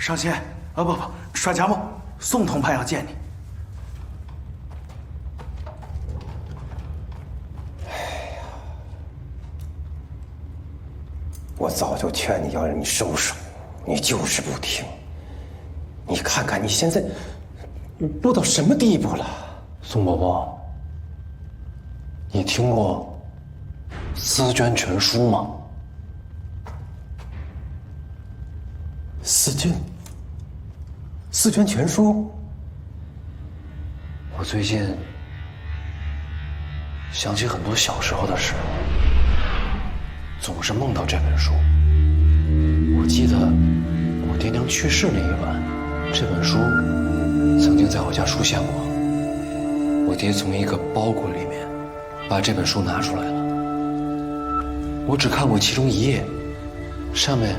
上仙，不，帅家木，宋统派要见你。哎呀，我早就劝你要让你收手，你就是不听。你看看你现在落到什么地步了？宋伯伯，你听过《思捐全书》吗？思捐全书。我最近想起很多小时候的事，总是梦到这本书。我记得我爹娘去世那一晚，这本书曾经在我家出现过。我爹从一个包裹里面把这本书拿出来了，我只看过其中一页，上面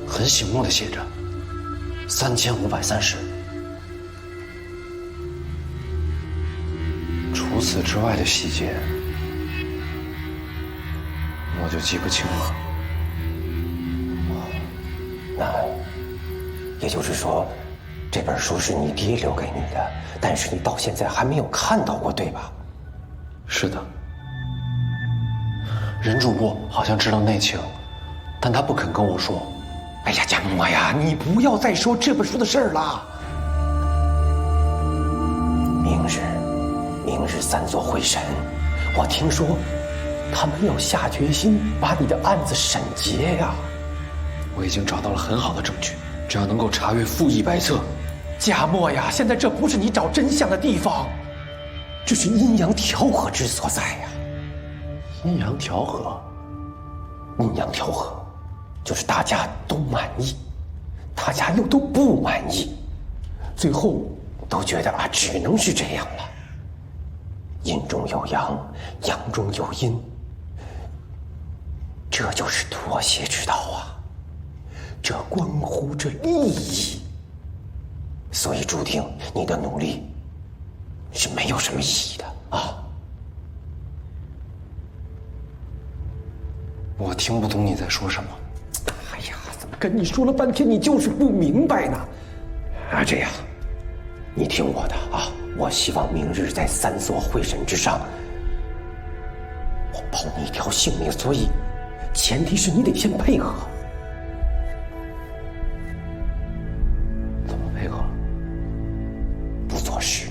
很醒目的写着3530。除此之外的细节，我就记不清了。那也就是说，这本书是你爹留给你的，但是你到现在还没有看到过，对吧？是的，任主播好像知道内情，但他不肯跟我说。哎呀，江默呀，你不要再说这本书的事儿了。明日三座会审，我听说他们要下决心把你的案子审结呀。我已经找到了很好的证据，只要能够查阅负100册。贾默呀，现在这不是你找真相的地方，这是阴阳调和之所在呀。阴阳调和，阴阳调和，就是大家都满意，大家又都不满意，最后都觉得只能是这样了。阴中有阳，阳中有阴，这就是妥协之道啊。这关乎着利益，所以注定你的努力是没有什么意义的啊。我听不懂你在说什么。哎呀，怎么跟你说了半天，你就是不明白呢？这样，你听我的啊！我希望明日在3座会审之上，我保你一条性命，所以前提是你得先配合。怎么配合？不做事，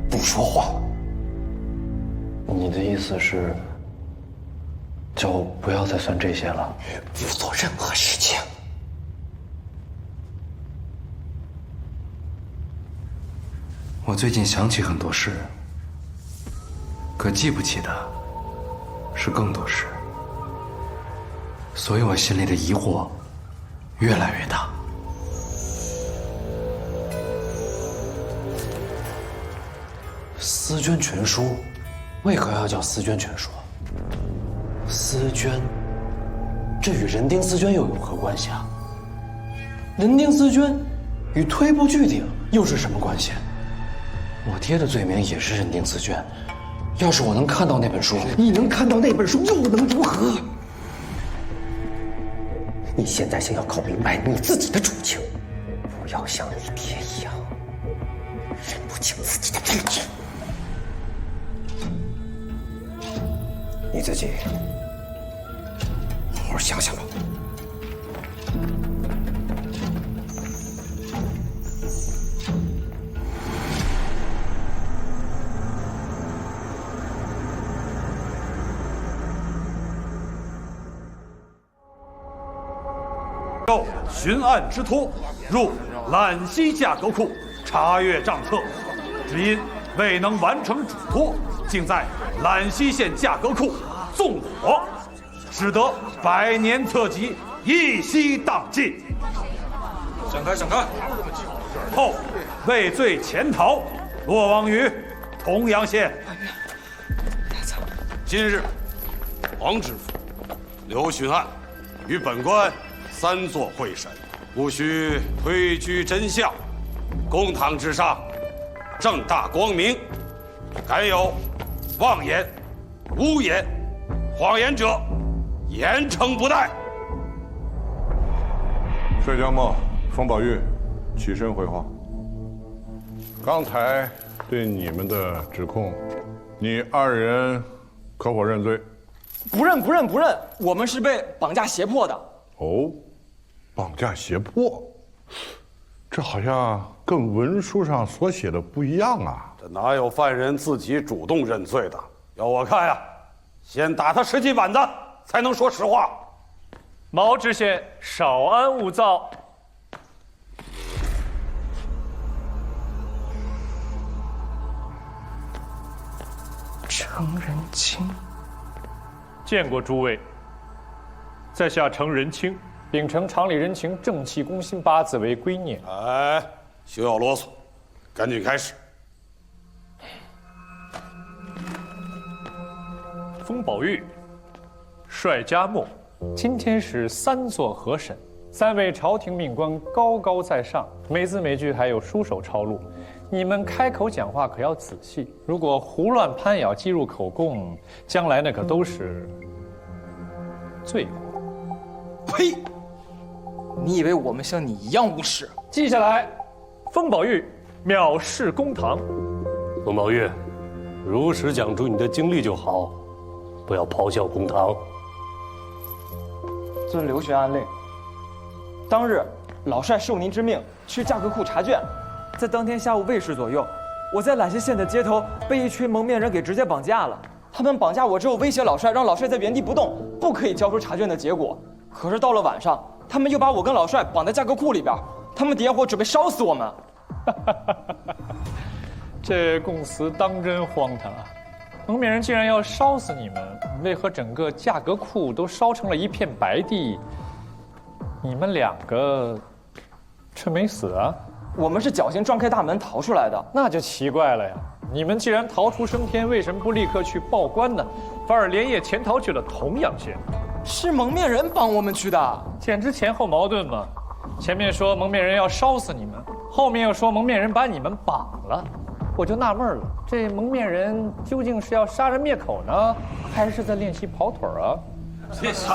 不说话。你的意思是，就不要再算这些了？不做任何事情。我最近想起很多事，可记不起的是更多事，所以我心里的疑惑越来越大。思捐全书为何要叫思捐全书？思捐，这与人丁思捐又有何关系啊？人丁思捐与推步据鼎又是什么关系？我爹的罪名也是人丁思捐，要是我能看到那本书，你能看到那本书又能如何？你现在先要搞明白你自己的处境，不要像你爹一样认不清自己的位置。你自己好好想想吧。受巡案之托，入揽溪架构库查阅账册，只因未能完成嘱托，竟在揽溪县架构库纵火，使得100年册籍一夕荡尽。闪开，闪开！后畏罪潜逃，落网于通阳县。今日，黄知府、刘巡案与本官3座会审，务须推居真相，公堂之上，正大光明。敢有妄言、诬言、谎言者，严惩不贷。帅江默，方宝玉，起身回话。刚才对你们的指控，你二人可否认罪？不认，我们是被绑架胁迫的。哦，绑架胁迫，这好像跟文书上所写的不一样啊。这哪有犯人自己主动认罪的？要我看呀，先打他10几板子，才能说实话。毛知县少安勿躁。程仁清，见过诸位。在下程仁清，秉承常理人情、正气公心8字为圭臬。哎，休要啰嗦，赶紧开始。封宝玉，帅家墨，今天是3座核审，3位朝廷命官高高在上，每字每句还有书手抄录。你们开口讲话可要仔细，如果胡乱攀咬、击入口供，将来那可都是罪过。呸！你以为我们像你一样无耻？记下来，封宝玉藐视公堂。封宝玉，如实讲出你的经历就好，不要咆哮公堂。遵刘玄安令，当日老帅受您之命去价格库查卷，在当天下午未时左右，我在揽溪县的街头被一群蒙面人给直接绑架了。他们绑架我之后，威胁老帅，让老帅在原地不动，不可以交出查卷的结果。可是到了晚上，他们又把我跟老帅绑在价格库里边，他们点火准备烧死我们。这供词当真荒唐啊！蒙面人竟然要烧死你们，为何整个价格库都烧成了一片白地？你们2个却没死啊？我们是侥幸撞开大门逃出来的。那就奇怪了呀！你们既然逃出升天，为什么不立刻去报官呢？反而连夜潜逃去了童阳县？是蒙面人帮我们去的，简直前后矛盾嘛！前面说蒙面人要烧死你们，后面又说蒙面人把你们绑了，我就纳闷了，这蒙面人究竟是要杀人灭口呢，还是在练习跑腿啊？这是，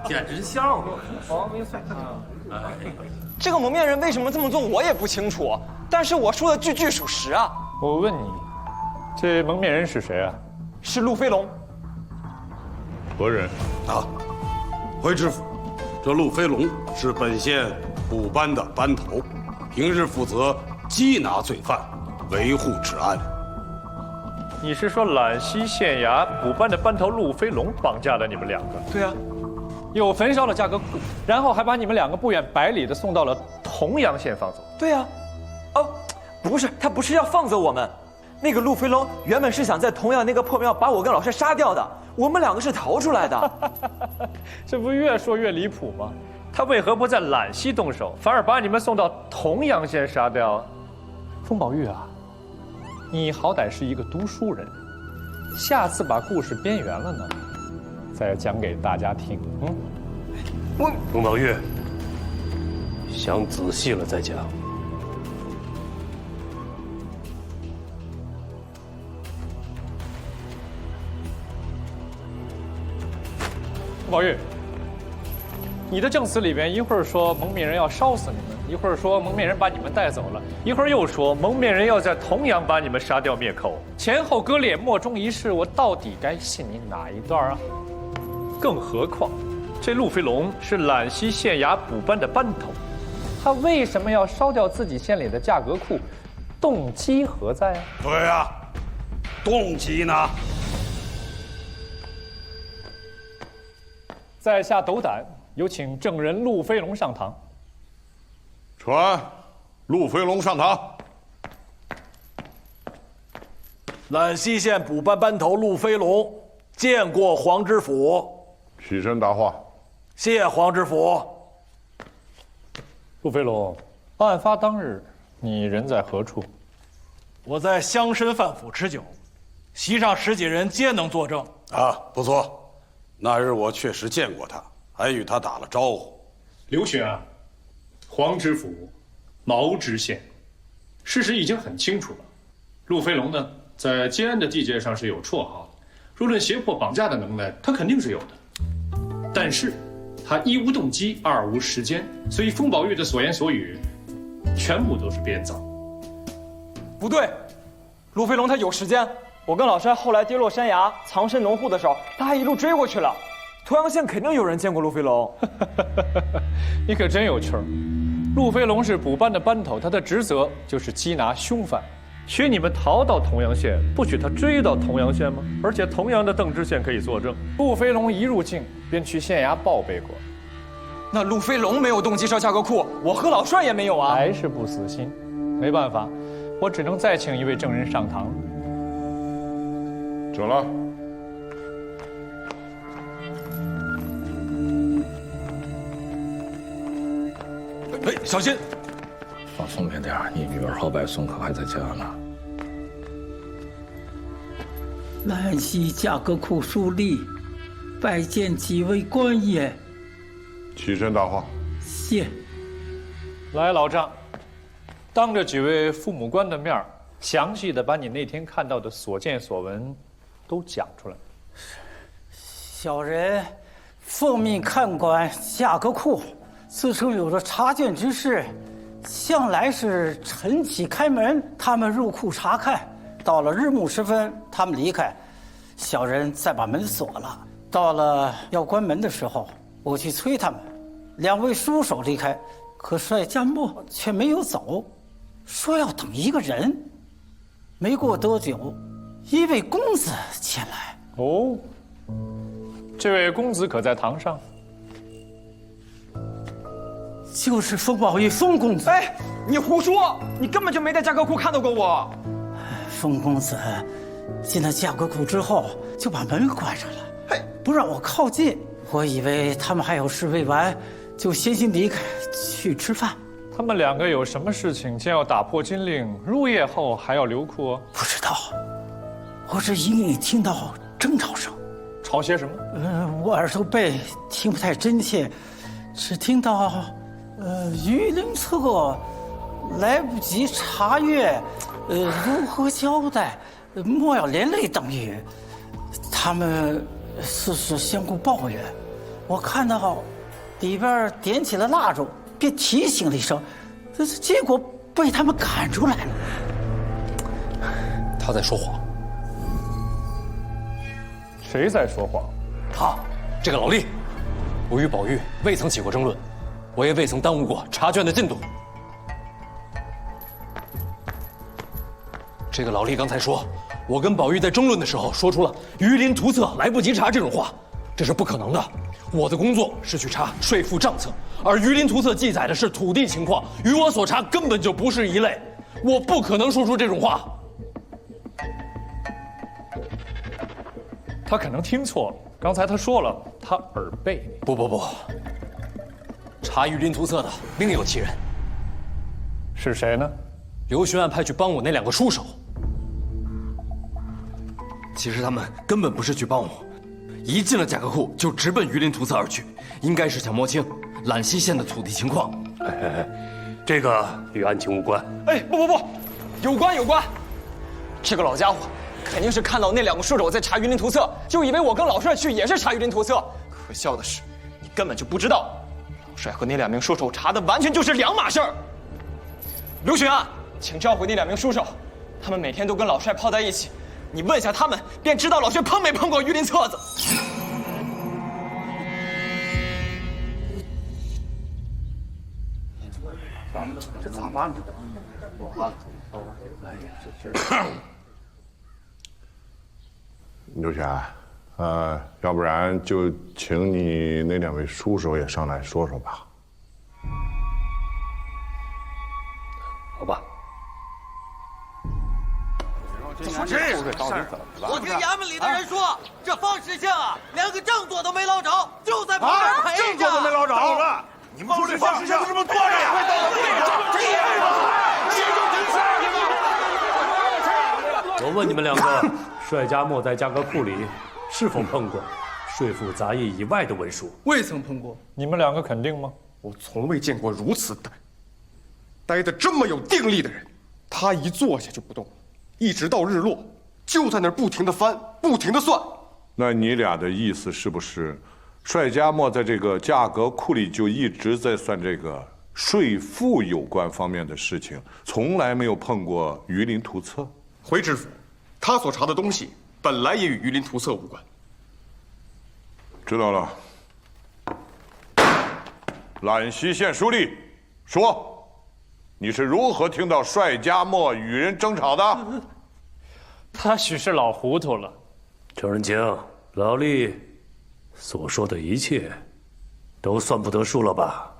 简直笑话！这个蒙面人为什么这么做，我也不清楚，但是我说的句句属实啊。我问你，这蒙面人是谁啊？是陆飞龙。何人？啊，回知府，这陆飞龙是本县捕班的班头，平日负责缉拿罪犯，维护治安。你是说揽溪县衙捕班的班头陆飞龙绑架了你们2个？对啊，又焚烧了价格库，然后还把你们2个不远百里的送到了童阳县放走。对啊，哦，不是，他不是要放走我们，那个陆飞龙原本是想在童阳那个破庙把我跟老帅杀掉的，我们2个是逃出来的。这不越说越离谱吗？他为何不在揽溪动手，反而把你们送到童阳县杀掉？封宝玉啊，你好歹是一个读书人，下次把故事编圆了呢，再讲给大家听。封宝玉，想仔细了再讲。宝玉，你的证词里边一会儿说蒙面人要烧死你们，一会儿说蒙面人把你们带走了，一会儿又说蒙面人要在童阳把你们杀掉灭口，前后割裂，莫衷一是，我到底该信你哪一段啊？更何况，这陆飞龙是揽溪县衙捕班的班头，他为什么要烧掉自己县里的价格库？动机何在啊？对呀，动机呢？在下斗胆，有请证人陆飞龙上堂。传陆飞龙上堂。揽溪县捕班班头陆飞龙见过黄知府。起身答话。谢黄知府。陆飞龙，案发当日，你人在何处？我在乡绅饭府吃酒，席上10几人皆能作证。啊，不错。那日我确实见过他，还与他打了招呼。刘巡啊，黄知府，毛知县，事实已经很清楚了。陆飞龙呢，在接安的地界上是有绰号的，若论胁迫绑架的能耐，他肯定是有的。但是，他一无动机，二无时间，所以风宝玉的所言所语，全部都是编造。不对，陆飞龙他有时间。我跟老帅后来跌落山崖、藏身农户的时候，他还一路追过去了。沱阳县肯定有人见过陆飞龙。你可真有趣儿。陆飞龙是补班的班头，他的职责就是缉拿凶犯。许你们逃到沱阳县，不许他追到沱阳县吗？而且同样的邓知县可以作证，陆飞龙一入境便去县衙报备过。那陆飞龙没有动机烧价格库，我和老帅也没有啊。还是不死心，没办法，我只能再请一位证人上堂。准了。哎，小心！放松点点，你女儿和外孙可还在家呢。兰溪价格库书吏，拜见几位官爷。起身答话。谢。来，老丈，当着几位父母官的面儿，详细的把你那天看到的所见所闻都讲出来。小人奉命看管价格库，自称有着查卷之事，向来是晨起开门，他们入库查看，到了日暮时分，他们离开，小人再把门锁了。到了要关门的时候，我去催他们，两位书手离开，可帅家墨却没有走，说要等一个人。没过多久，一位公子前来。哦，这位公子可在堂上？就是风宝玉，风公子。哎，你胡说！你根本就没在价格库看到过我。风公子进了价格库之后，就把门关上了，不让我靠近。我以为他们还有事未完，就先行离开去吃饭。他们两个有什么事情，将要打破禁令，入夜后还要留库？不知道，我只隐隐听到争吵声。吵些什么？我耳朵背，听不太真切，只听到，榆林策来不及查阅，如何交代，莫要连累等语。他们似是相互抱怨。我看到里边点起了蜡烛，便提醒了一声，结果被他们赶出来了。他在说谎。谁在说谎？他，这个老吏。我与宝玉未曾起过争论，我也未曾耽误过查卷的进度。这个老吏刚才说，我跟宝玉在争论的时候说出了“榆林图册来不及查”这种话，这是不可能的。我的工作是去查税赋账册，而榆林图册记载的是土地情况，与我所查根本就不是一类，我不可能说出这种话。他可能听错了，刚才他说了，他耳背。不，查榆林图册的另有其人。是谁呢？刘巡案派去帮我那两个书手。其实他们根本不是去帮我，一进了价格库就直奔榆林图册而去，应该是想摸清兰溪县的土地情况。这个与案情无关。哎，不，有关。这个老家伙肯定是看到那两个书手在查榆林图册，就以为我跟老帅去也是查榆林图册。可笑的是，你根本就不知道，老帅和那两名书手查的完全就是两码事儿。刘巡案，请召回那两名书手，他们每天都跟老帅泡在一起，你问下他们，便知道老帅碰没碰过榆林册子。这咋办呢？刘全，要不然就请你那两位书手也上来说说吧。好吧。这到底怎么了？我听衙门里的人说，这方石像啊，连个正座都没捞着，就在旁边陪着。正座都没捞着了！你们说这方石像是不是拖着呀？我问你们两个，帅家墨在价格库里是否碰过税赋杂役以外的文书？未曾碰过。你们两个肯定吗？我从未见过如此待得这么有定力的人。他一坐下就不动，一直到日落，就在那儿不停地翻，不停地算。那你俩的意思是不是，帅家墨在这个价格库里就一直在算这个税赋有关方面的事情，从来没有碰过榆林图册。回知府，他所查的东西本来也与榆林图册无关。知道了。兰溪县书吏，说，你是如何听到帅家墨与人争吵的？他许是老糊涂了。程仁清，老吏所说的一切，都算不得数了吧？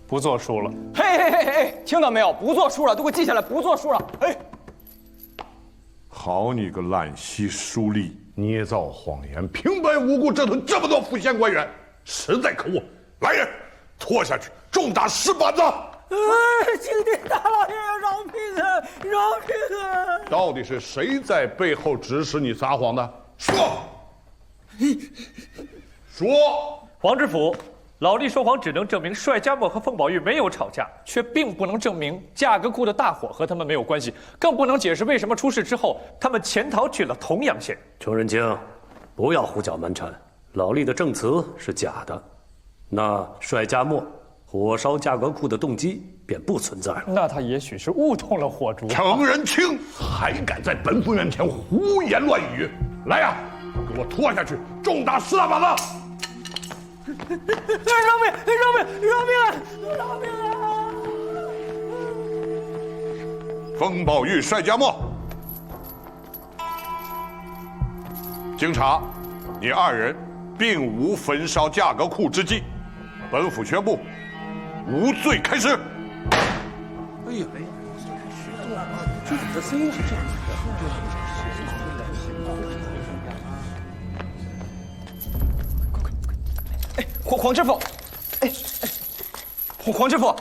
不作数了。嘿嘿嘿嘿，听到没有？不作数了，都给我记下来，不作数了。哎，好你个兰溪书吏，捏造谎言，平白无故折腾这么多府县官员，实在可恶！来人，拖下去，重打10板子！请天大老爷饶命啊！饶命啊！到底是谁在背后指使你撒谎的？说！说！黄知府，老吏说谎只能证明帅家墨和凤宝玉没有吵架，却并不能证明价格库的大火和他们没有关系，更不能解释为什么出事之后他们潜逃去了同阳县。程仁清，不要胡搅蛮缠，老吏的证词是假的，那帅家墨火烧价格库的动机便不存在了。那他也许是误动了火烛。程仁清还敢在本府面前胡言乱语！来呀，给我拖下去，重打10大板子！饶命！饶命！饶命！饶命啊！风宝玉、帅家墨，经查，你2人并无焚烧价格库之计，本府宣布无罪开始。哎呀，这声音是这样的。黄知府，黄知府，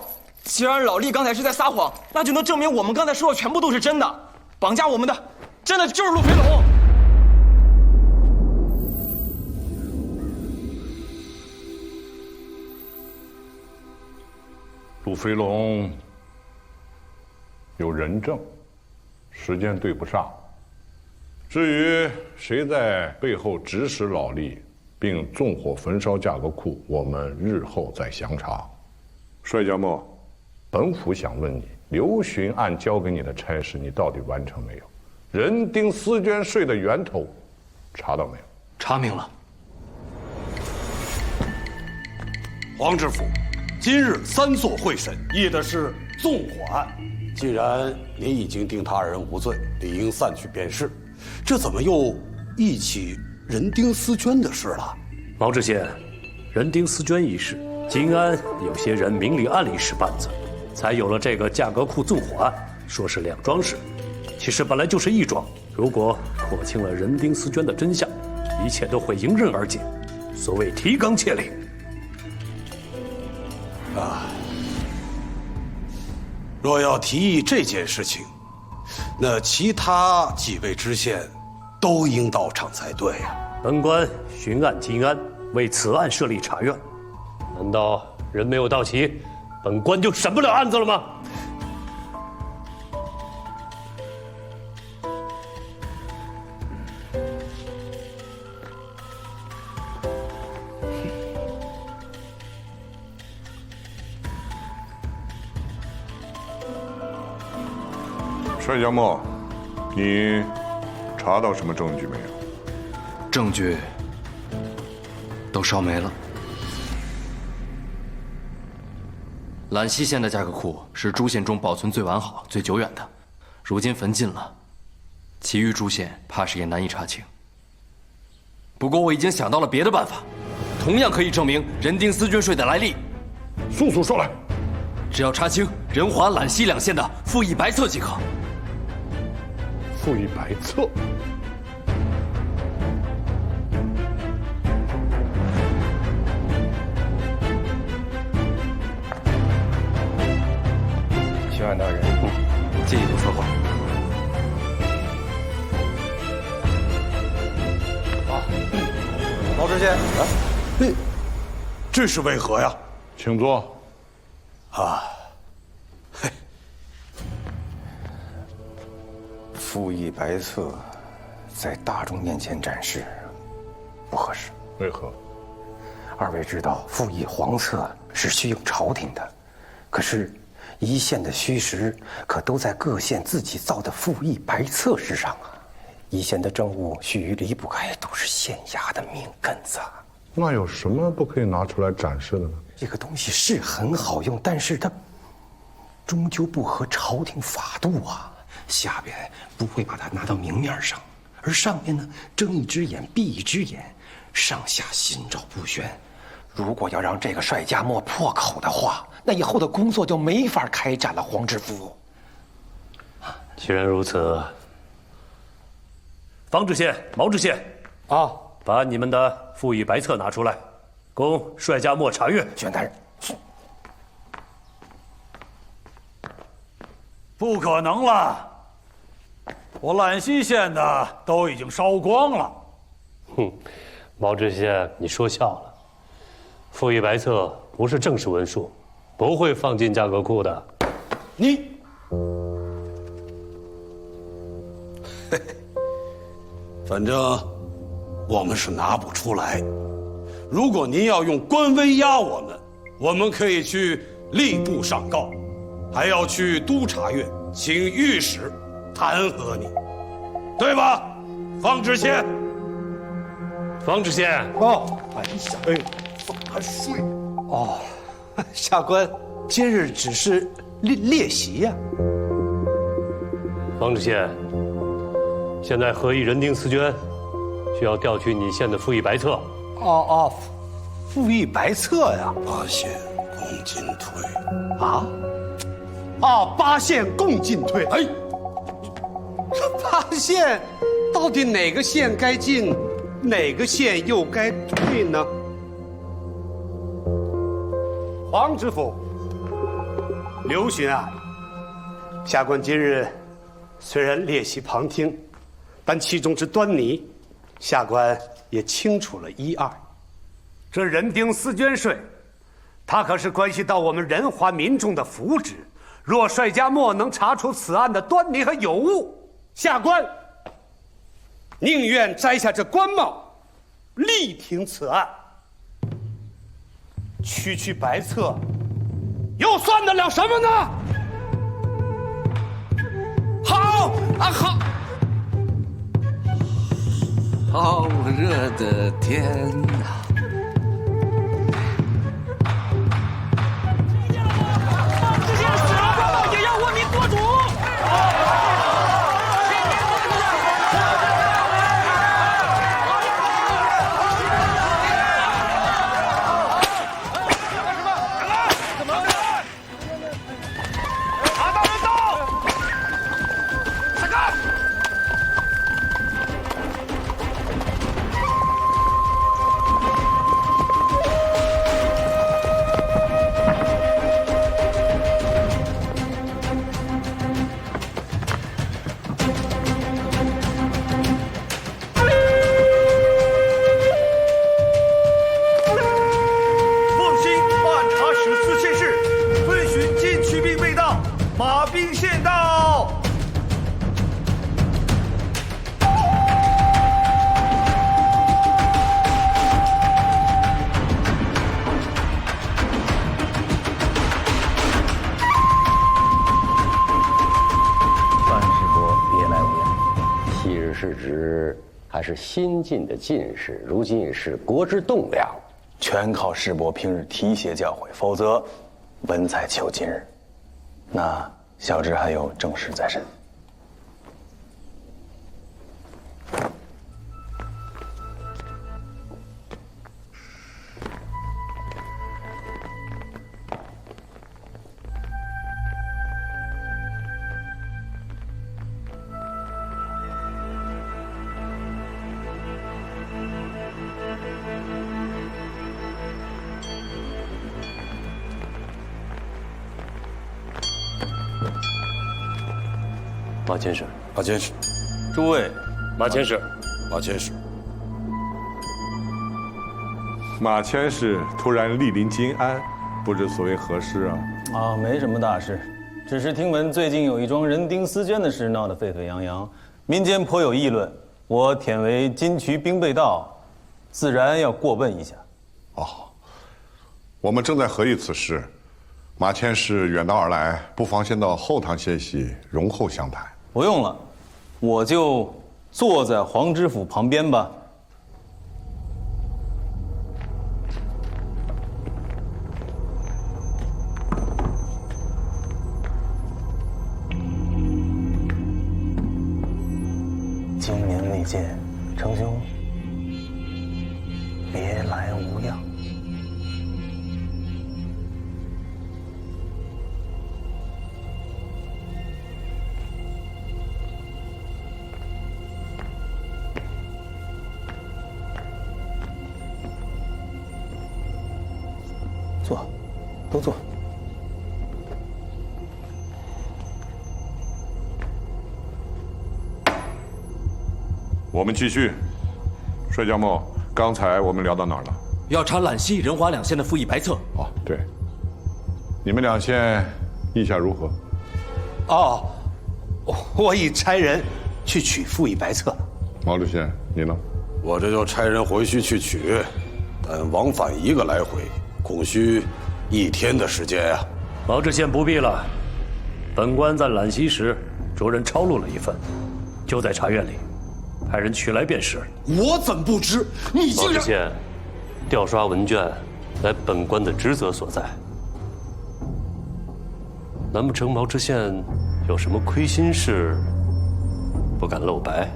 既然老吏刚才是在撒谎，那就能证明我们刚才说的全部都是真的。绑架我们的，真的就是陆飞龙。陆飞龙有人证，时间对不上。至于谁在背后指使老吏，并纵火焚烧价格库，我们日后再详查。帅家墨，本府想问你，刘询案交给你的差事，你到底完成没有？人丁丝绢税的源头，查到没有？查明了。黄知府，今日3座会审议的是纵火案，既然您已经定他2人无罪，理应散去便是，这怎么又议起人丁丝绢的事了？毛知县，人丁丝绢一事，金安有些人明里暗里使绊子，才有了这个价格库纵火案，说是2桩事，其实本来就是1桩。如果廓清了人丁丝绢的真相，一切都会迎刃而解。所谓提纲挈领。若要提议这件事情，那其他几位知县都应到场才对呀。本官巡按金安，为此案设立查院。难道人没有到齐，本官就审不了案子了吗？帅家墨，你查到什么证据没有？证据都烧没了。兰溪县的价格库是诸县中保存最完好、最久远的，如今焚尽了，其余诸县怕是也难以查清。不过我已经想到了别的办法，同样可以证明人丁丝绢税的来历。速速说来！只要查清仁华、兰溪2县的赋役白册即可。赋役白册。巡按大人，借一步说话。毛知县，这是为何呀？请坐。赋役白册在大众面前展示不合适。为何？二位知道赋役黄册是需用朝廷的，可是一县的虚实可都在各县自己造的赋役白册之上啊。一县的政务须臾离不开都是县衙的命根子。那有什么不可以拿出来展示的呢？这个东西是很好用，但是它终究不合朝廷法度啊。下边不会把它拿到明面上，而上面呢，睁一只眼闭一只眼，上下心照不宣。如果要让这个帅家墨破口的话，那以后的工作就没法开展了。黄知府，既然如此，方知县、毛知县，把你们的赋役白册拿出来，供帅家墨查阅。宣大人，不可能了，我兰溪县的都已经烧光了。哼，毛知县，你说笑了。赋役白册不是正式文书，不会放进价格库的。你，反正我们是拿不出来。如果您要用官威压我们可以去吏部上告，还要去督察院请御史弹劾你，对吧，方知县？方知县，哎呀，放他睡。下官今日只是列席呀。方知县，现在河邑人丁思捐需要调取你县的赋役白册。赋役白册呀8县共进退。8县共进退。哎，这8县到底哪个县该进，哪个县又该退呢？黄知府，刘巡案，下官今日虽然列席旁听，但其中之端倪，下官也清楚了一二。这人丁思捐税，它可是关系到我们人华民众的福祉。若帅家墨能查出此案的端倪和有误，下官宁愿摘下这官帽，力挺此案。区白册，又算得了什么呢？好热的天哪！知县死了，官帽也要问明国主。是新进的进士，如今已是国之栋梁，全靠世伯平日提携教诲，否则文采求今日。那小侄还有正事在身。马监事，马监事，诸位，马监事，马监事，马佥事突然莅临金安，不知所谓何事啊？没什么大事，只是听闻最近有一桩人丁丝绢的事闹得沸沸扬扬，民间颇有议论。我忝为金渠兵备道，自然要过问一下。哦，我们正在合议此事。马千世远道而来，不妨先到后堂歇息，容后详谈。不用了，我就坐在黄知府旁边吧。经年未见，程兄，别来无恙。坐，都坐。我们继续。帅将某，刚才我们聊到哪儿了？要查揽溪、仁华两县的赋役白册。哦，对。你们两县意下如何？哦，我已差人去取赋役白册。毛知县，你呢？我这就差人回去去取，但往返1个来回，恐需1天的时间呀。毛知县不必了，本官在揽溪时着人抄录了一份，就在茶院里。派人取来便是。我怎不知？你竟然！毛知县，调刷文卷，乃本官的职责所在。难不成毛知县有什么亏心事，不敢露白？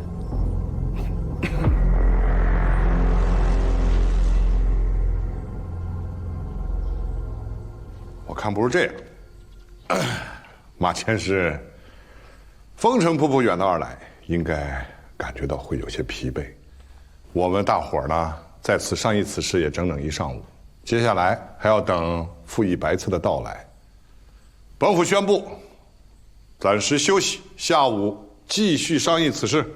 我看不是这样。马千世风尘仆仆远道而来，应该感觉到会有些疲惫。我们大伙儿呢，在此商议此事也整整1上午，接下来还要等赋役白册的到来。本府宣布，暂时休息，下午继续商议此事。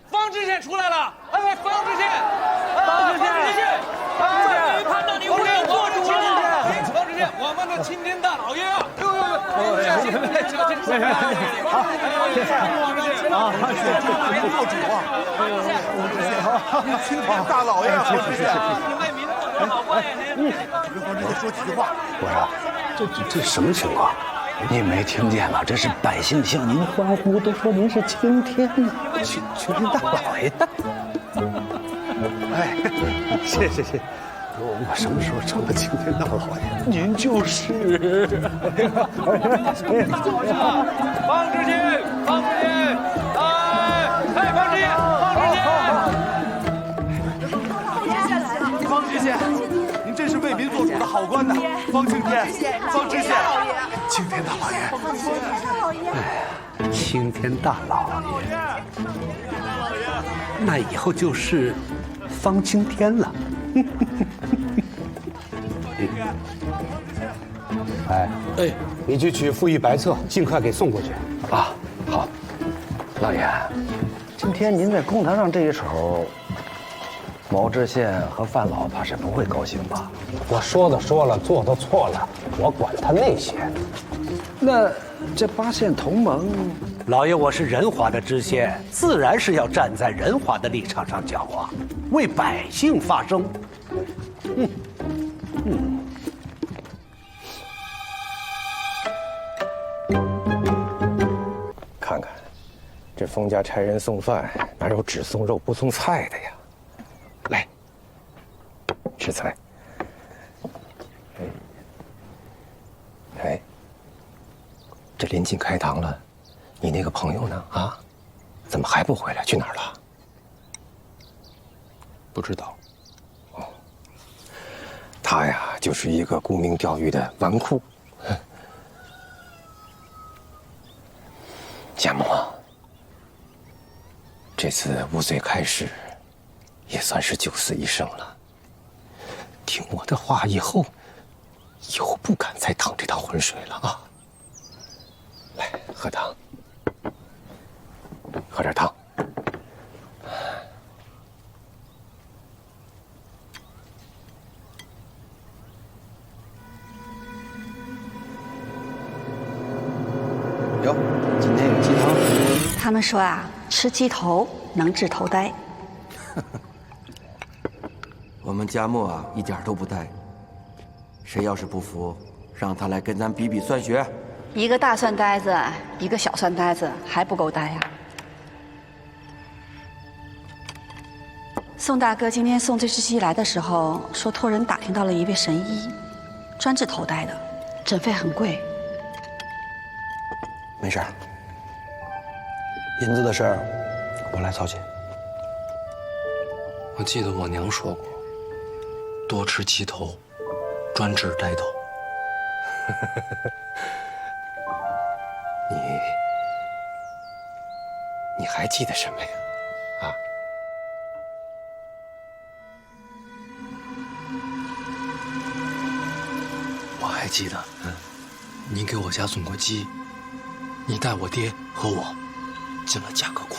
方知县出来了！哎，方知县，方知县，终于盼到你五两做主了！方知县，我们的青天大老爷啊！做主啊！青天大老爷，方知县，为民做主好官。跟方知县说几句话。我说，这什么情况？你没听见吗？这是百姓向您欢呼，都说您是青天青天大老爷。哎，谢谢。我什么时候成了青天大老爷？您就是。方知县，方知县，哎，方知县，方知县，您真是为民做主的好官呐！方青天，方知县，青天大老爷。哎，青天大老爷，那以后就是方青天了。哎，你去取赋役白册，尽快给送过去。啊，好。老爷，今天您在公堂上这一手，毛知县和范老怕是不会高兴吧？我说的说了，做的错了，我管他那些。那这8县同盟，老爷，我是仁华的知县，自然是要站在仁华的立场上讲话，为百姓发声。看看，这封家差人送饭，哪有只送肉不送菜的呀？来，吃菜。哎，这临近开堂了，你那个朋友呢？啊，怎么还不回来？去哪儿了？不知道。哦，他呀，就是一个沽名钓誉的纨绔。贾母，这次无罪开释，也算是九死一生了。听我的话，以后不敢再趟这趟浑水了啊！来，喝汤，喝点汤。他们说啊，吃鸡头能治头呆。我们家墨啊，一点都不呆。谁要是不服，让他来跟咱比比算学。一个大蒜呆子，一个小蒜呆子，还不够呆呀？宋大哥今天送这只鸡来的时候，说托人打听到了一位神医，专治头呆的，诊费很贵。没事儿，银子的事儿我来操心。我记得我娘说过，多吃鸡头，专治呆头。你还记得什么呀？啊？我还记得，你给我家送过鸡，你带我爹和我进了价格库。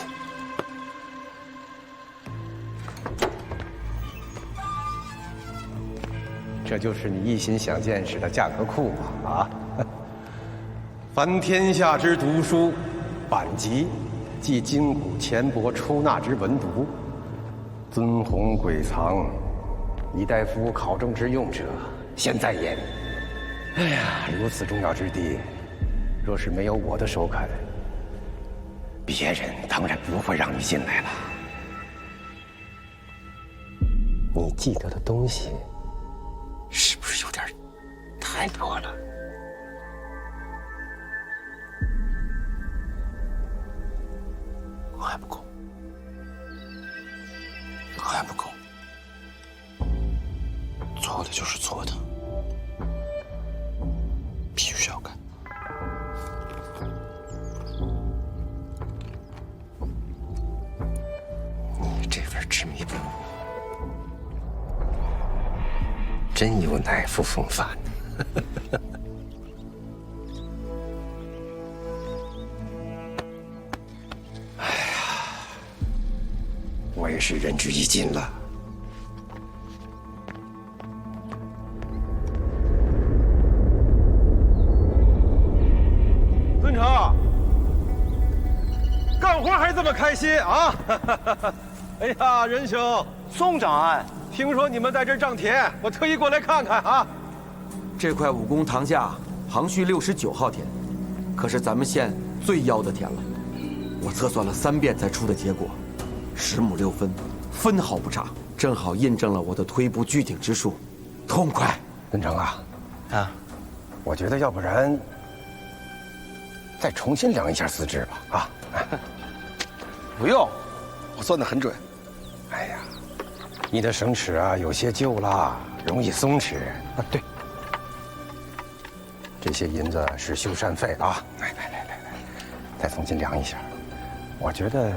这就是你一心想见识的价格库啊！凡天下之读书，版籍，即今古钱帛出纳之文牍，尊宏贵藏，以待夫考证之用者，现在焉。哎呀，如此重要之地，若是没有我的首肯，别人当然不会让你进来了。你记得的东西，是不是有点太多了？还不够，还不够。错的就是错的，必须要改。你这份执迷不悟，真有乃父风范。我也是仁至义尽了。尊长，干活还这么开心啊！哎呀，仁兄，宋长安，听说你们在这儿种田，我特意过来看看啊。这块武功堂下杭序69号田，可是咱们县最妖的田了。我测算了3遍才出的结果。10亩6分，分毫不差，正好印证了我的推步据顶之术，痛快！文成啊，我觉得要不然再重新量一下资质吧，啊！不用，我算得很准。哎呀，你的绳尺啊有些旧了，容易松弛。啊，对，这些银子是修缮费啊！来，再重新量一下，我觉得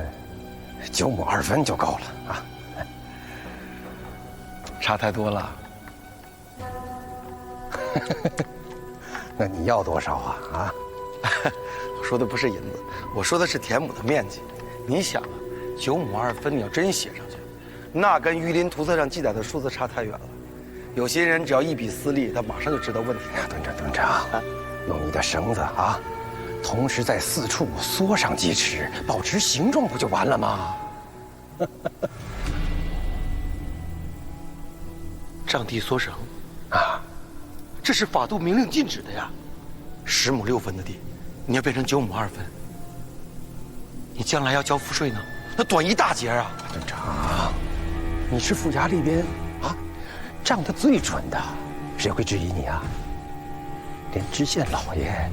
9亩2分就够了啊。差太多了。那你要多少啊？啊？我说的不是银子，我说的是田亩的面积。你想啊，9亩2分，你要真写上去，那跟榆林图册上记载的数字差太远了。有些人只要一笔私利，他马上就知道问题了。敦长，用你的绳子啊，同时在4处缩上几尺，保持形状不就完了吗？占地缩绳啊，这是法度明令禁止的呀。10亩6分的地，你要变成9亩2分，你将来要交赋税呢，那短一大截啊！敦长，你是府衙里边啊，账得最准的，谁会质疑你啊？连知县老爷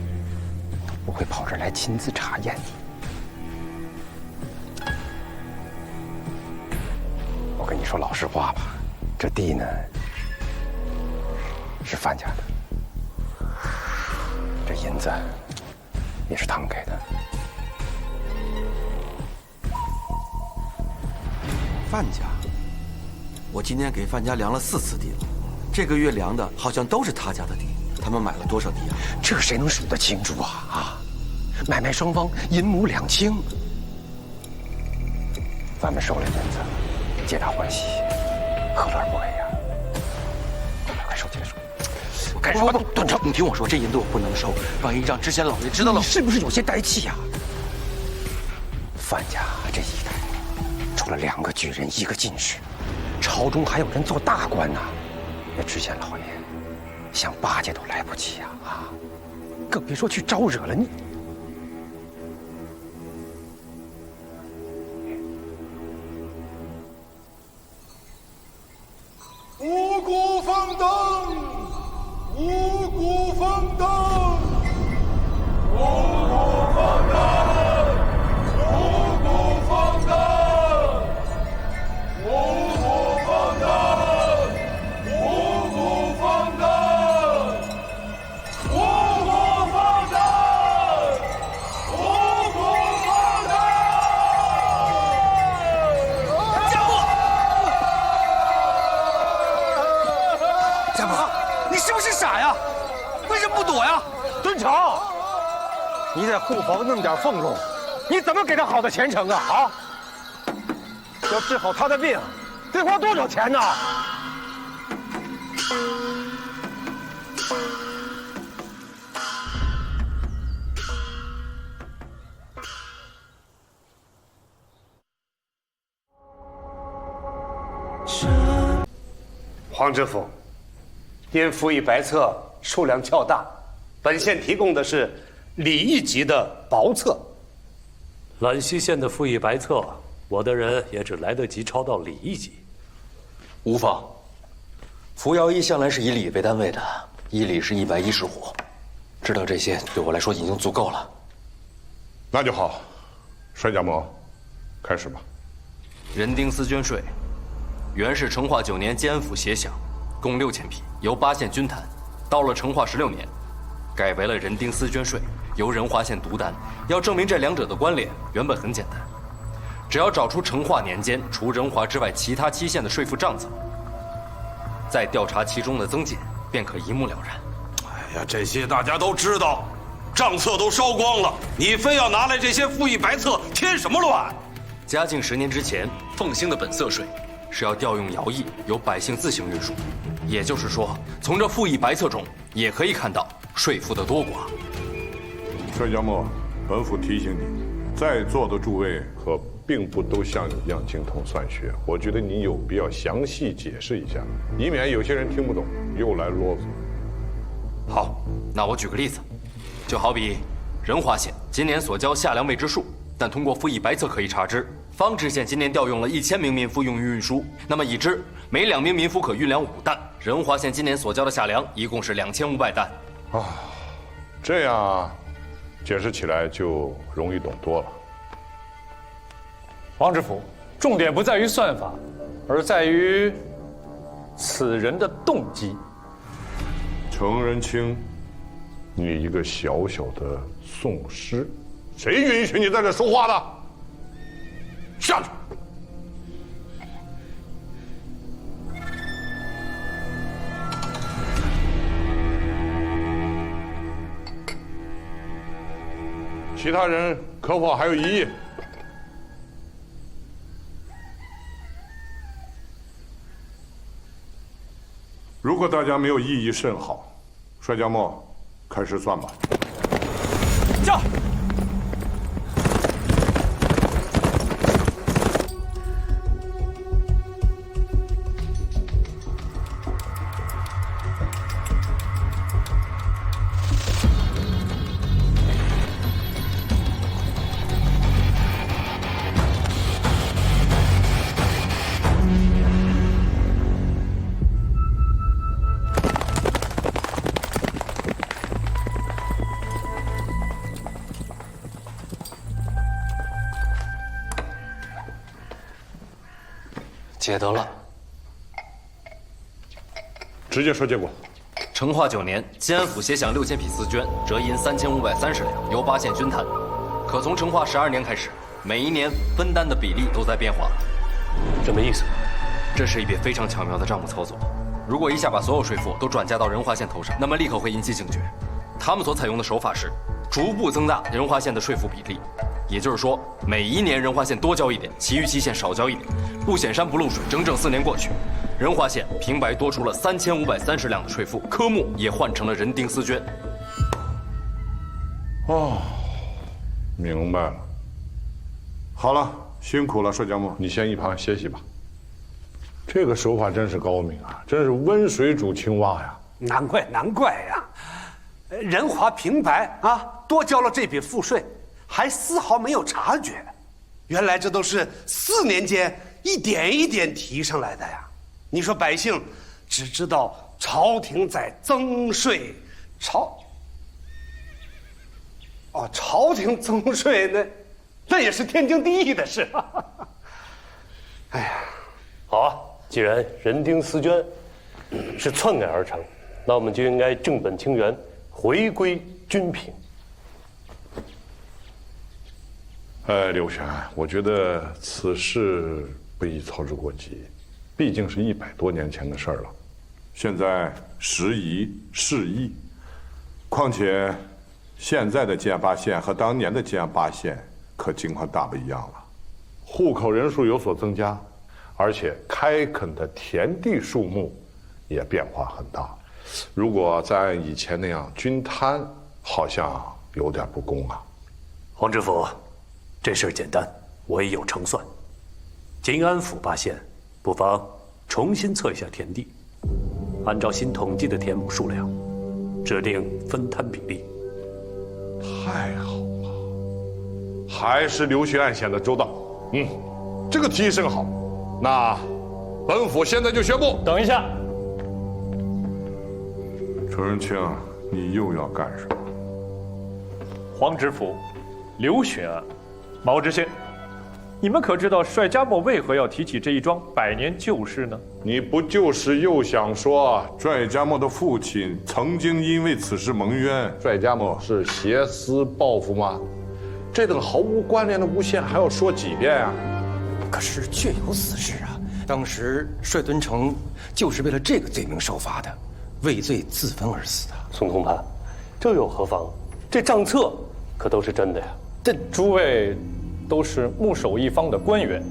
都不会跑这儿来亲自查验你。我跟你说老实话吧，这地呢是范家的，这银子也是他们给的。范家，我今天给范家量了4次地了，这个月量的好像都是他家的地。他们买了多少地啊？这谁能数得清楚啊？啊，买卖双方银亩2清，咱们收了银子，皆大欢喜，何乐而不为呀？快收起来收！我干什么？段成，你听我说，这银子我不能收，万一让知县老爷知道了，你是不是有些呆气呀？范家这一代，除了2个举人，1个进士，朝中还有人做大官呢。那知县老爷，想巴结都来不及呀！更别说去招惹了你。五谷丰登，五谷丰登，五谷丰登，五谷丰登，五谷丰登，五谷丰登，五谷丰登，五谷丰登。家父，家父，你是不是傻呀？为什么不躲呀？敦诚，你在库房那么点俸禄，你怎么给他好的前程啊？啊！要治好他的病，得花多少钱呢？黄知府，因赋予白册数量较大，本县提供的是礼义级的薄册。兰溪县的赋役白册，我的人也只来得及抄到礼义级。无妨，服徭役向来是以礼为单位的，一礼是110斛，知道这些对我来说已经足够了。那就好，帅家模，开始吧。人丁司捐税，原是成化9年监府协饷，共6000匹，由8县均摊。到了成化16年，改为了人丁司捐税，由仁华县独担。要证明这2者的关联，原本很简单，只要找出成化年间除仁华之外其他7县的税赋账册，再调查其中的增减，便可一目了然。哎呀，这些大家都知道，账册都烧光了，你非要拿来这些赋役白册添什么乱？嘉靖10年之前，奉兴的本色税是要调用徭役，由百姓自行运输。也就是说，从这赋役白册中也可以看到税赋的多寡。帅家模，本府提醒你，在座的诸位可并不都像你一样精通算学，我觉得你有必要详细解释一下，以免有些人听不懂又来啰嗦。好，那我举个例子，就好比仁华县今年所交夏粮未知数，但通过赋役白册可以查知。方知县今年调用了1000名民夫用于运输，那么已知每2名民夫可运粮5担。仁华县今年所交的夏粮一共是2500担。啊，这样解释起来就容易懂多了。王知府，重点不在于算法，而在于此人的动机。程仁清，你一个小小的讼师，谁允许你在这说话的？下去！其他人可否还有异议？如果大家没有异议，甚好。帅家模，开始算吧。驾！解得了。直接说结果。成化9年，晋安府协饷6000匹丝绢，折银3530两，由8县均摊。可从成化12年开始，每一年分担的比例都在变化。什么意思？这是一笔非常巧妙的账目操作。如果一下把所有税赋都转嫁到仁华县头上，那么立刻会引起警觉。他们所采用的手法是逐步增大仁华县的税赋比例，也就是说，每一年仁华县多交一点，其余7县少交一点，不显山不露水。整整4年过去，仁华县平白多出了3530两的税赋，科目也换成了人丁丝绢。哦，明白了。好了，辛苦了，帅家木，你先一旁歇息吧。这个手法真是高明啊，真是温水煮青蛙呀！难怪呀！仁华平白啊多交了这笔赋税，还丝毫没有察觉。原来这都是4年间一点一点提上来的呀！你说百姓只知道朝廷在增税，朝廷增税那也是天经地义的事。哎呀，好啊！既然人丁丝绢是篡改而成，那我们就应该正本清源，回归均品。刘玄，我觉得此事不宜操之过急，毕竟是100多年前的事儿了。现在时移世易，况且现在的建安县和当年的建安县可情况大不一样了，户口人数有所增加，而且开垦的田地数目也变化很大。如果再按以前那样均摊，好像有点不公啊。黄知府，这事儿简单，我也有成算。金安府8县，不妨重新测一下田地，按照新统计的田亩数量，制定分摊比例。太好了，还是刘巡案显得周到。这个提议甚好。那本府现在就宣布。等一下，程仁清，你又要干什么？黄知府，刘巡案，毛知县，你们可知道帅家墨为何要提起这一桩100年旧事呢？你不就是又想说帅家墨的父亲曾经因为此事蒙冤，帅家墨是挟私报复吗？这等毫无关联的诬陷还要说几遍啊？可是确有此事啊！当时帅敦成就是为了这个罪名受罚的，畏罪自焚而死的。宋通判，这又何妨？这账册可都是真的呀！这诸位都是牧守一方的官员，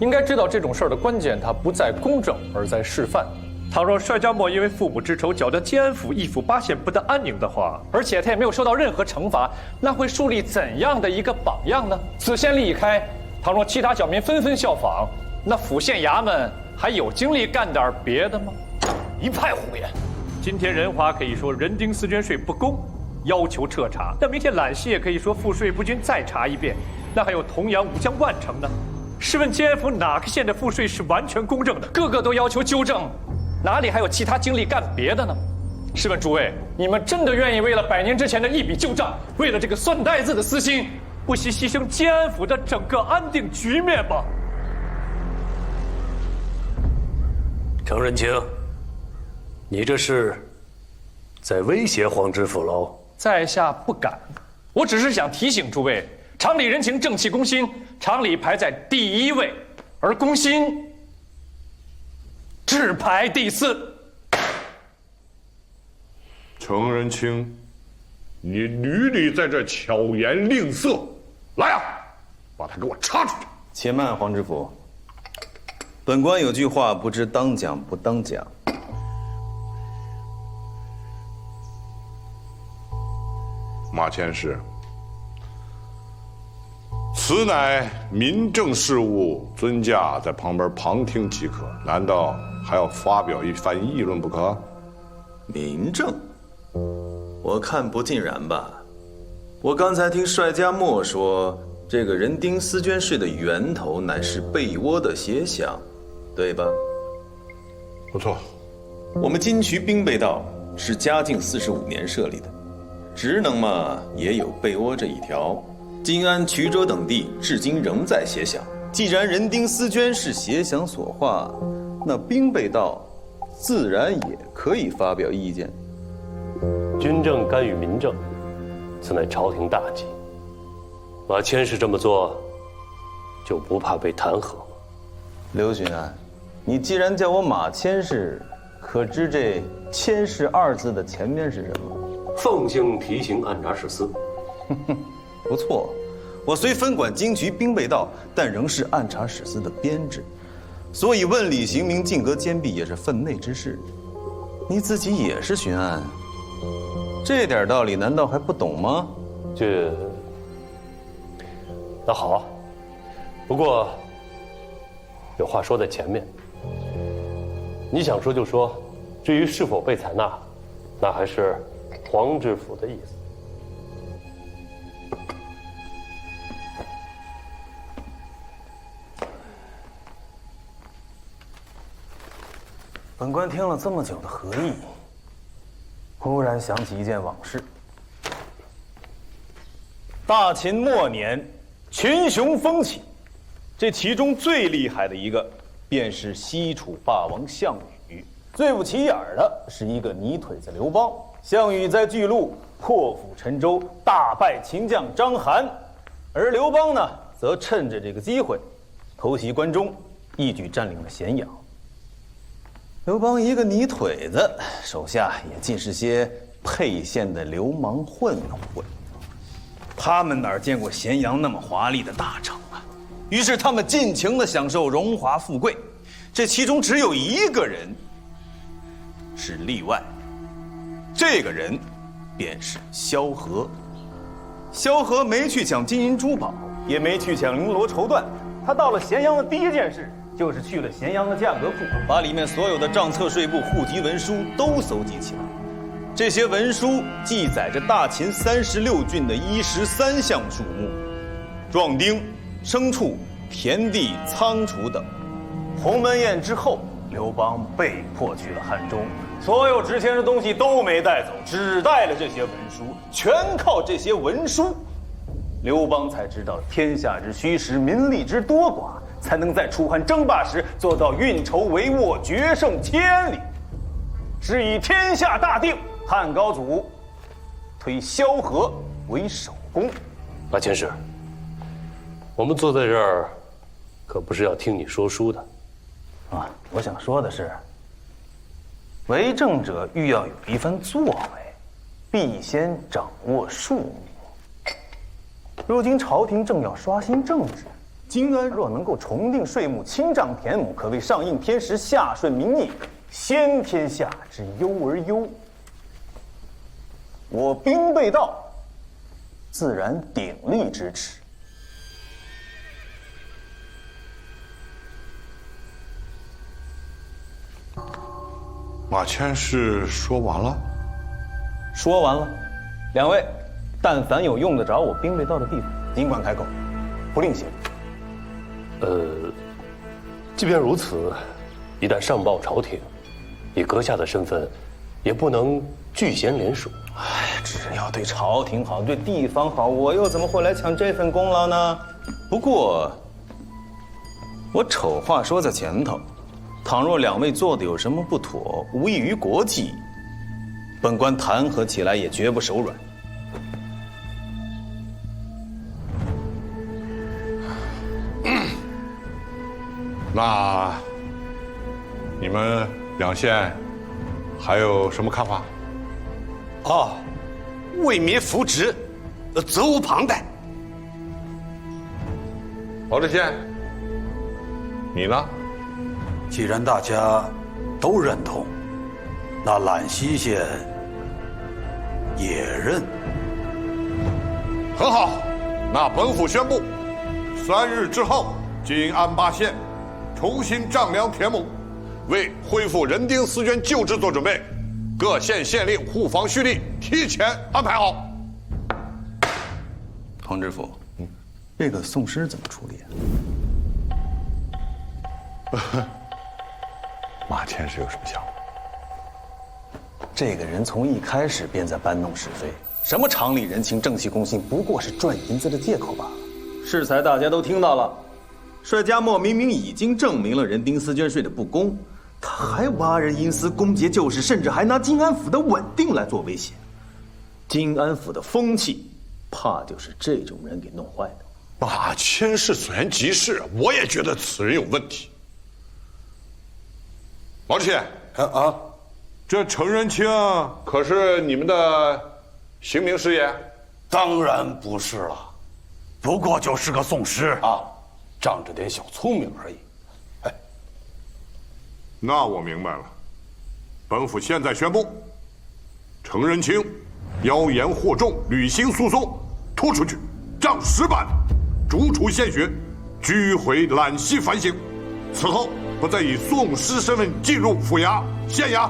应该知道这种事儿的关键，它不在公正，而在示范。倘若帅家墨因为父母之仇搅得建安府1府8县不得安宁的话，而且他也没有受到任何惩罚，那会树立怎样的一个榜样呢？此先例一开，倘若其他小民纷纷效仿，那府县衙门还有精力干点别的吗？一派胡言！今天仁华可以说人丁丝绢税不公，要求彻查；但明天揽溪也可以说赋税不均，再查一遍。那还有同阳、武江、万城呢？试问建安府哪个县的赋税是完全公正的？个个都要求纠正，哪里还有其他精力干别的呢？试问诸位，你们真的愿意为了100年之前的一笔旧账，为了这个算带字的私心，不惜牺牲建安府的整个安定局面吗？程仁清，你这是在威胁黄知府喽？在下不敢，我只是想提醒诸位，常理人情、正气、公心，常理排在第1位，而公心只排第4。程仁清，你屡屡在这巧言令色，来啊，把他给我插出去！且慢，黄知府。本官有句话，不知当讲不当讲。马佥事，此乃民政事务，尊驾在旁边旁听即可，难道还要发表一番议论不可？民政，我看不尽然吧。我刚才听帅家墨说，这个人丁丝绢税的源头乃是被窝的协饷，对吧？不错。我们金渠兵备道是嘉靖45年设立的，职能嘛也有被窝这一条。金安、衢州等地至今仍在协饷。既然人丁丝绢是协饷所化，那兵备道自然也可以发表意见。军政干预民政，此乃朝廷大忌。马佥事这么做，就不怕被弹劾吗？刘巡案，你既然叫我马佥事，可知这“佥事”2字的前面是什么？奉行提刑按察使司。不错，我虽分管金渠兵备道，但仍是按察使司的编制，所以问理刑名、进阁监闭也是分内之事。你自己也是巡案，这点道理难道还不懂吗？那好，不过，有话说在前面，你想说就说，至于是否被采纳，那还是黄知府的意思。本官听了这么久的合议，忽然想起一件往事。大秦末年，群雄风起，这其中最厉害的一个，便是西楚霸王项羽。最不起眼的是一个泥腿子刘邦。项羽在巨鹿破釜沉舟，大败秦将章邯，而刘邦呢，则趁着这个机会，偷袭关中，一举占领了咸阳。刘邦一个泥腿子，手下也尽是些沛县的流氓混混，他们哪见过咸阳那么华丽的大城啊？于是他们尽情地享受荣华富贵。这其中只有一个人是例外，这个人便是萧何。萧何没去抢金银珠宝，也没去抢绫罗绸缎，他到了咸阳的第一件事，就是去了咸阳的价格库，把里面所有的账册、税簿、户籍文书都搜集起来。这些文书记载着大秦36郡的衣食3项数目，壮丁、牲畜、田地、仓储等。鸿门宴之后，刘邦被迫去了汉中，所有值钱的东西都没带走，只带了这些文书。全靠这些文书，刘邦才知道天下之虚实，民力之多寡，才能在楚汉争霸时做到运筹帷幄，决胜千里。是以天下大定，汉高祖推萧何为首功。马千世，我们坐在这儿，可不是要听你说书的。我想说的是，为政者欲要有一番作为，必先掌握庶民。如今朝廷正要刷新政治，金安若能够重定税目，清账田亩，可谓上应天时，下顺民意，先天下之忧而忧。我兵备道，自然鼎力支持。马千世说完了。说完了，两位，但凡有用得着我兵备道的地方，尽管开口，不吝惜。即便如此，一旦上报朝廷，以阁下的身份，也不能拒贤联署。只要对朝廷好，对地方好，我又怎么会来抢这份功劳呢？不过，我丑话说在前头，倘若两位做的有什么不妥，无益于国计，本官弹劾起来也绝不手软。那你们两县还有什么看法？为民扶植，责无旁贷。濠知县，你呢？既然大家都认同，那揽西县也认。很好，那本府宣布，3日之后，金安8县重新丈量田亩，为恢复人丁丝绢旧制做准备。各县县令护防蓄力，提前安排好。黄知府，这个宋师怎么处理啊？马千世有什么想法？这个人从一开始便在搬弄是非，什么常理人情、正气公信，不过是赚银子的借口罢了。适才大家都听到了，帅家墨明明已经证明了人丁丝绢税的不公，他还挖人阴私、攻讦旧事，甚至还拿金安府的稳定来做威胁。金安府的风气，怕就是这种人给弄坏的。马千世虽然急事，我也觉得此人有问题。濠知县，这程仁卿可是你们的刑名师爷？当然不是了，不过就是个宋师啊，仗着点小聪明而已。那我明白了，本府现在宣布，程仁卿妖言惑众，履行诉讼，拖出去，杖10板，逐出县学，拘回兰溪反省，此后不再以宋师身份进入府衙、县衙。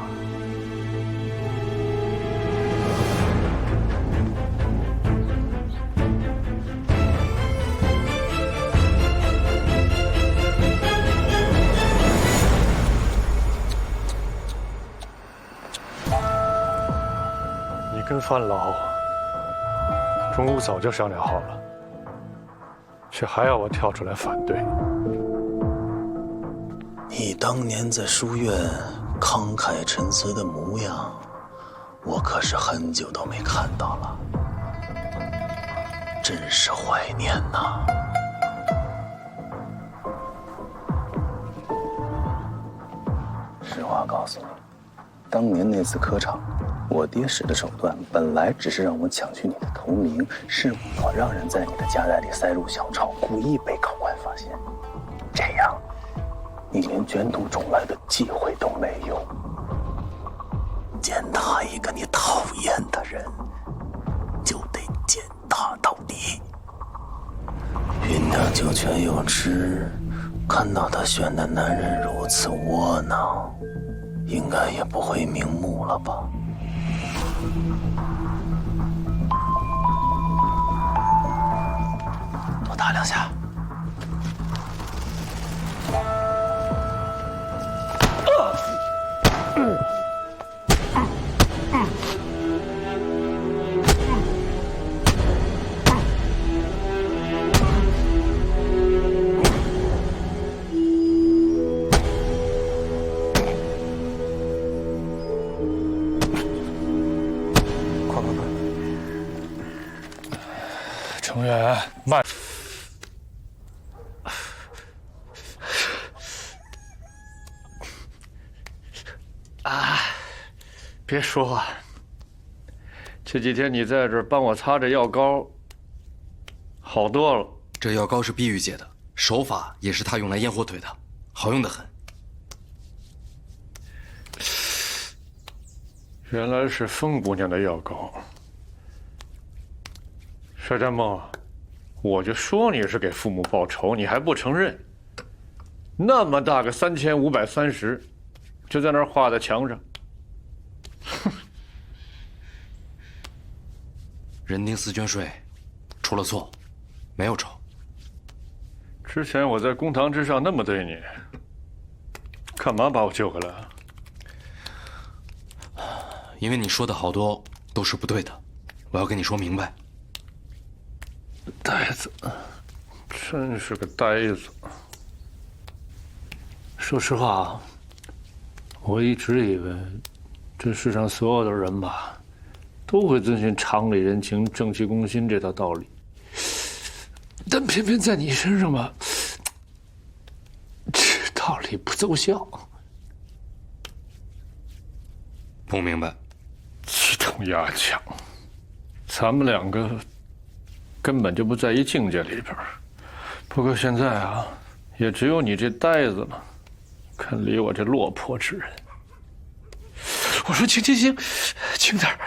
你跟范老中午早就商量好了，却还要我跳出来反对。你当年在书院慷慨陈词的模样，我可是很久都没看到了，真是怀念呐。实话告诉你，当年那次科场，我爹使的手段本来只是让我抢去你的头名，是我让人在你的夹带里塞入小抄，故意被考官发现，这样你连卷土重来的机会都没有。践踏一个你讨厌的人，就得践踏到底。云娘九泉有知，看到他选的男人如此窝囊，应该也不会瞑目了吧？多打2下。程远，慢。啊，别说话。这几天你在这儿帮我擦着药膏，好多了。这药膏是碧玉姐的，手法也是她用来腌火腿的，好用得很。原来是风姑娘的药膏。沙占梦，我就说你是给父母报仇，你还不承认？那么大个3530，就在那儿画在墙上。哼！人丁4捐税，出了错，没有仇。之前我在公堂之上那么对你，干嘛把我救回来啊？因为你说的好多都是不对的，我要跟你说明白。呆子，真是个呆子。说实话，我一直以为这世上所有的人吧，都会遵循常理人情、正气攻心这套道理，但偏偏在你身上吧，这道理不奏效。不明白。鸡同鸭讲，咱们两个根本就不在一境界里边。不过现在啊，也只有你这呆子了，肯理我这落魄之人。我说轻轻点儿。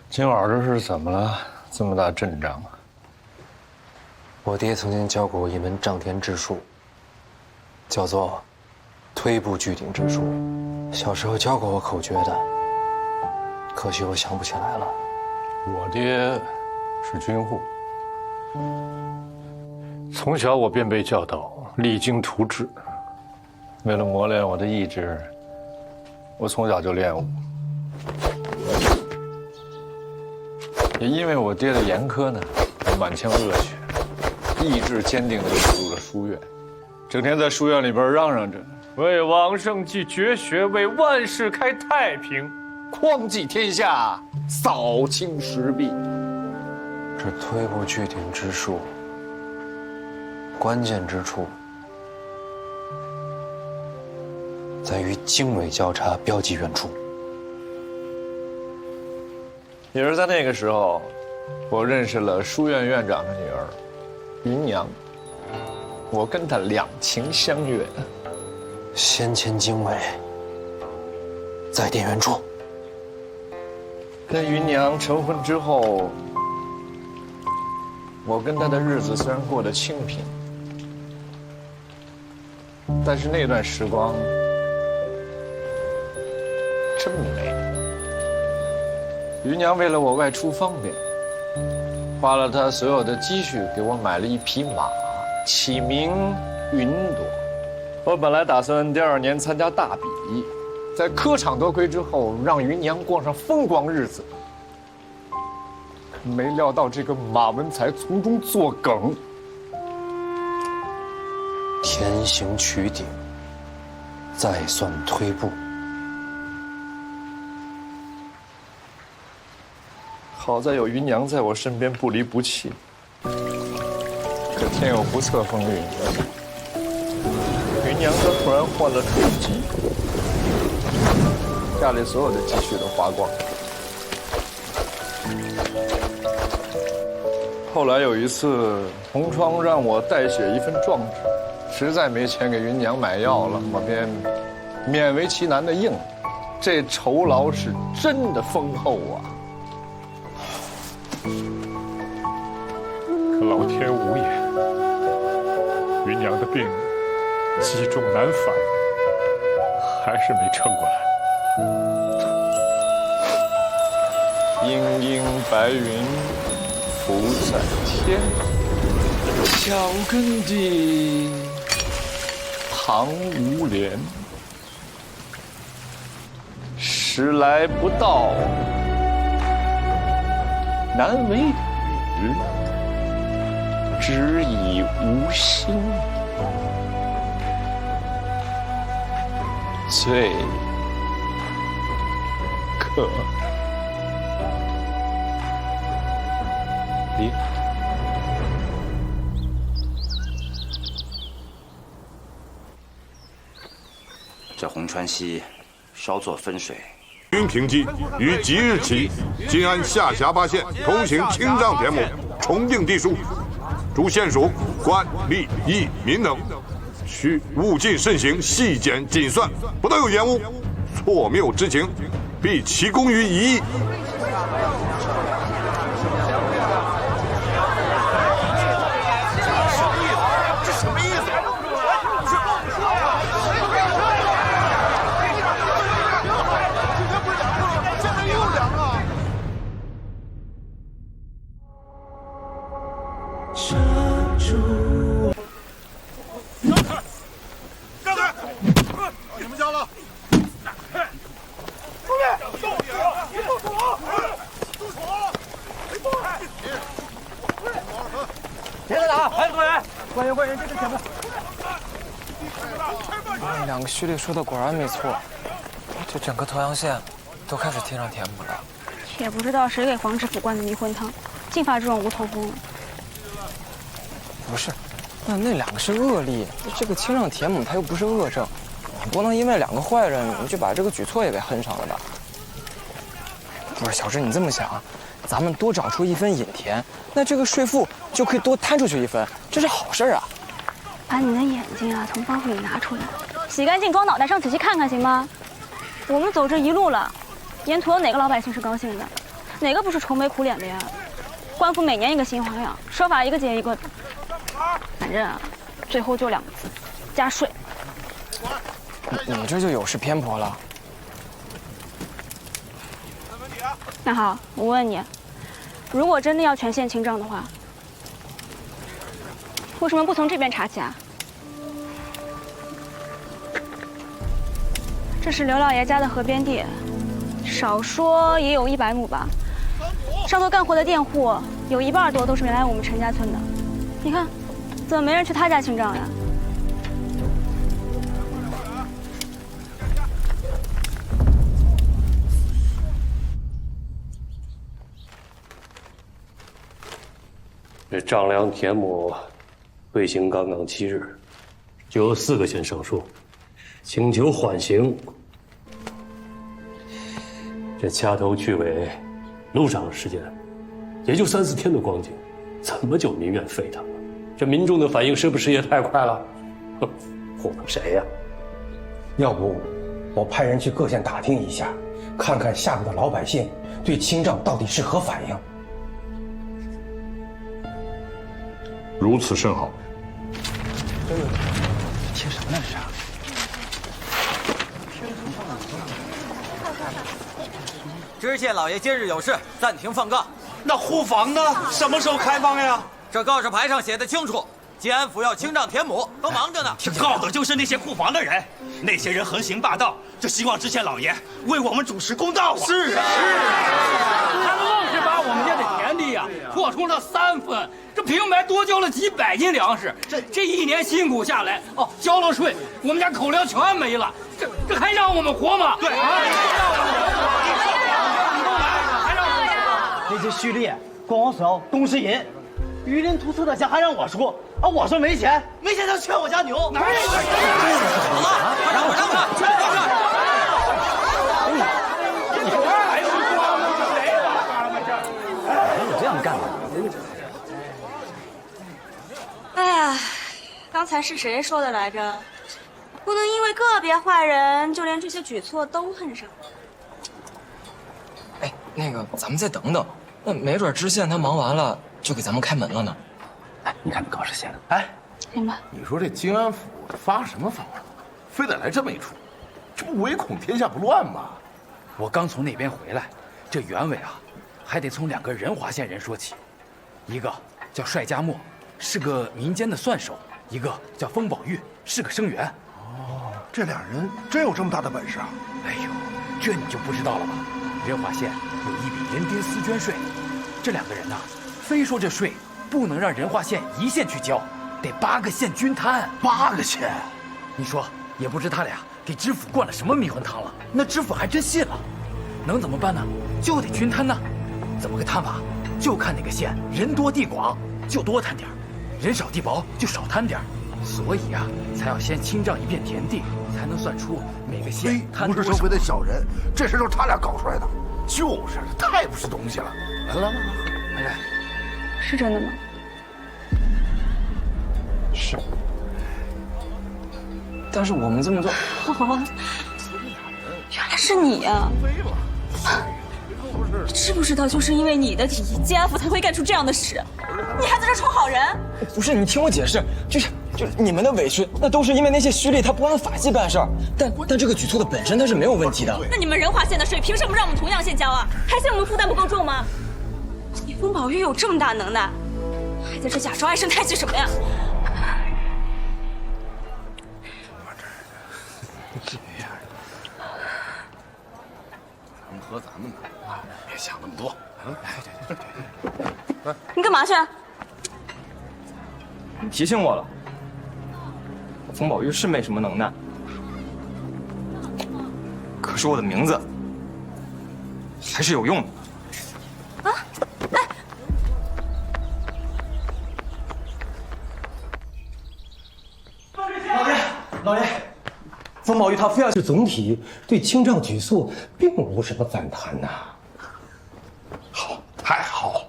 今晚这是怎么了？这么大阵仗啊！我爹曾经教过我一门丈田之术，叫做推步据顶之术。小时候教过我口诀的，可惜我想不起来了。我爹是军户，从小我便被教导励精图治。为了磨练我的意志，我从小就练武。也因为我爹的严苛呢，我满腔热血，意志坚定地步入了书院，整天在书院里边嚷嚷着为往圣继绝学，为万世开太平，匡济天下，扫清时弊。这推步据顶之术，关键之处在于经纬交叉，标记远处。也是在那个时候，我认识了书院院长的女儿芸娘，我跟她两情相悦。先前经纬，在电源处。跟芸娘成婚之后，我跟她的日子虽然过得清贫，但是那段时光真美。芸娘为了我外出方便，花了她所有的积蓄给我买了一匹马，起名云朵。我本来打算第2年参加大比，在科场夺魁之后，让芸娘过上风光日子。可没料到这个马文才从中作梗，天行曲顶，再算推步。好在有芸娘在我身边不离不弃。可天有不测风云，芸娘她突然患了重疾，家里所有的积蓄都花光了。后来有一次同窗让我代写一份状纸，实在没钱给芸娘买药了，我便勉为其难的应了。这酬劳是真的丰厚啊！可老天无眼，芸娘的病积重难返，还是没撑过来。阴阴白云浮在天，脚跟地旁无莲。时来不到，难为雨，只以无心。最可怜。这红川溪稍作分水，均平基于即日起，今安下辖8县通行清障田亩，重定地书。诸县属官吏役民等，需务尽慎行，细检谨算，不得有延误。错谬之情，必其功于一役。别再打，还有多远？欢迎欢迎，这是前部。2个兄弟说的果然没错，这整个头阳县都开始贴上田亩了。也不知道谁给黄知府灌的迷魂汤，净发这种无头风。不是，那2个是恶例，这个清上田亩它又不是恶症，你不能因为2个坏人你就把这个举措也给哼上了吧？不是，小志，你这么想，咱们多找出1分引田，那这个税赋就可以多摊出去1分，这是好事啊！把你的眼睛啊从包袱里拿出来，洗干净装脑袋上仔细看看，行吗？我们走这一路了，沿途有哪个老百姓是高兴的？哪个不是愁眉苦脸的呀？官府每年一个新花样，说法一个接一个的。反正啊，最后就2个字：加税。你这就有失偏颇了。那好，我问你，如果真的要全县清障的话，为什么不从这边查起啊？这是刘老爷家的河边地，少说也有100亩吧。上头干活的佃户有1半多都是原来我们陈家村的。你看，怎么没人去他家清障呀？这丈量田亩，未行刚刚7日，就有4个县上书，请求缓刑。这掐头去尾，路上的时间，也就3、4天的光景，怎么就民怨沸腾了？这民众的反应是不是也太快了？哼，糊弄谁呀？要不，我派人去各县打听一下，看看下面的老百姓对清账到底是何反应。如此甚好。听什么呢？这是？知县老爷今日有事，暂停放告。那户房呢？什么时候开放呀？这告示牌上写的清楚，晋安府要清账田亩，都忙着呢。告的就是那些库房的人，那些人横行霸道，就希望知县老爷为我们主持公道啊！是啊，他们愣是把我们家的田地呀扩充了3分，这平白多交了几百斤粮食。这1年辛苦下来，哦，交了税，我们家口粮全没了，这还让我们活吗？对。那些蓄力光手东市银，榆林图册的钱还让我出啊！我说没钱，没钱就劝我家牛。哪有？好了，快让开！哪有这样干的？哎呀，刚才是谁说的来着？不能因为个别坏人就连这些举措都恨上。哎，那个，咱们再等等，那没准知县他忙完了就给咱们开门了呢。哎，你看那告示写的，哎，明白。你说这晋安府发什么疯了？非得来这么一出，这不唯恐天下不乱吗？我刚从那边回来，这原委啊，还得从2个仁华县人说起，一个叫帅家墨，是个民间的算手；一个叫封宝玉，是个生员。哦，这俩人真有这么大的本事啊！哎呦，这你就不知道了吧？仁华县有一笔人丁私捐税，这2个人呐，非说这税不能让仁华县一县去交，得8个县均摊。8个县，你说也不知他俩给知府灌了什么迷魂汤了，那知府还真信了。能怎么办呢？就得均摊呢。怎么个摊法？就看哪个县人多地广，就多摊点儿；人少地薄，就少摊点儿。所以啊，才要先清账一遍田地，才能算出每个县摊多少。不是收回的小人，这事都是他俩搞出来的，就是太不是东西了。来，是真的吗？是。但是我们这么做，哦，原来是你呀！知不知道，就是因为你的提议，晋安府才会干出这样的事。你还在这充好人？不是，你听我解释，就是你们的委屈，那都是因为那些虚吏他不按法纪办事儿。但这个举措的本身它是没有问题的。那你们仁华县的税凭什么让我们同样县交啊？还嫌我们负担不够重吗？你封宝玉有这么大能耐，还在这假装唉声叹气什么呀？咱们喝咱们的，别想那么多。对，你干嘛去？你提醒我了，封宝玉是没什么能耐，可是我的名字还是有用的。老爷，封宝玉他非要是总体对清账举措并无什么反弹呐。好，太好了，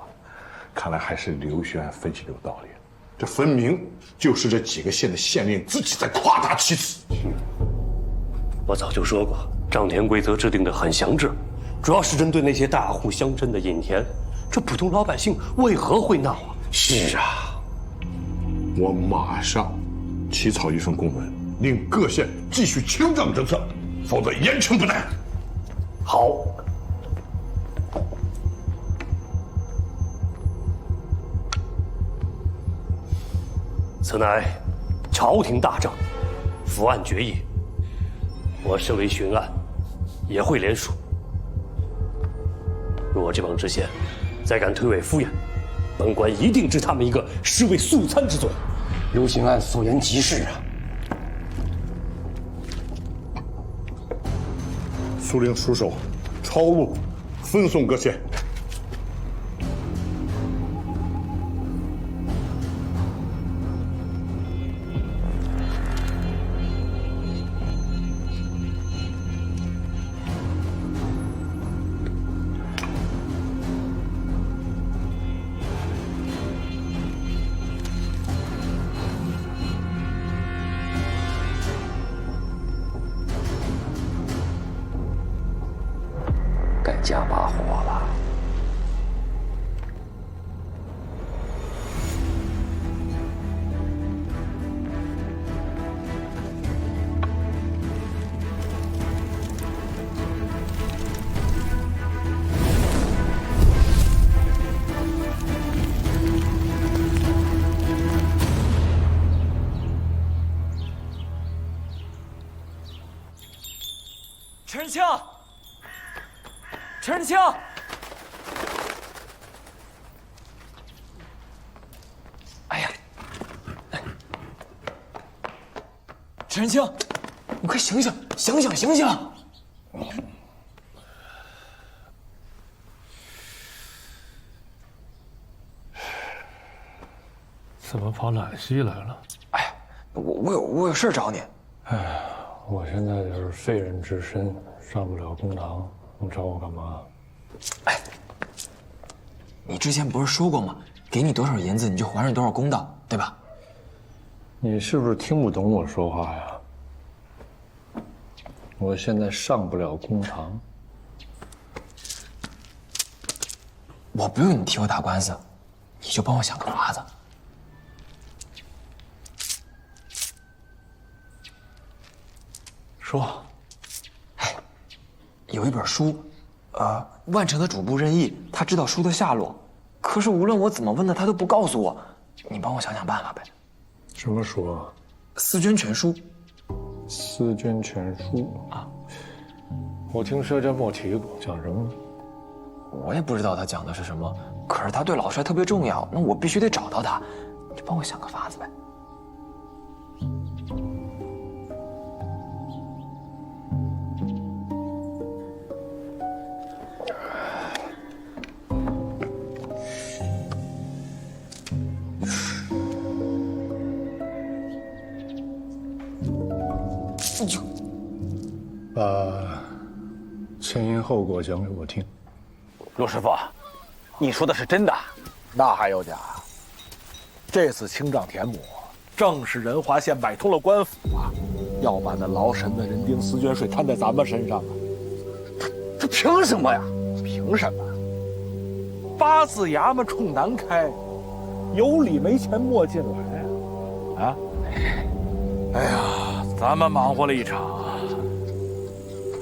看来还是刘玄安分析的有道理。这分明就是这几个县的县令自己在夸大其词。我早就说过，账田规则制定的很详致，主要是针对那些大户乡绅的引田，这普通老百姓为何会闹啊？是啊，我马上起草一份公文，令各县继续清账政策，否则严惩不贷。好。此乃朝廷大政，伏案决议。我身为巡案，也会联署。若这帮知县再敢推诿敷衍，本官一定治他们一个尸位素餐之罪。刘巡案所言极是啊。速令书手抄录，分送各县。加把火了。陈仁清，陈仁清，哎呀，陈仁清，你快醒醒，醒醒，醒醒！怎么跑兰溪来了？哎，我有事找你。哎，我现在就是废人之身，上不了公堂，你找我干嘛？哎，你之前不是说过吗？给你多少银子，你就还人多少公道，对吧？你是不是听不懂我说话呀？我现在上不了公堂。我不用你替我打官司，你就帮我想个法子。说，哎，有一本书，万城的主簿任意，他知道书的下落，可是无论我怎么问他，他都不告诉我。你帮我想想办法呗。什么书啊？《思捐全书》。《思捐全书》啊，我听佘占墨提过，讲什么呢？我也不知道他讲的是什么，可是他对老帅特别重要，那我必须得找到他，你就帮我想个法子呗。把前因后果讲给我听。陆师傅，你说的是真的？那还有假？这次清账田亩，正是仁华县买通了官府啊，要把那劳神的人丁私捐税摊在咱们身上啊！这凭什么呀？凭什么？八字衙门冲南开，有理没钱莫进来啊！哎呀，咱们忙活了一场，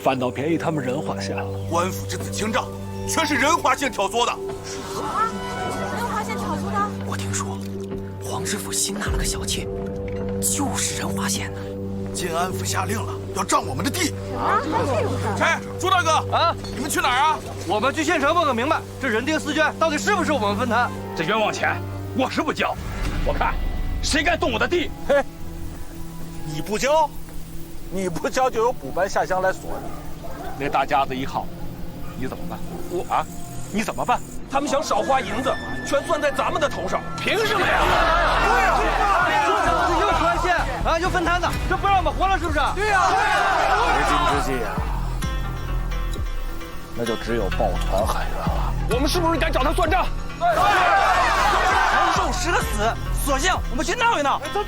反倒便宜他们仁华县了。官府这次清账，全是仁华县挑唆的。啊，仁华县挑唆的？我听说，黄知府新纳了个小妾，就是仁华县的。晋安府下令了，要涨我们的地。啊，还这种事？哎，朱大哥啊，你们去哪儿啊？我们去县城问个明白，这人丁私捐到底是不是我们分摊？这冤枉钱，我是不交。我看，谁敢动我的地？嘿，你不交，你不交就有补班下乡来索你。那大家子一耗，你怎么办？你怎么办？他们想少花银子，全算在咱们的头上，凭什么呀？对呀，又宽限啊，又分摊的，这不让我们活了是不是？对呀，为今之计啊，那就只有抱团喊冤了。我们是不是该找他算账？长寿10个死，索性我们去闹一闹。走。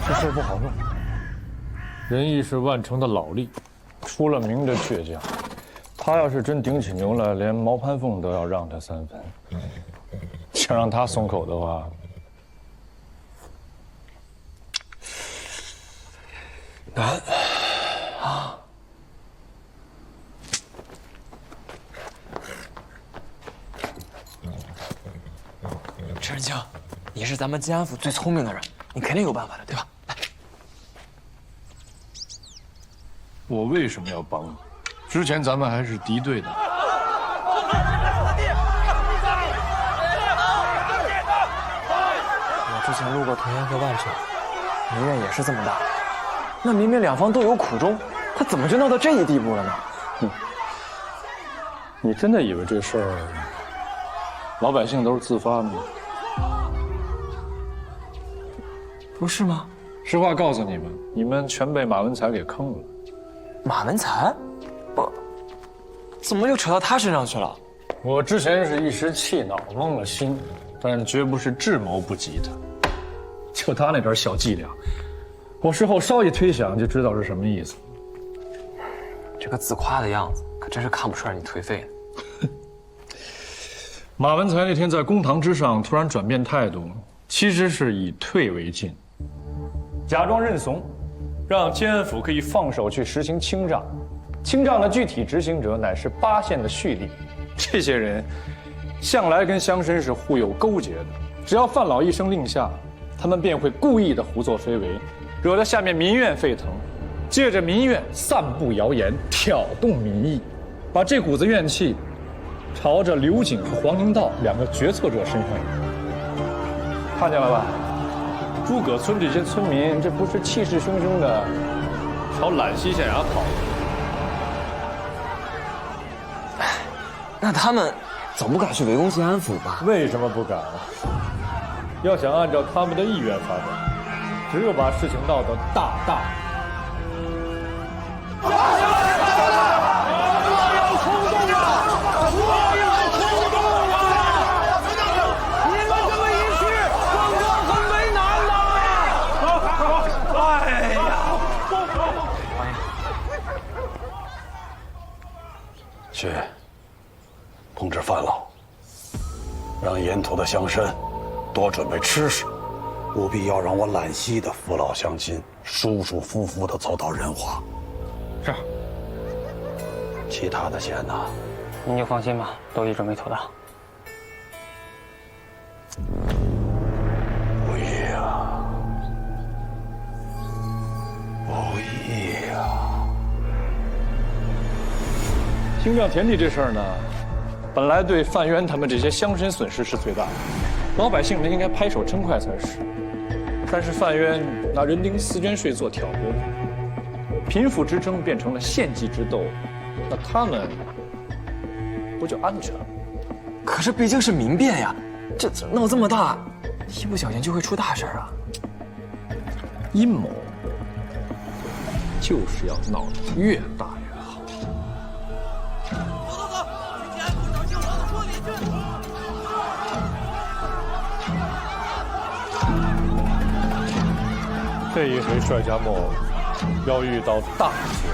这事不好弄。仁义是万城的老吏，出了名的倔强。他要是真顶起牛来，连毛盘凤都要让他3分。想让他松口的话，难啊！陈仁清，你是咱们晋安府最聪明的人，你肯定有办法的，对吧？来，我为什么要帮你？之前咱们还是敌对的。我之前路过同源和万城，民怨也是这么大。那明明两方都有苦衷，他怎么就闹到这一地步了呢？你真的以为这事儿老百姓都是自发的吗？不是吗？实话告诉你们，你们全被马文才给坑了。马文才？怎么又扯到他身上去了？我之前是一时气恼蒙了心，但绝不是智谋不及他。就他那点小伎俩，我事后稍一推想就知道是什么意思。这个自夸的样子，可真是看不出来你颓废呢。马文才那天在公堂之上突然转变态度，其实是以退为进，假装认怂，让监安府可以放手去实行清账。清账的具体执行者乃是8县的蓄力，这些人向来跟乡绅是互有勾结的，只要范老一声令下，他们便会故意的胡作非为，惹得下面民怨沸腾，借着民怨散布谣言，挑动民意，把这股子怨气朝着刘瑾和黄宁道2个决策者身上引。看见了吧？诸葛村这些村民，这不是气势汹汹的朝兰溪县衙跑。那他们总不敢去围攻静安府吧？为什么不敢啊？要想按照他们的意愿发展，只有把事情闹得大。去通知范老，让沿途的乡绅多准备吃食，务必要让我兰溪的父老乡亲舒舒服服地走到仁华。是。其他的县呢？您就放心吧，都已准备妥当。不易啊，不易啊！清账田地这事儿呢，本来对范渊他们这些乡绅损失是最大的，老百姓们应该拍手称快才是。但是范渊拿人丁私捐税做挑拨，贫富之争变成了县级之斗，那他们不就安全了？可是毕竟是民变呀，这闹这么大，一不小心就会出大事啊！阴谋就是要闹得越大越好。这一回帅家木要遇到大劫。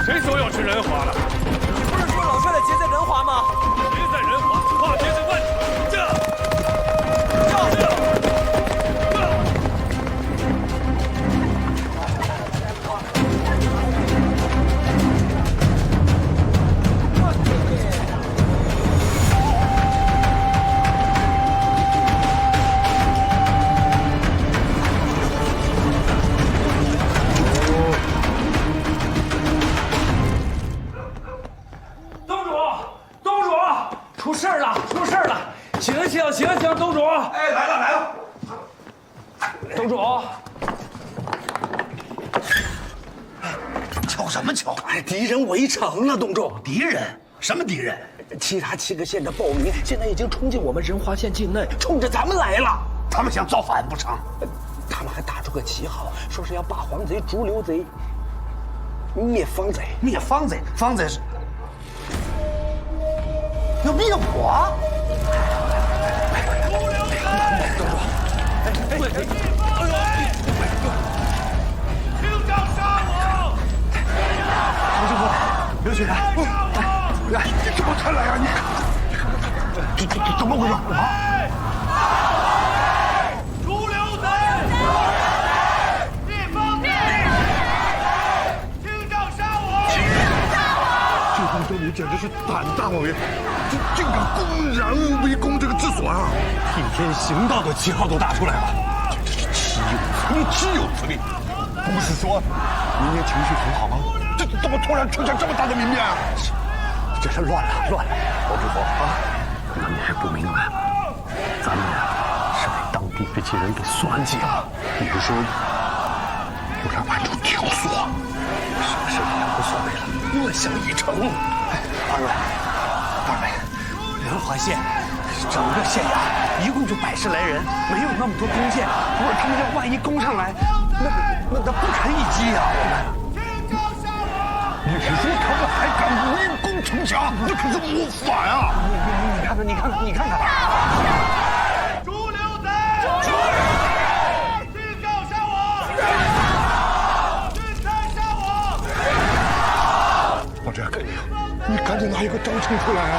谁说要去仁华了？你不是说老帅的节在仁华吗？节在仁华，话节在万醒，董主！哎，来了。董主，瞧什么瞧？哎，敌人围城了，董主。敌人？什么敌人？其他7个县的暴民现在已经冲进我们仁华县境内，冲着咱们来了。他们想造反不成？他们还打出个旗号，说是要罢黄贼、逐流贼、灭方贼。灭方贼？方贼是要灭我？厅长杀我！唐师傅，刘雪然，来，怎么才来啊？你怎么回事啊？逐流贼，灭方贼，厅长杀我！这帮州民简直是胆大妄为，竟敢公然围攻这个治所啊！替天行道的旗号都打出来了。岂有此理！不是说明年情绪很好吗？这怎么突然出现这么大的民变啊？这是乱了！王知府啊，那你还不明白吗？咱们呀是被当地这些人给算计了。你是说不然俺就挑唆。什么事情也无所谓了，乐享已成。二位，仁华县整个县衙一共就100来人，没有那么多弓箭。如果他们要万一攻上来，那不堪一击呀！我们。你是说他们还敢围攻城墙？这可是谋反呀！你看看！主刘贼！进告杀我！进山杀我！老寨，你赶紧拿一个章程出来啊！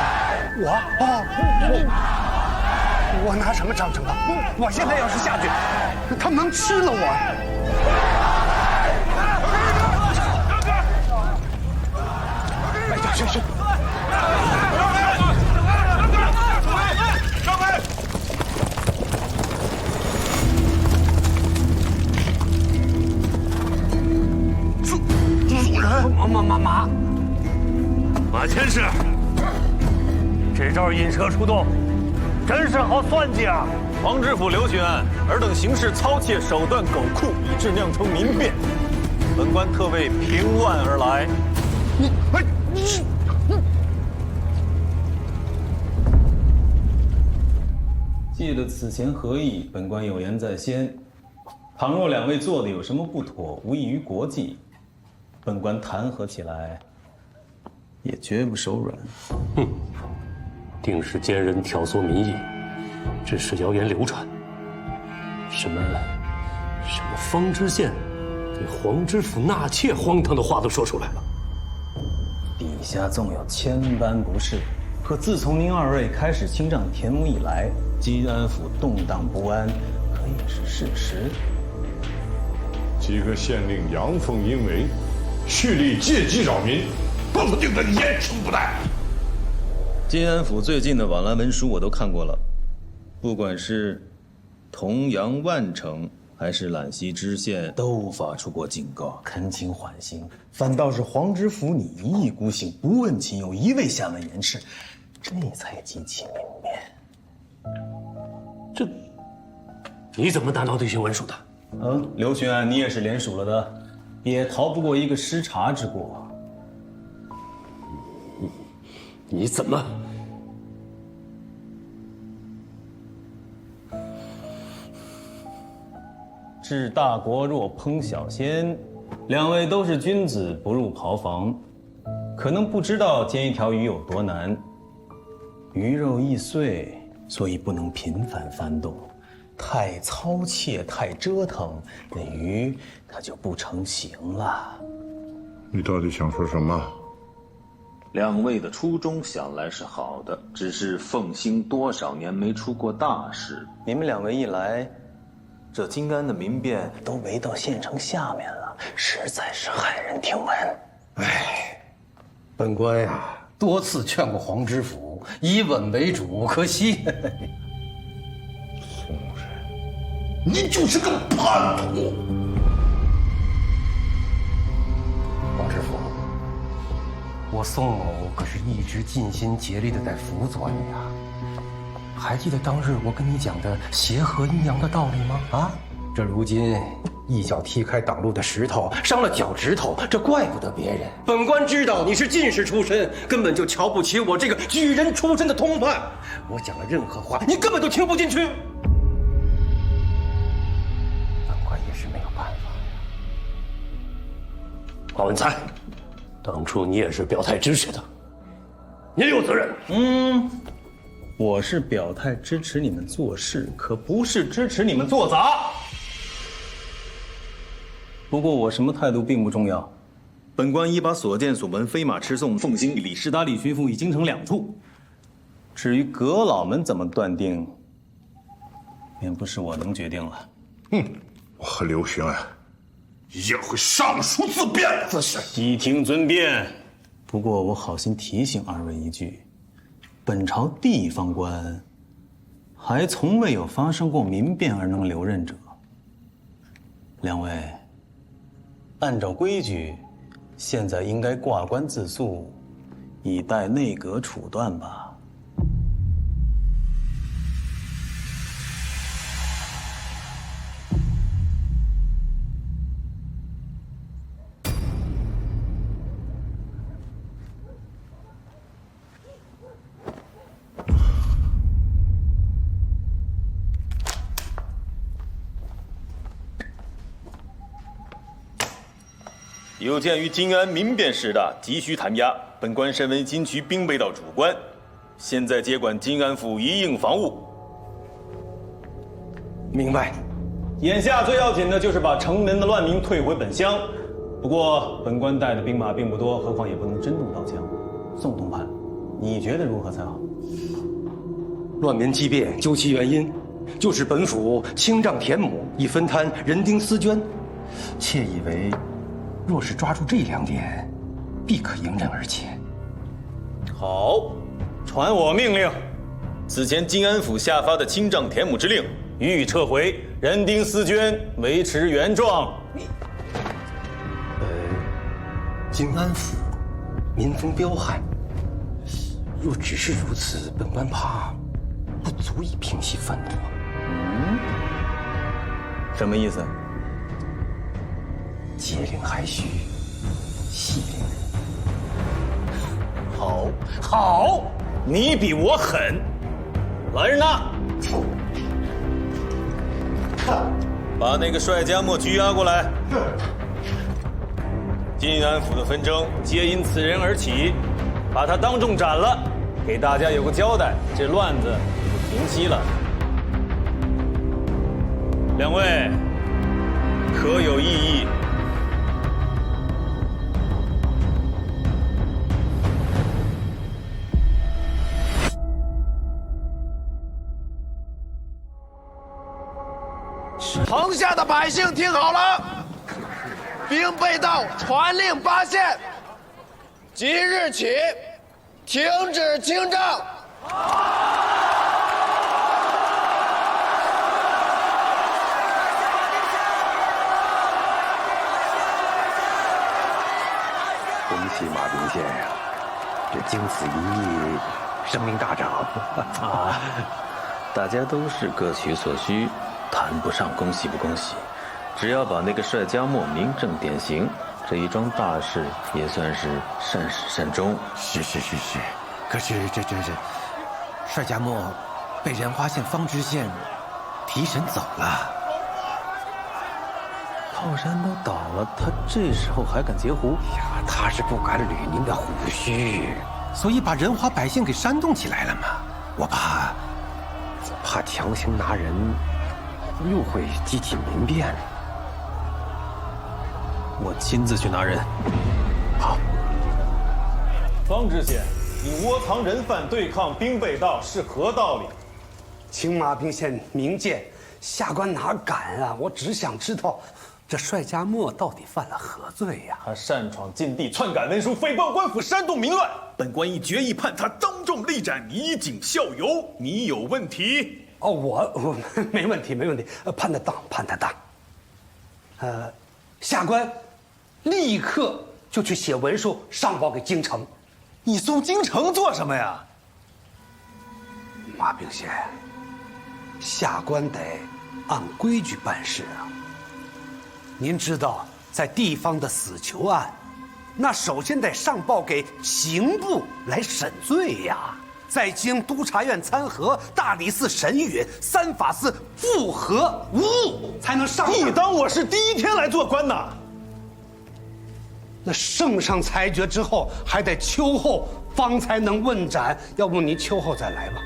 我拿什么章程啊？我现在要是下去，他们能吃了我。行。上来！主人，马千世，这招引蛇出洞，真是好算计啊！黄知府刘巡案，尔等行事操窃，手段狗酷，以致酿成民变。本官特为平乱而来。记了此前合议，本官有言在先。倘若两位做的有什么不妥，无益于国计，本官弹劾起来也绝不手软。哼，定是奸人挑唆民意，致使谣言流传。什么方知县给黄知府纳妾，荒唐的话都说出来了。底下纵有千般不是，可自从您二位开始清账田亩以来，吉安府动荡不安，可也是事实。几个县令阳奉阴违，蓄力借机扰民，不定得严惩不贷。金安府最近的往来文书我都看过了，不管是同阳万城还是揽溪知县，都发出过警告，恳请缓刑。反倒是黄知府你一意孤行，不问亲友，一味下文言斥，这才激起民变。这，你怎么拿到这些文书的？刘巡案你也是联署了的，也逃不过一个失察之过。你怎么？治大国若烹小鲜，两位都是君子，不入袍房，可能不知道煎一条鱼有多难。鱼肉易碎，所以不能频繁翻动。太操切、太折腾，那鱼它就不成形了。你到底想说什么？两位的初衷想来是好的，只是凤兴多少年没出过大事。你们两位一来，这金安的民变都围到县城下面了，实在是骇人听闻。本官呀，多次劝过黄知府以稳为主，可惜。你就是个叛徒！黄知府，我宋某可是一直尽心竭力的在辅佐你啊！还记得当日我跟你讲的协和阴阳的道理吗？啊，这如今一脚踢开挡路的石头，伤了脚趾头，这怪不得别人。本官知道你是进士出身，根本就瞧不起我这个举人出身的通判。我讲的任何话，你根本就听不进去。马文才，当初你也是表态支持的，你也有责任。我是表态支持你们做事，可不是支持你们做砸。不过我什么态度并不重要，本官已把所见所闻飞马持送凤兴李士达里巡抚已经成2处。至于阁老们怎么断定，便不是我能决定了。我和刘巡案也会上书自辩。自是，悉听尊便。不过我好心提醒二位一句，本朝地方官还从未有发生过民变而能留任者。两位，按照规矩，现在应该挂冠自肃，以待内阁处断吧。有鉴于金安民变事大，急需弹压，本官身为金渠兵备道主官，现在接管金安府一应防务。明白。眼下最要紧的就是把城门的乱民退回本乡。不过本官带的兵马并不多，何况也不能真动刀枪。宋通判，你觉得如何才好？乱民激变，究其原因，就是本府清丈田亩，以分摊人丁丝绢。妾以为，若是抓住这2点，必可迎刃而解。好，传我命令，此前金安府下发的清丈田亩之令予以撤回，人丁丝绢维持原状。金安府民风彪悍，若只是如此，本官怕不足以平息愤怒。什么意思？节令还需细令人。好，好，你比我狠。来人呐！把那个帅家莫拘押过来。金安府的纷争皆因此人而起，把他当众斩了，给大家有个交代，这乱子就平息了。两位可有异议？城下的百姓听好了，兵备道传令8县，即日起停止清账。恭喜马兵县呀，这经此一役，声名大涨啊！大家都是各取所需，谈不上恭喜不恭喜。只要把那个帅家莫明正典刑，这一桩大事也算是善始善终。是，可是这帅家莫被仁花县方知县提审走了。靠山都倒了，他这时候还敢截胡？呀，他是不敢捋您的胡须，所以把仁华百姓给煽动起来了嘛。我怕强行拿人，又会激起民变。我亲自去拿人。好。方知县，你窝藏人犯对抗兵备道是何道理？青马兵县明鉴，下官哪敢啊！我只想知道，这帅家莫到底犯了何罪呀？他擅闯禁地，篡改文书，诽谤官府，煽动民乱。本官以决议判他当众立斩，以儆效尤。你有问题？哦，我没问题，判得当。下官立刻就去写文书上报给京城。你送京城做什么呀？马兵县，下官得按规矩办事啊。您知道，在地方的死囚案，那首先得上报给刑部来审罪呀，再经督察院参核、大理寺审允、三法司复核无误，才能上。你当我是第一天来做官呐？那圣上裁决之后，还得秋后方才能问斩。要不您秋后再来吧。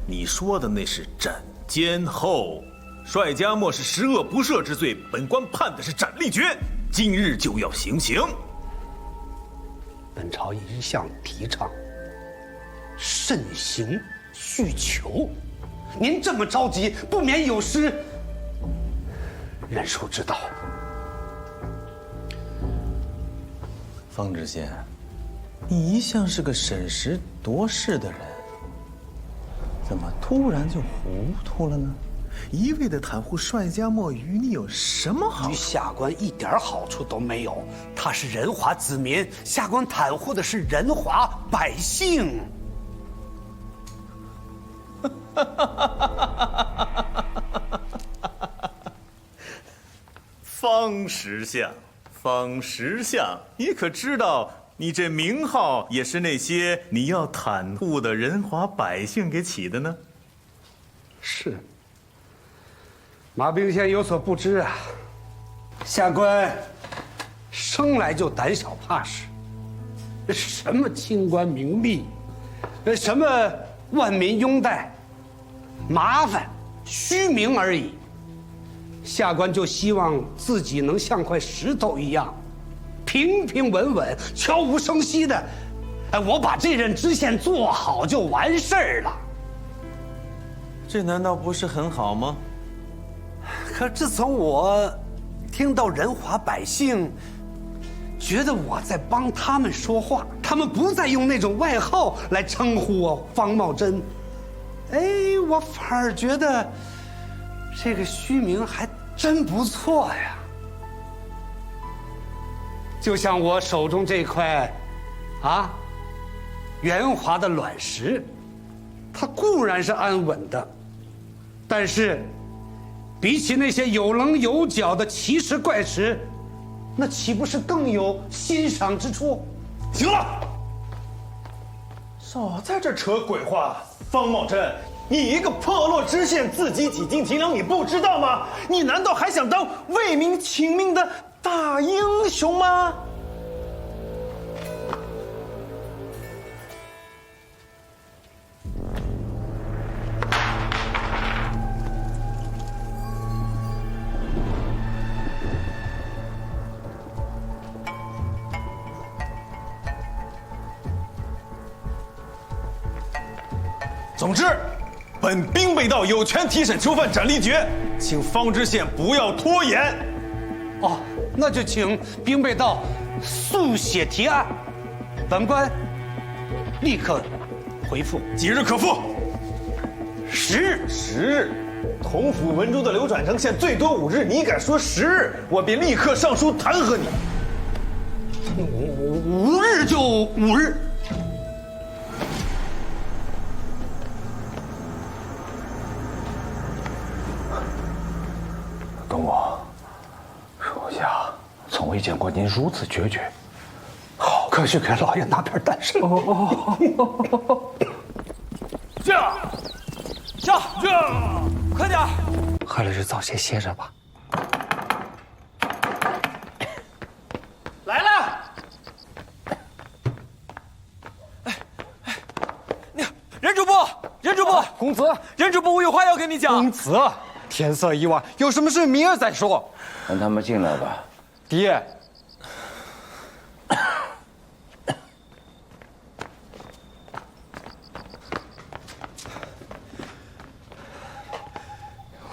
你说的那是斩监候，帅家莫是十恶不赦之罪，本官判的是斩立决，今日就要行刑。本朝一向提倡慎刑续囚，您这么着急，不免有失人术之道。方知县，你一向是个审时度势的人，怎么突然就糊涂了呢？一味的袒护帅家莫与你有什么好？与下官一点好处都没有。他是仁华子民，下官袒护的是仁华百姓。方石相，你可知道，你这名号也是那些你要袒护的仁华百姓给起的呢？是。马兵仙有所不知啊，下官生来就胆小怕事，什么清官名利，什么万民拥戴，麻烦虚名而已。下官就希望自己能像块石头一样，平平稳稳、悄无声息的，我把这任知县做好就完事儿了。这难道不是很好吗？可自从我听到人华百姓觉得我在帮他们说话，他们不再用那种外号来称呼我方茂贞，我反而觉得这个虚名还真不错呀。就像我手中这块圆滑的卵石，它固然是安稳的，但是比起那些有棱有角的奇石怪石，那岂不是更有欣赏之处？行了，少在这扯鬼话！方茂贞，你一个破落知县，自己几斤几两，你不知道吗？你难道还想当为民请命的大英雄吗？总之，本兵备道有权提审囚犯斩立决，请方知县不要拖延。那就请兵备道速写提案，本官立刻回复。几日可复？10日。10日，同府文州的流转城县最多5日，你敢说10日，我便立刻上书弹劾你。5日就5日。东我，属下从未见过您如此决绝，好可去给老爷拿片丹参。驾，快点！喝了就早些歇着吧。来了！任主簿，公子，任主簿，我有话要跟你讲。公子，天色已晚，有什么事明儿再说。让他们进来吧。爹。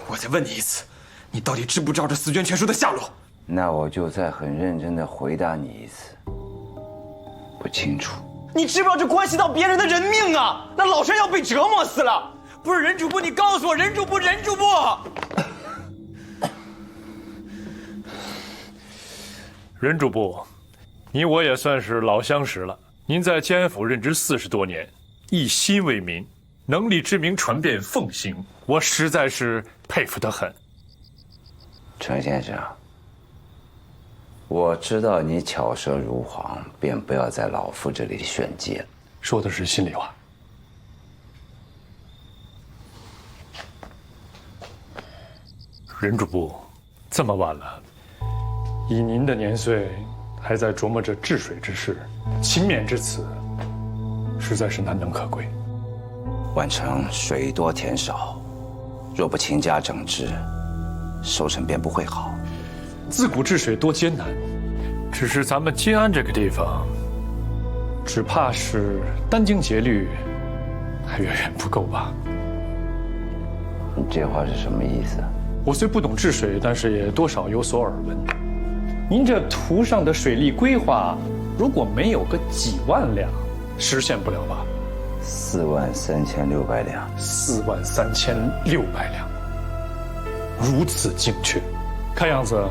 我再问你一次，你到底知不知道这四卷全书的下落？那我就再很认真的回答你一次，不清楚。你知不知道这关系到别人的人命啊？那老山要被折磨死了！不是任主簿，你告诉我，任主簿。任主簿，你我也算是老相识了。您在建安府任职40多年，一心为民，能力之名传遍奉行，我实在是佩服得很。程先生，我知道你巧舌如簧，便不要在老夫这里炫技了。说的是心里话。任主簿，这么晚了，以您的年岁，还在琢磨着治水之事，勤勉之词，实在是难能可贵。宛城水多田少，若不勤加整治，收成便不会好。自古治水多艰难，只是咱们建安这个地方，只怕是殚精竭虑，还远远不够吧。你这话是什么意思？我虽不懂治水，但是也多少有所耳闻。您这图上的水利规划，如果没有个几万两，实现不了吧？43600两。43600两，如此精确。看样子，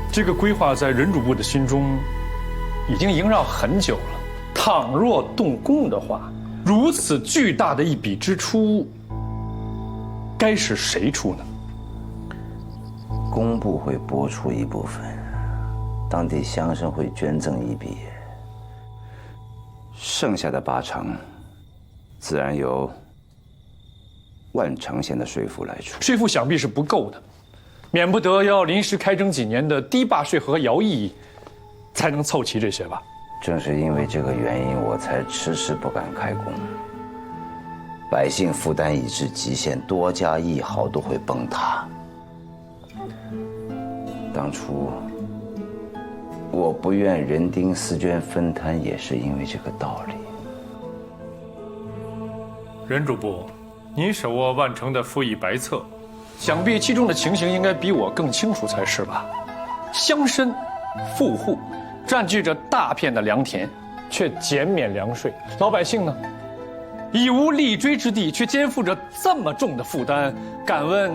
这个规划在任主簿的心中已经萦绕很久了。倘若动工的话，如此巨大的一笔支出，该是谁出呢？工部会拨出一部分，当地乡绅会捐赠一笔，剩下的8成，自然由万城县的税赋来出。税赋想必是不够的，免不得要临时开征几年的堤坝税和徭役，才能凑齐这些吧？正是因为这个原因，我才迟迟不敢开工。百姓负担已至极限，多加1毫都会崩塌。当初我不愿人丁丝绢分摊，也是因为这个道理。任主簿，你手握万城的赋役白册，想必其中的情形应该比我更清楚才是吧？乡绅、富户占据着大片的良田，却减免粮税；老百姓呢，已无立锥之地，却肩负着这么重的负担。敢问，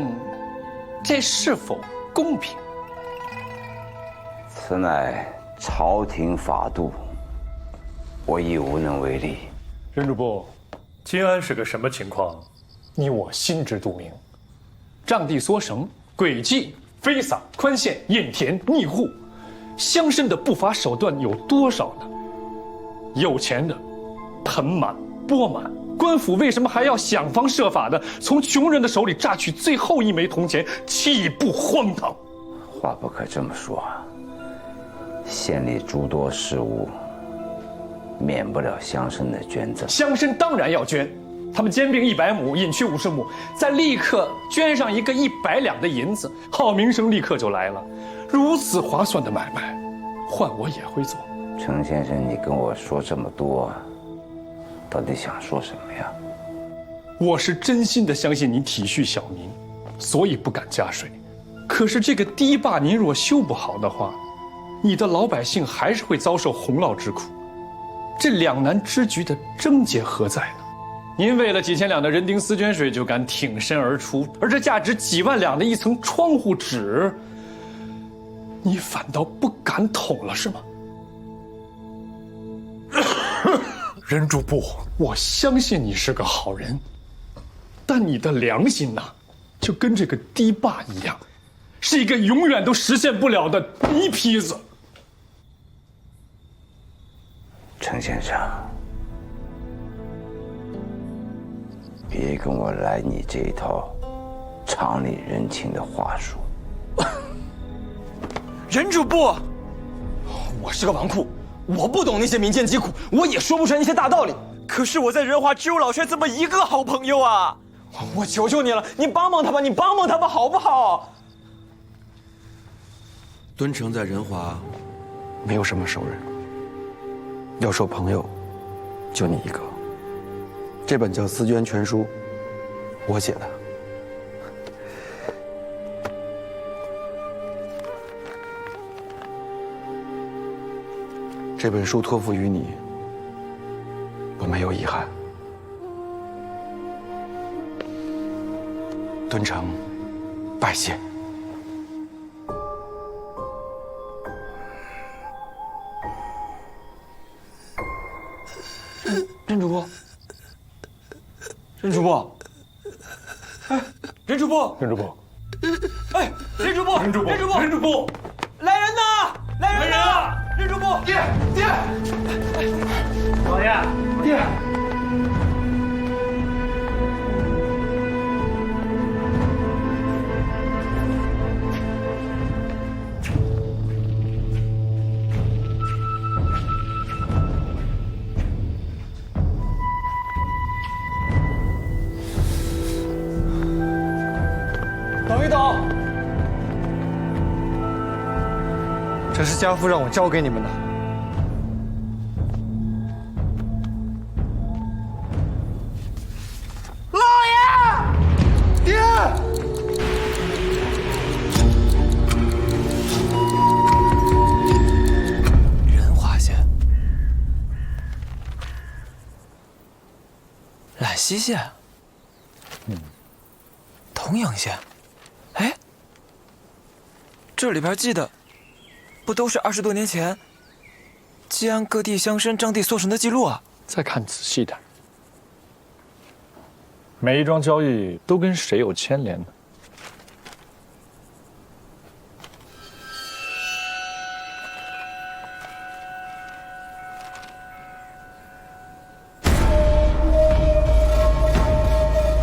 这是否公平？此乃朝廷法度，我亦无能为力。任主簿，金安是个什么情况？你我心知肚明。仗地缩绳、诡计、飞撒、宽限、引田、逆户，乡绅的不法手段有多少呢？有钱的盆满钵满，官府为什么还要想方设法的从穷人的手里榨取最后1枚铜钱，岂不荒唐？话不可这么说，县里诸多事务，免不了乡绅的捐赠。乡绅当然要捐，他们兼并100亩，隐去50亩，再立刻捐上一个100两的银子，好名声立刻就来了。如此划算的买卖，换我也会做。程先生，你跟我说这么多，到底想说什么呀？我是真心的相信你体恤小民，所以不敢加税。可是这个堤坝您若修不好的话，你的老百姓还是会遭受洪涝之苦。这两难之局的症结何在呢？您为了几千两的人丁丝绢税就敢挺身而出，而这价值几万两的一层窗户纸，你反倒不敢捅了是吗？任主簿，我相信你是个好人，但你的良心呐，就跟这个堤坝一样，是一个永远都实现不了的泥坯子。程先生，别跟我来你这一套常理人情的话术。任主簿，我是个纨绔，我不懂那些民间疾苦，我也说不出来那些大道理。可是我在仁华只有老帅这么一个好朋友啊！我求求你了，你帮帮他吧，你帮帮他吧，好不好？敦诚在仁华没有什么熟人，要说朋友，就你一个。这本叫《丝绢全书》，我写的。这本书托付于你，我没有遗憾。敦诚，拜谢。任主播，任主播，哎，任主播，任主播，哎，任主播，任主播，任主播，任主播，来人呐！来人呐！任主播，爹，老爷，爹。等一等，这是家父让我交给你们的。老爷，爹。仁华县、兰溪县、童阳县。哎，这里边记的不都是20多年前吉安各地乡绅张地缩绳的记录啊？再看仔细点，每一桩交易都跟谁有牵连呢？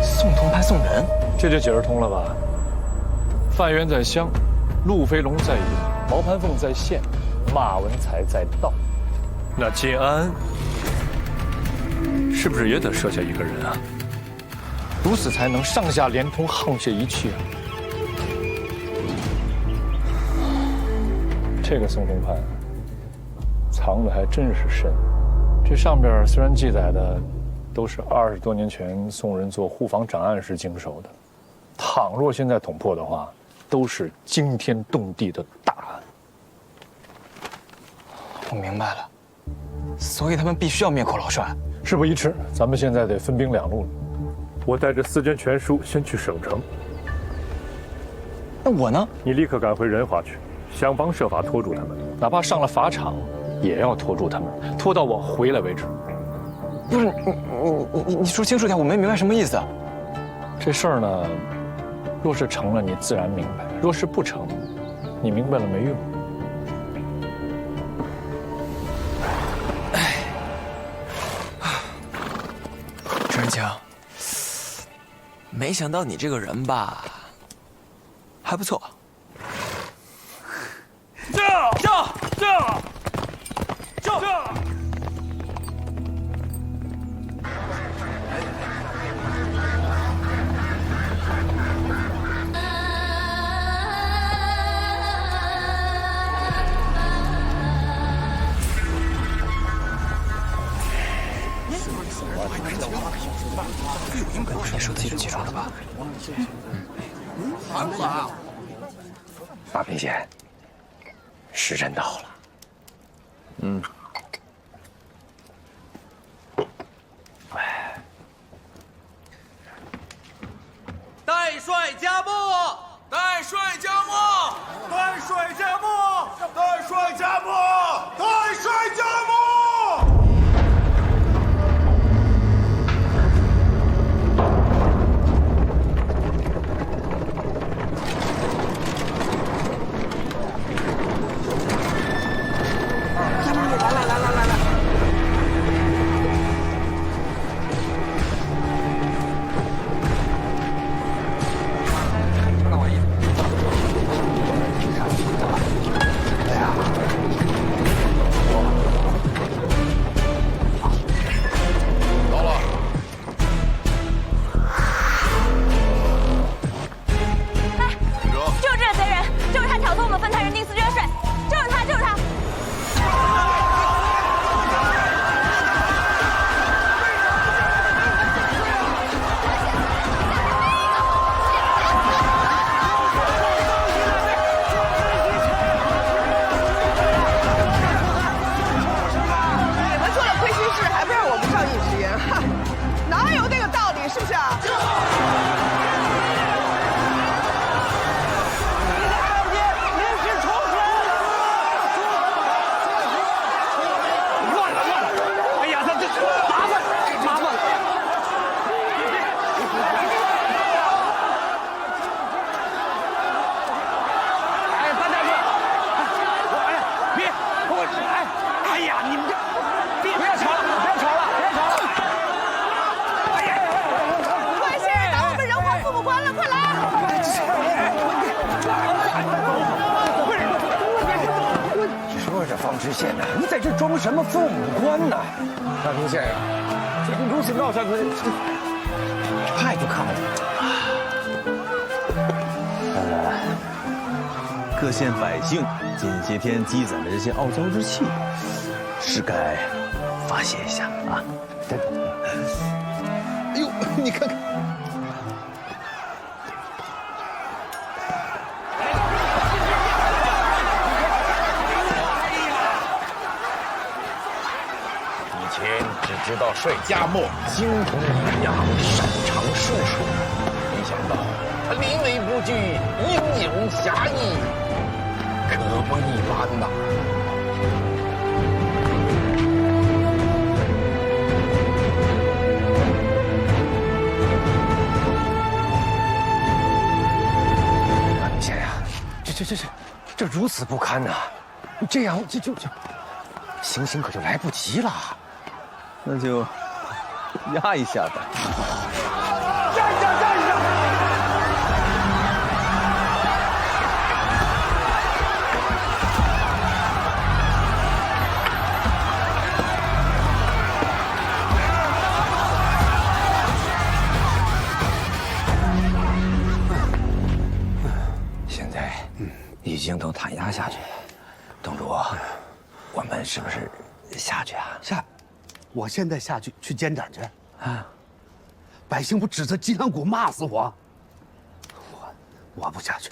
送铜牌送人，这就解释通了吧？范源在乡，陆飞龙在野，毛盘凤在县，马文才在道。那金安是不是也得设下一个人啊？如此才能上下连通，沆瀣一气啊！这个宋东判藏的还真是深。这上边虽然记载的都是20多年前宋人做护房斩案时经手的，倘若现在捅破的话，都是惊天动地的大案。我明白了，所以他们必须要灭口老帅。事不宜迟，咱们现在得分兵两路了。我带着4卷全书先去省城。那我呢？你立刻赶回仁华去，想方设法拖住他们，哪怕上了法场，也要拖住他们，拖到我回来为止。不是你说清楚点，我没明白什么意思。这事儿呢，若是成了，你自然明白；若是不成，你明白了没用。郑仁清，没想到你这个人吧，还不错。这！你手机记住了吧？马平贤，时辰到了。代帅加墨，代帅加墨，代帅加墨，代帅加墨，代帅加墨。知县呐，你在这装什么父母官呢？大平县呀，这如此闹下去，看就看了。各县百姓近些天积攒的这些傲娇之气，是该发泄一下啊！哎呦，你看看。知道帅家墨精通医养，擅长术数，没想到他临危不惧，英勇侠义，可不一般呐！马明贤呀，这如此不堪呐！你这样就行刑可就来不及了。那就压一下吧。站一下！已经都弹压下去了。董主，我们是不是下去啊？我现在下去监斩去啊！百姓不指着金兰谷骂死我，我不下去。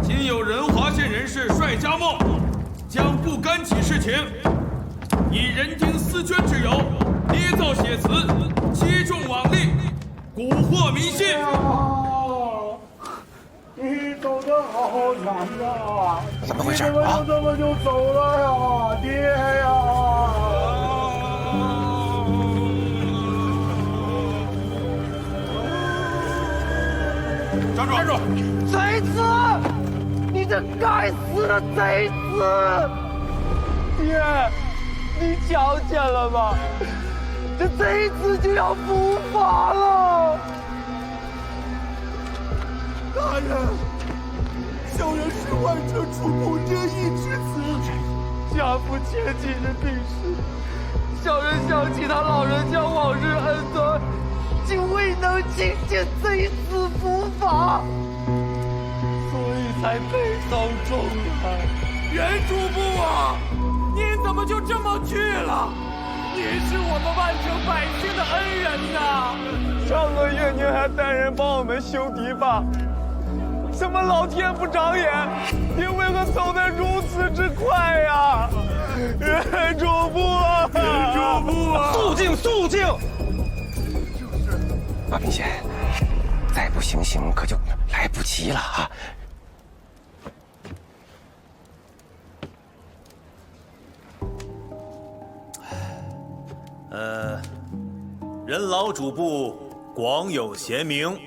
今有仁华县人士率家墨，将不干己事情，以人丁私捐之由，捏造写词，欺众罔利，蛊惑迷信。你走得好远呀！怎么回事啊？怎么就走了呀，爹呀！站住！贼子！你这该死的贼子！爹，你瞧见了吗？这贼子就要伏法了！大人，小人是万城主簿这一之子，家父前几日病逝，小人想起他老人家往日恩德，竟未能亲见贼子伏法，所以才悲伤重寒。袁主簿啊，您怎么就这么去了？您是我们万城百姓的恩人呐！上个月您还带人帮我们修堤坝，怎么老天不长眼？您为何走得如此之快呀？袁主簿啊！袁主簿啊！肃静，肃静！马平贤，再不行刑可就来不及了啊！人老主簿广有贤名，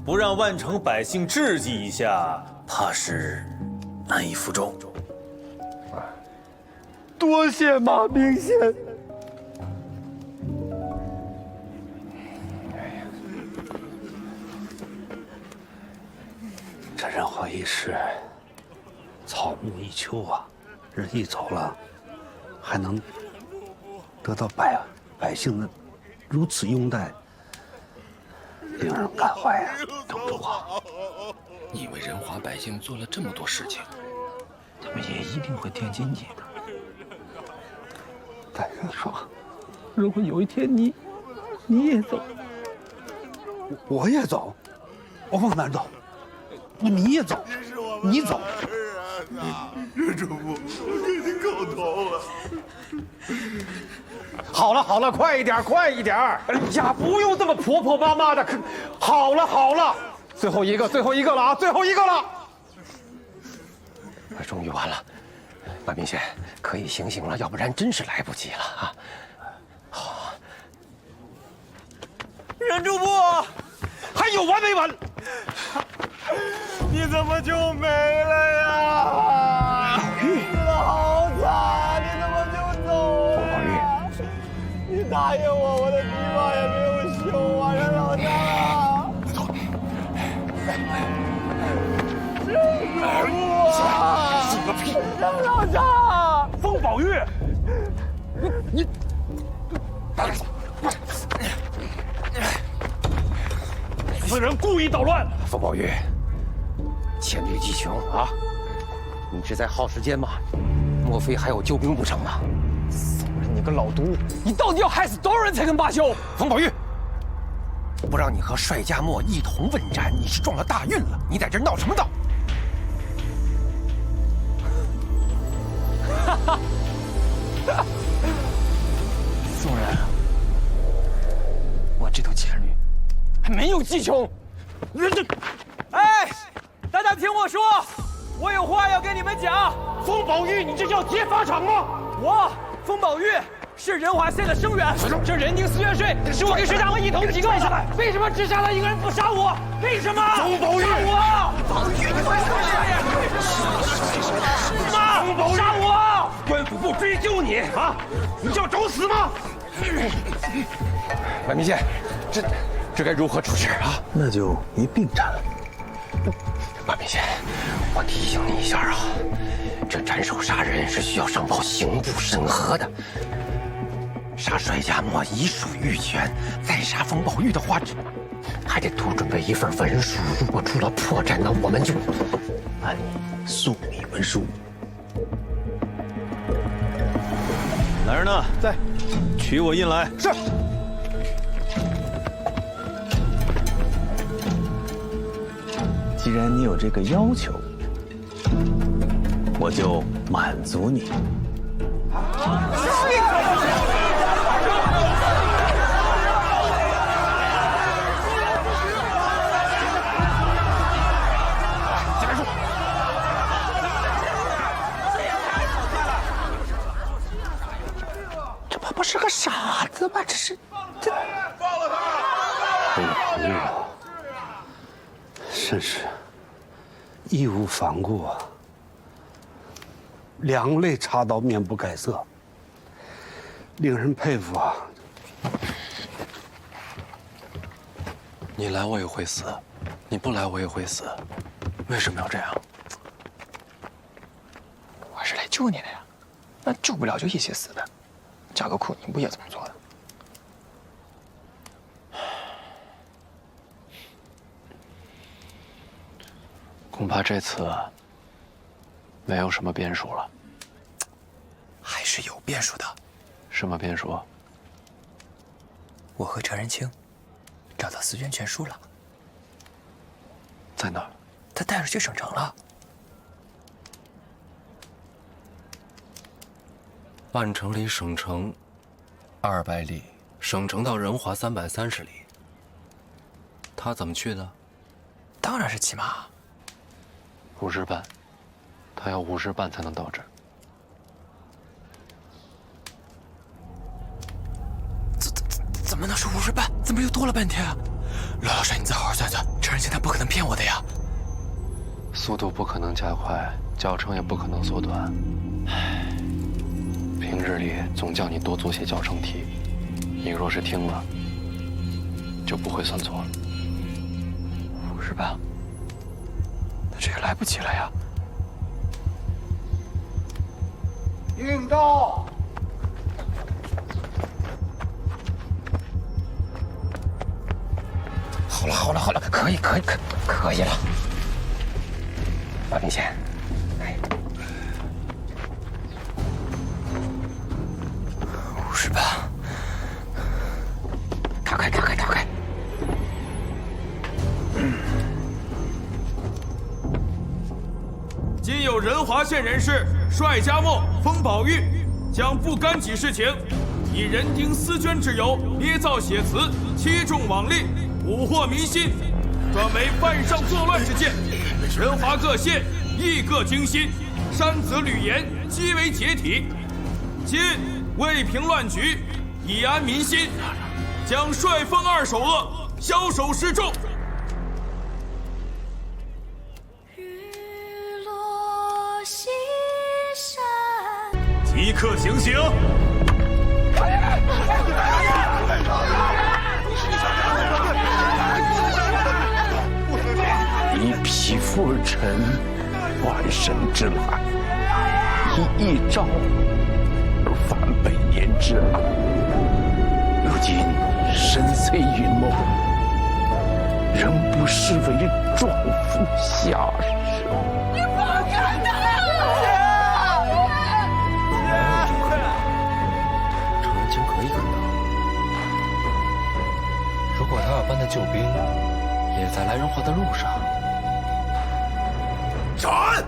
不让万城百姓智计一下，怕是难以服众。多谢马明贤。这人活一世，草木一秋啊，人一走了，还能得到百姓的如此拥戴，令人感怀啊！董主啊，你为仁华百姓做了这么多事情，他们也一定会惦记你的。但是说，如果有一天你也走，我也走，我往哪儿走？你也走，你走。袁主簿，我给你叩头了。好了好了，快一点快一点！哎呀，不用这么婆婆妈妈的。好了好了，最后一个了啊，最后一个了！终于完了，马明贤可以行刑了，要不然真是来不及了啊！好，袁主簿，还有完没完？你怎么就没了呀？死得好惨！你怎么就走了？你答应我，我的堤坝也没有修啊，袁老大。走。袁主簿啊！信个屁！袁老大，风宝玉，你，此人故意捣乱。风宝玉，黔驴技穷啊！你是在耗时间吗？莫非还有救兵不成吗？宋人，你个老毒，你到底要害死多少人才肯罢休？冯宝玉，不让你和帅家墨一同问斩，你是撞了大运了！你在这闹什么闹？哈哈，宋人，我这头黔驴还没有技穷。哎，大家听我说，我有话要跟你们讲。风宝玉，你这叫劫法场吗？我风宝玉是仁华县的生员，这人丁私怨税是我跟薛大王一同提供的。为什么只杀他一个人不杀我？为什么？风宝玉，我宝玉，你快是吗？风宝玉，杀我！官府不追究你啊？你就要找死吗？马明贤，这该如何处置啊？那就一并斩了。马明贤，我提醒你一下啊，这斩首杀人是需要上报刑部审核的。杀帅家墨已属御权，再杀冯宝玉的话，还得多准备一份文书。如果出了破绽，那我们就按速拟文书。来人呢？在，取我印来。是。既然你有这个要求，我就满足你。这不是个傻子吗？这是这。放了他！哎呀，真是义无反顾啊！两肋插刀，面不改色，令人佩服啊！你来我也会死，你不来我也会死，为什么要这样？我是来救你的呀，那救不了就一起死呗。加个库，你不也这么做的？恐怕这次没有什么变数了。还是有变数的。什么变数？我和陈仁清找到思娟全书了。在哪儿？他带着去省城了。半城离省城200里，省城到仁华330里。他怎么去的？当然是骑马。5时半，他要5时半才能到这儿。怎么能是5时半？怎么又多了半天啊？罗老师，你再好好算算，陈仁清他不可能骗我的呀。速度不可能加快，脚程也不可能缩短。唉，平日里总叫你多做些脚程题，你若是听了，就不会算错了。5时半。这个来不及了呀！应召。好了，可以了。马明贤，哎，5时半，打开。今有仁华县人士帅家墨、封宝玉，将不干己事情，以人丁思娟之由捏造写词，欺众罔利，蛊惑民心，专为犯上作乱之见。仁华各县亦各精心，删则履言，皆为解体。今为平乱局，以安民心，将帅封2首恶，枭首示众。即刻行刑！以匹夫臣万神之满，以一朝而反100年之恶。如今身虽云梦，仍不失为壮夫下士。你放开他！陈仁清可以赶到，如果他要搬的救兵也在来仁华的路上。斩！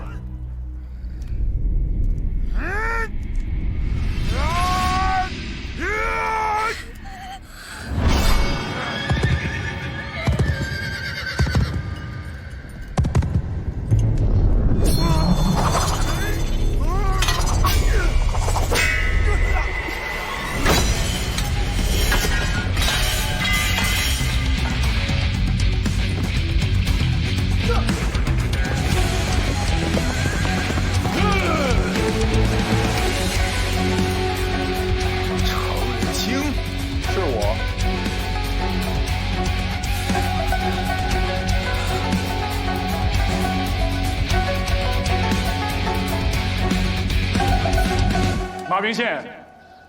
马秉宪，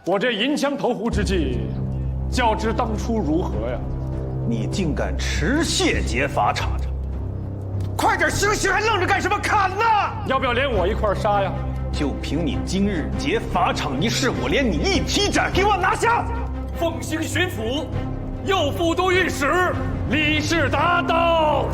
我这银枪投壶之计，较之当初如何呀？你竟敢持械劫法场！快点行刑，还愣着干什么？砍呐！要不要连我一块杀呀？就凭你今日劫法场一事，我连你一劈斩，给我拿下！奉行巡抚，右副都御史李世达到。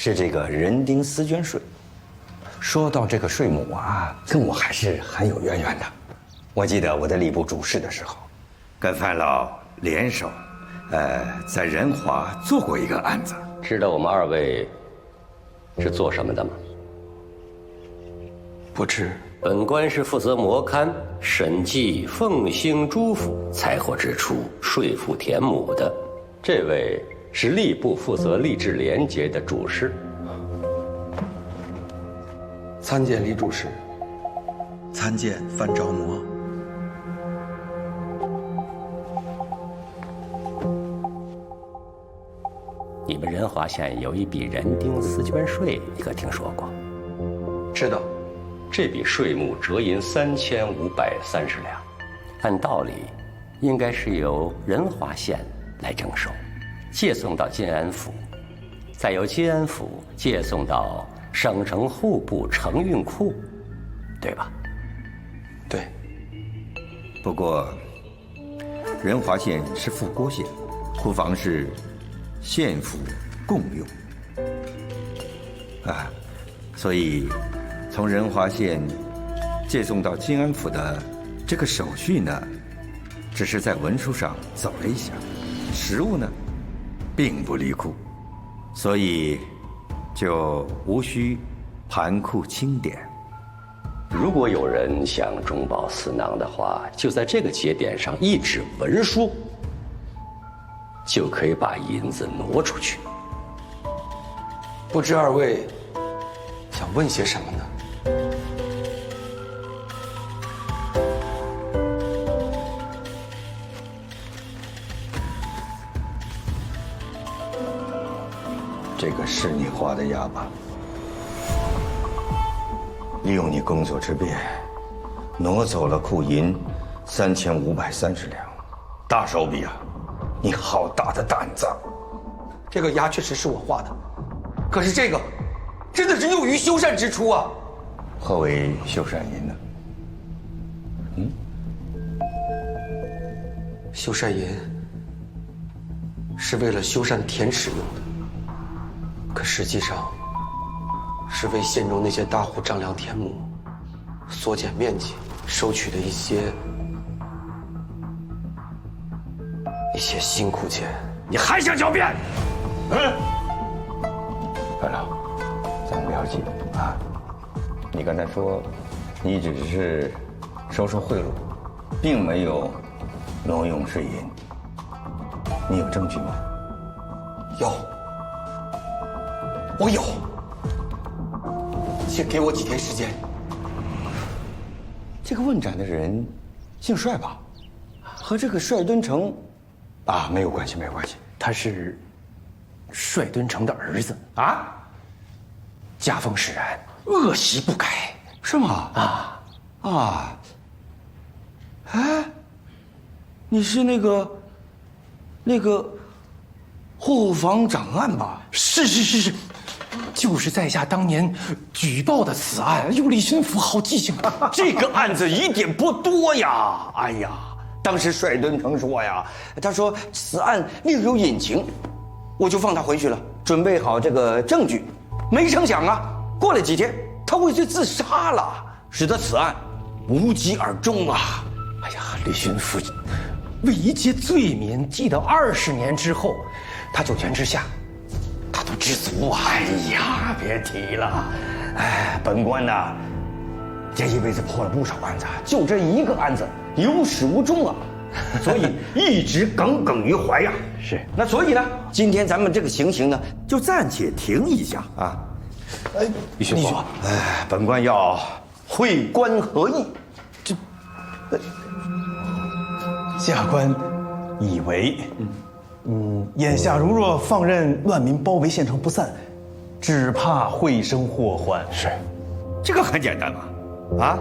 是这个人丁丝绢税。说到这个税目啊，跟我还是很有渊源的。我记得我在吏部主事的时候，跟范老联手，在仁华做过一个案子。知道我们二位是做什么的吗？不知。本官是负责摩勘、审计奉兴诸府财货支出、税赋田亩的。这位是吏部负责吏治廉洁的主事。参见李主事。参见范昭模。你们仁华县有一笔人丁丝绢税，你可听说过？知道。这笔税目折银3530两，按道理应该是由仁华县来征收，借送到晋安府，再由晋安府借送到省城户部承运库，对吧？对。不过，仁华县是副郭县，库房是县府共用，所以从仁华县借送到晋安府的这个手续呢，只是在文书上走了一下，实物呢，并不离库，所以就无需盘库清点。如果有人想中饱私囊的话，就在这个节点上一纸文书，就可以把银子挪出去。不知二位想问些什么呢？这个是你画的押吧？利用你工作之便，挪走了库银3530两，大手笔啊！你好大的胆子！这个押确实是我画的，可是这个真的是用于修缮之初啊！何为修缮银呢？修缮银是为了修缮田池用的。可实际上，是为县中那些大户丈量田亩、缩减面积收取的一些辛苦钱。你还想狡辩？范老，咱不要急啊！你刚才说，你只是收贿赂，并没有挪用税银，你有证据吗？有。我有，请给我几天时间。这个问斩的人姓帅吧？和这个帅敦成没有关系，没有关系。他是帅敦成的儿子啊，家风使然，恶习不改，是吗？你是那个后方长案吧？是。就是在下当年举报的此案。哎呦，李巡抚好记性啊！这个案子疑点不多呀。哎呀，当时帅敦成说呀，他说此案另有隐情，我就放他回去了，准备好这个证据。没成想啊，过了几天，他畏罪自杀了，使得此案无疾而终啊！哎呀，李巡抚为一介罪民记到20年之后，他九泉之下，他都知足啊！哎呀，别提了，哎，本官呐，这一辈子破了不少案子，就这一个案子有始无终啊，所以一直耿耿于怀呀。是，那所以呢，今天咱们这个行刑呢，就暂且停一下啊。李巡抚，本官要会官合议。下官以为，眼下如若放任乱民包围县城不散，只怕会生祸患。是，这个很简单嘛，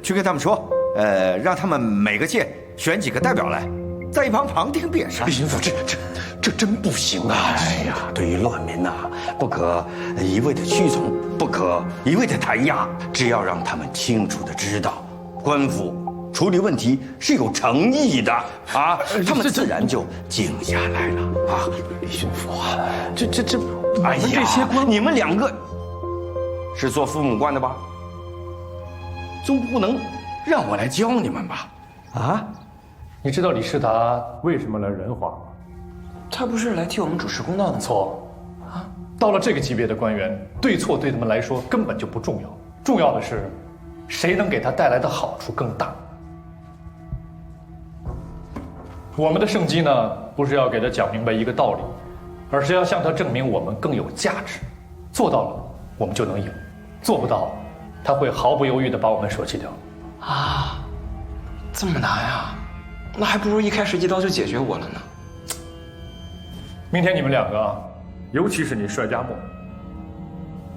去跟他们说，让他们每个县选几个代表来，在一旁旁听便是。李巡抚，这真不行啊！哎呀，对于乱民呐，不可一味的屈从，不可一味的弹压，只要让他们清楚的知道，官府处理问题是有诚意的啊，他们自然就静下来了啊。李巡抚啊，哎呀，这些官，你们2个是做父母官的吧？总不能让我来教你们吧？啊？你知道李世达为什么来仁华吗？他不是来替我们主持公道的吗？错，啊，到了这个级别的官员，对错对他们来说根本就不重要，重要的是，谁能给他带来的好处更大。我们的圣机呢，不是要给他讲明白一个道理，而是要向他证明我们更有价值。做到了，我们就能赢；做不到，他会毫不犹豫地把我们舍弃掉。啊，这么难啊？那还不如一开始一刀就解决我了呢。明天你们2个啊，尤其是你帅家墨，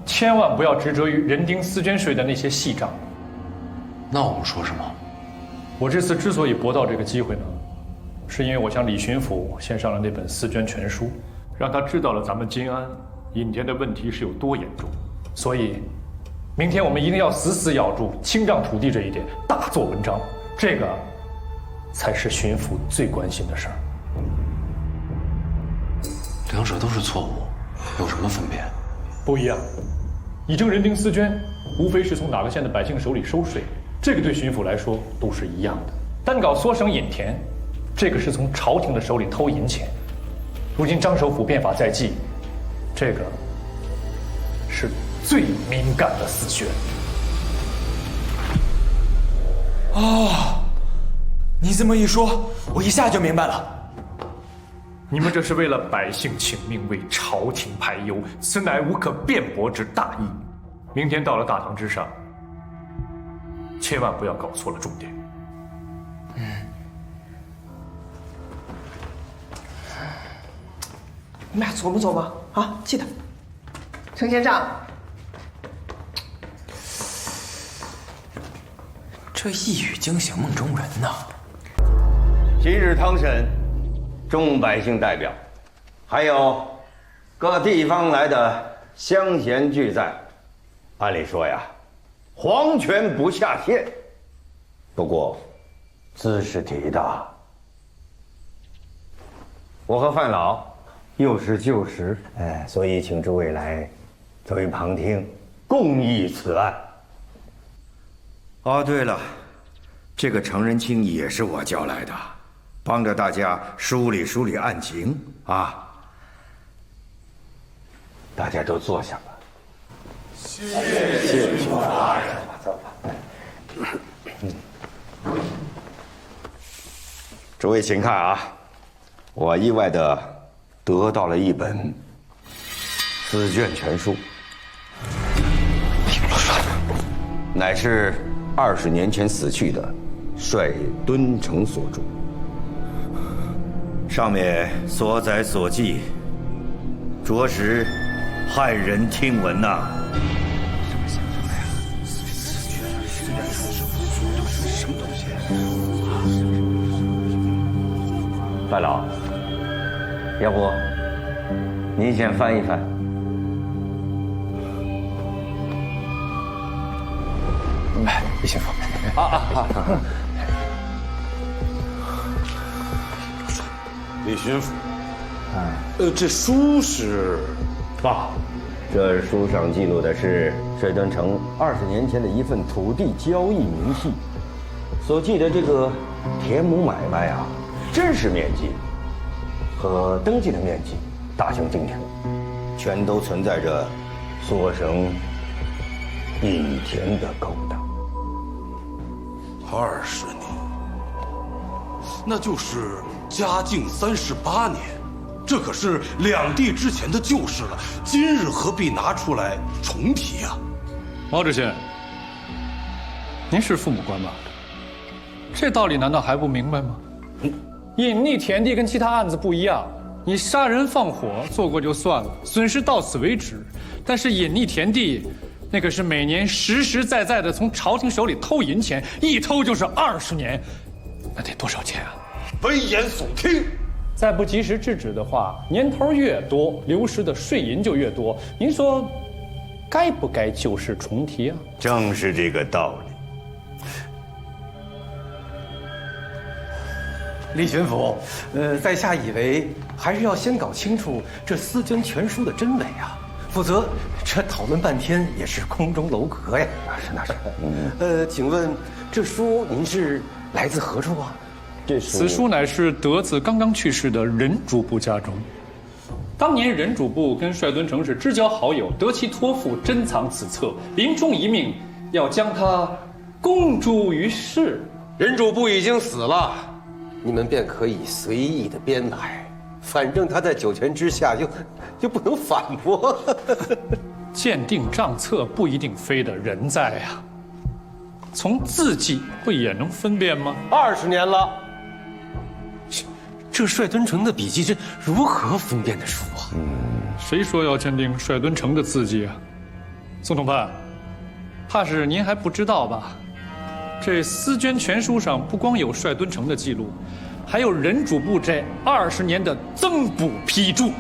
千万不要执着于人丁丝绢税的那些细账。那我们说什么？我这次之所以博到这个机会呢，是因为我向李巡抚献上了那本丝绢全书，让他知道了咱们金安引田的问题是有多严重。所以，明天我们一定要死死咬住清账土地这一点，大做文章。这个才是巡抚最关心的事儿。2者都是错误，有什么分别？不一样。以征人丁丝绢，无非是从哪个县的百姓手里收税，这个对巡抚来说都是一样的。单搞缩省引田，这个是从朝廷的手里偷银钱。如今张首府变法在即，这个是最敏感的丝绢。哦，你这么一说，我一下就明白了。你们这是为了百姓请命，为朝廷排忧，此乃无可辩驳之大义。明天到了大堂之上，千万不要搞错了重点。你们俩琢磨琢磨啊，记得。程县长，这一语惊醒梦中人呐！今日汤审，众百姓代表，还有各地方来的乡贤俱在。按理说呀，皇权不下县。不过，兹事体大，我和范老又是旧识，所以请诸位来作为旁听，共议此案。哦，对了，这个成人清也是我叫来的，帮着大家梳理梳理案情啊。大家都坐下吧。谢谢大人。走吧。诸位请看啊，我意外的得到了一本丝绢全书，乃是20年前死去的帅敦成所著，上面所载所记，着实骇人听闻呐。什么东西？范老，要不您先翻一翻。李先生，李巡抚，这书是？爸，这书上记录的是帅端城20年前的一份土地交易明细所记的这个田亩买卖啊，真实面积和登记的面积大相径庭，全都存在着所省引田的勾当。20年，那就是嘉靖38年，这可是两帝之前的旧事了，今日何必拿出来重提啊？毛知县，您是父母官吧？这道理难道还不明白吗？隐匿田地跟其他案子不一样，你杀人放火做过就算了，损失到此为止。但是隐匿田地，那可是每年实实在在的从朝廷手里偷银钱，一偷就是20年，那得多少钱啊？危言耸听！再不及时制止的话，年头越多，流失的税银就越多。您说，该不该旧事重提啊？正是这个道理。李巡抚，在下以为还是要先搞清楚这私捐全书的真伪啊，否则这讨论半天也是空中楼阁呀。那是。请问这书您是来自何处啊？此书乃是得自刚刚去世的任主簿家中。当年任主簿跟帅敦成是知交好友，得其托付珍藏此册，临终一命要将它公诸于世。任主簿已经死了，你们便可以随意的编排，反正他在九泉之下，又不能反驳。鉴定账册不一定非得人在呀，从字迹不也能分辨吗？20年了，这帅敦成的笔迹，这如何分辨的出啊？谁说要鉴定帅敦成的字迹啊？宋统判，怕是您还不知道吧？这私捐全书上不光有帅敦成的记录，还有任主簿这20年的增补批注。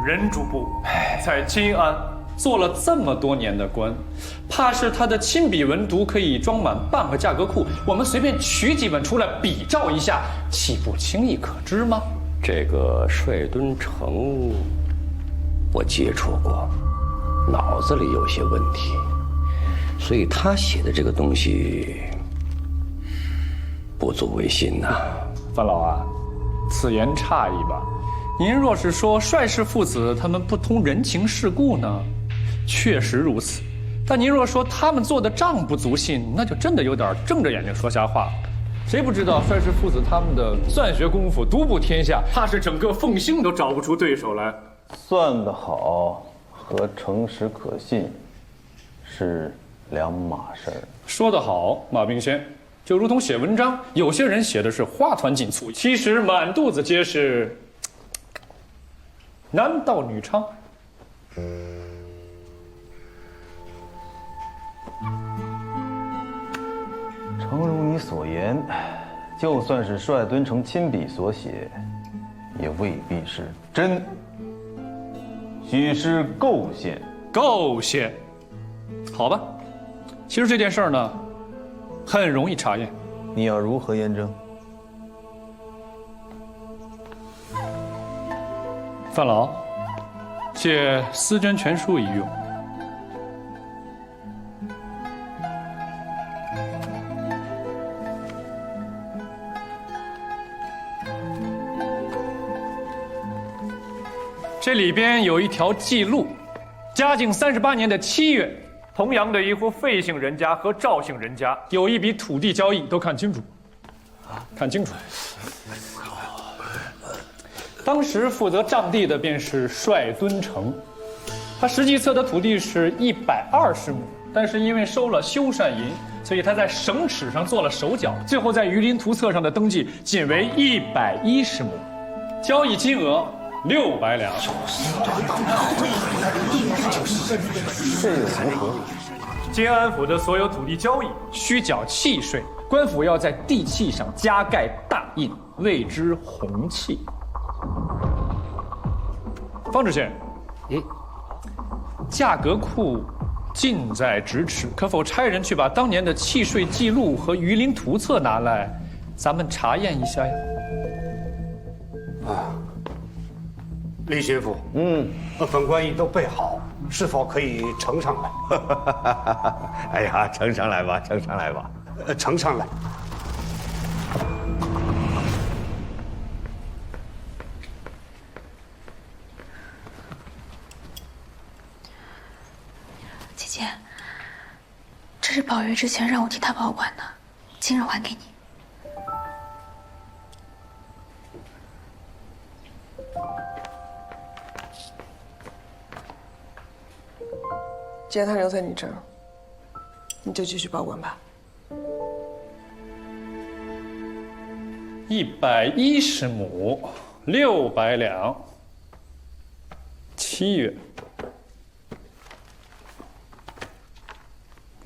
任主簿在金安做了这么多年的官，怕是他的亲笔文牍可以装满半个价格库，我们随便取几本出来比照一下，岂不轻易可知吗？这个帅敦成，我接触过，脑子里有些问题，所以他写的这个东西不足为信呐。范老啊，此言差矣吧。您若是说帅氏父子他们不通人情世故呢，确实如此。但您若说他们做的账不足信，那就真的有点睁着眼睛说瞎话了。谁不知道帅氏父子他们的算学功夫独步天下，怕是整个凤兴都找不出对手来。算得好和诚实可信是两码事儿。说得好，马并先，就如同写文章，有些人写的是花团锦簇，其实满肚子皆是男盗女娼。诚如你所言，就算是帅敦成亲笔所写，也未必是真，许是构陷。构陷，好吧。其实这件事儿呢，很容易查验。你要如何验证？范老，借私捐全书一用。这里边有一条记录，嘉靖38年的7月，同阳的一户费姓人家和赵姓人家有一笔土地交易，都看清楚，看清楚。当时负责账地的便是帅敦成，他实际册的土地是120亩，但是因为收了修缮银，所以他在省尺上做了手脚，最后在榆林图册上的登记仅为110亩，交易金额600两。这又如何？金安府的所有土地交易需缴契税，官府要在地契上加盖大印，谓之红契。方知县，价格库近在咫尺，可否差人去把当年的契税记录和榆林图册拿来，咱们查验一下呀？李巡抚，本官已都备好，是否可以呈上来？哎呀，呈上来吧，呈上来吧。呈上来。姐姐，这是宝月之前让我替他保管的，今日还给你。既然他留在你这儿，你就继续保管吧。110亩，600两，7月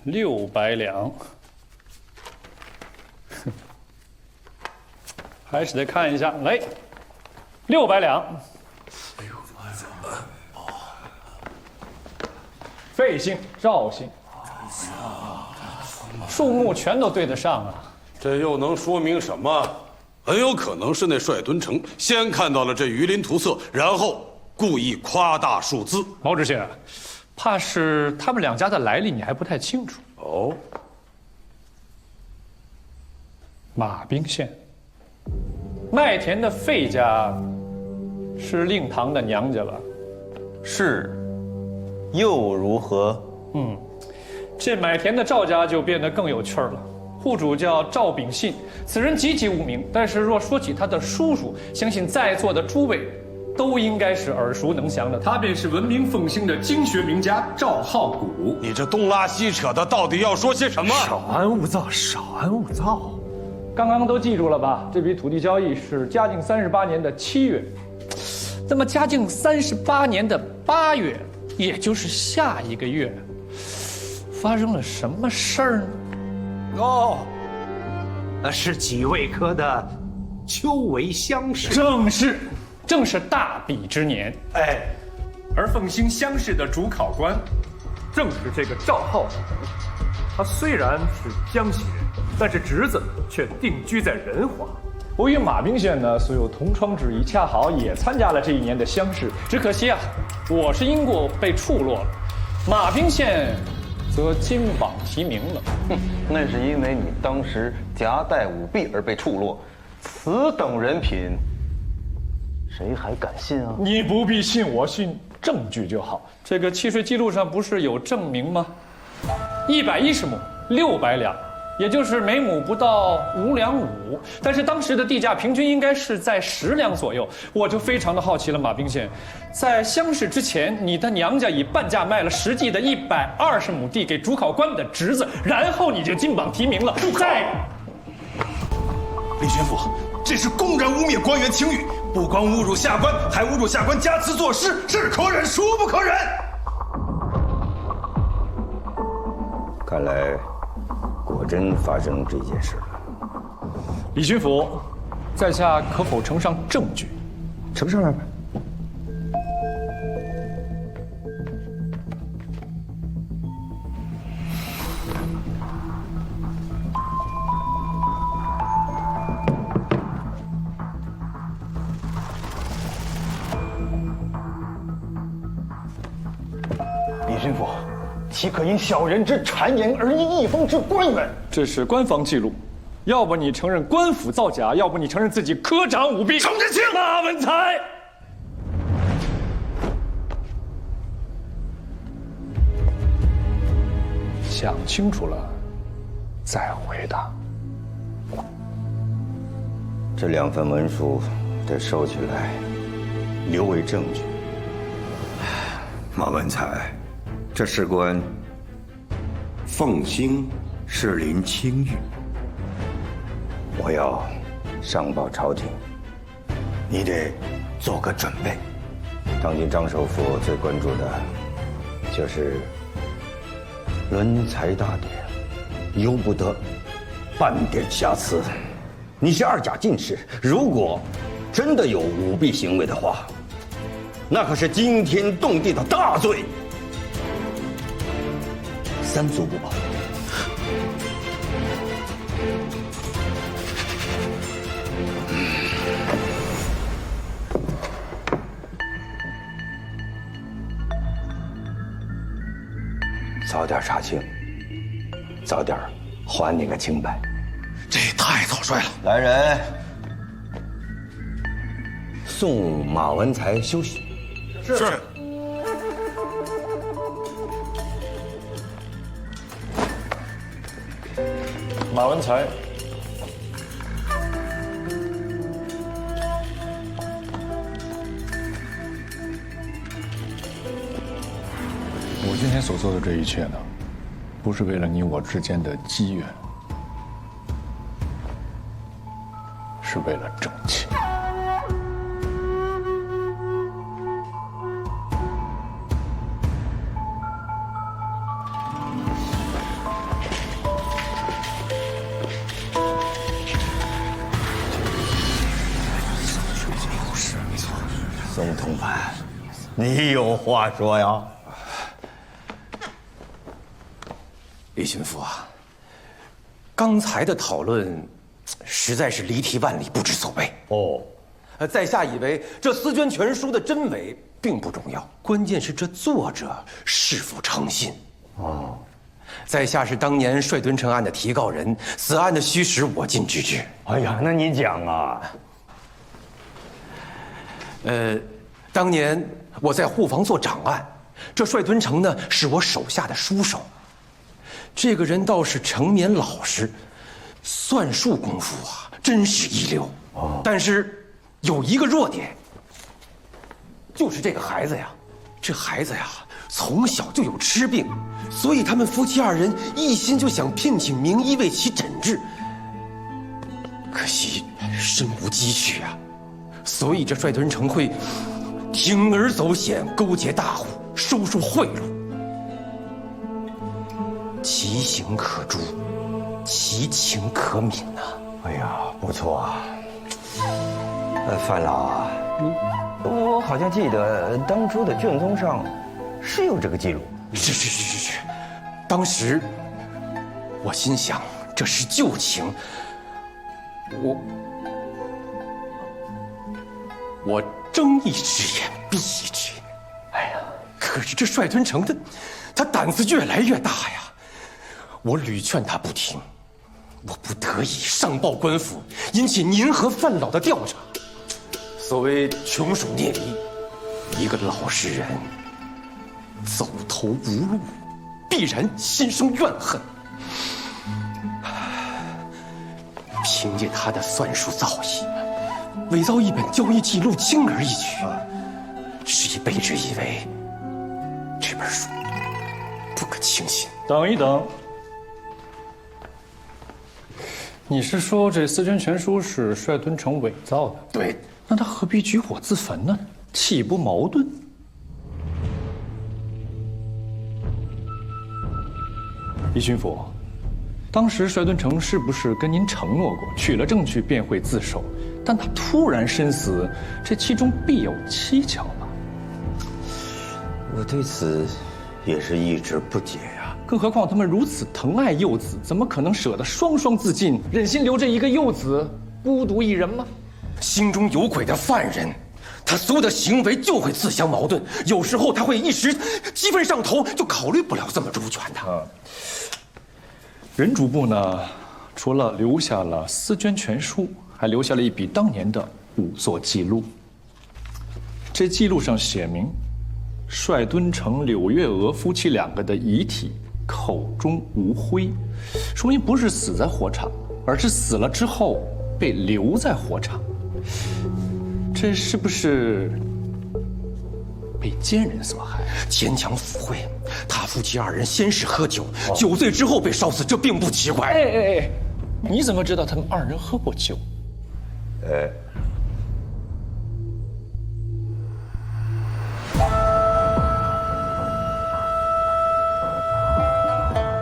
，600两，还是得看一下，来，600两。费姓、赵姓，数目全都对得上啊！这又能说明什么？很有可能是那帅敦成先看到了这鱼鳞图册，然后故意夸大数字。毛知县，怕是他们两家的来历你还不太清楚哦。马彬县，麦田的费家是令堂的娘家吧？是。又如何？这买田的赵家就变得更有趣儿了。户主叫赵秉信，此人籍籍无名，但是若说起他的叔叔，相信在座的诸位都应该是耳熟能详的。他便是闻名奉行的经学名家赵浩古。你这东拉西扯的，到底要说些什么？少安勿躁，少安勿躁。刚刚都记住了吧？这笔土地交易是嘉靖38年的7月，那么嘉靖38年的8月。也就是下一个月，发生了什么事儿呢？哦，是几位科的秋闱乡试。正是大比之年。哎，而奉兴乡试的主考官，正是这个赵浩古。他虽然是江西人，但是侄子却定居在仁华。我与马彬县呢素有同窗之谊，恰好也参加了这一年的乡试。只可惜啊，我是因过被处落了，马彬县则金榜题名了。那是因为你当时夹带舞弊而被处落，此等人品，谁还敢信啊？你不必信我，信证据就好。这个契税记录上不是有证明吗？110亩，600两。也就是每亩不到5两5，但是当时的地价平均应该是在10两左右。我就非常的好奇了，马彬县，在乡试之前，你的娘家以半价卖了实际的120亩地给主考官的侄子，然后你就金榜题名了。李巡抚，这是公然污蔑官员清誉，不光侮辱下官，还侮辱下官加词作诗，是可忍孰不可忍？看来。果真发生这件事了。李巡抚，在下可否呈上证据？呈上来吧。李巡抚。岂可因小人之谗言而因一方之官员？这是官方记录，要不你承认官府造假，要不你承认自己科长舞弊。程真卿，马文才，想清楚了再回答。这2份文书得收起来，留为证据。马文才。这事关奉兴士林清誉，我要上报朝廷，你得做个准备。当今张首富最关注的就是伦才大典，由不得半点瑕疵。你是2甲进士，如果真的有舞弊行为的话，那可是惊天动地的大罪。3足不保。早点查清，早点还你个清白。这也太草率了。来人，送马文才休息。是。马文才，我今天所做的这一切呢，不是为了你我之间的机缘，是为了正气。宋同判，你有话说呀？李巡抚啊，刚才的讨论实在是离题万里，不知所谓。哦，在下以为这《思捐全书》的真伪并不重要，关键是这作者是否诚信。哦，在下是当年帅敦城案的提告人，此案的虚实我尽知之。哎呀，那你讲啊。当年我在护房做掌案，这帅敦城呢是我手下的书手。这个人倒是成绵老实，算术功夫啊真是一流。哦，但是有一个弱点，就是这个孩子呀，这孩子呀从小就有痴病，所以他们夫妻二人一心就想聘请名医为其诊治，可惜身无积蓄啊。所以这帅敦城会铤而走险，勾结大户，收受贿赂，其行可诛，其情可悯呐。哎呀，不错啊。范老啊，我好像记得当初的卷宗上是有这个记录。是。当时我心想，这是旧情，我睁一只眼闭一只眼。哎呀，可是这帅敦城他胆子越来越大呀！我屡劝他不听，我不得已上报官府，引起您和范老的调查。所谓穷鼠孽离，一个老实人走投无路，必然心生怨恨。凭借他的算术造诣，伪造一本交易记录轻而易举，是以被之以为这本书不可轻信。等一等，你是说这《思捐全书》是帅敦城伪造的？对，那他何必举火自焚呢？岂不矛盾？李巡抚，当时帅敦城是不是跟您承诺过，取了证据便会自首？但他突然身死，这其中必有蹊跷吧？我对此也是一直不解呀。更何况他们如此疼爱幼子，怎么可能舍得双双自尽，忍心留着一个幼子孤独一人吗？心中有鬼的犯人，他所有的行为就会自相矛盾，有时候他会一时激愤上头，就考虑不了这么周全的。任主簿呢，除了留下了《思捐全书》，还留下了一笔当年的仵作记录。这记录上写明，帅敦城、柳月娥夫妻两个的遗体口中无灰，说明不是死在火场，而是死了之后被留在火场。这是不是被奸人所害？牵强附会，他夫妻二人先是喝酒，酒醉之后被烧死，这并不奇怪。哎，你怎么知道他们二人喝过酒？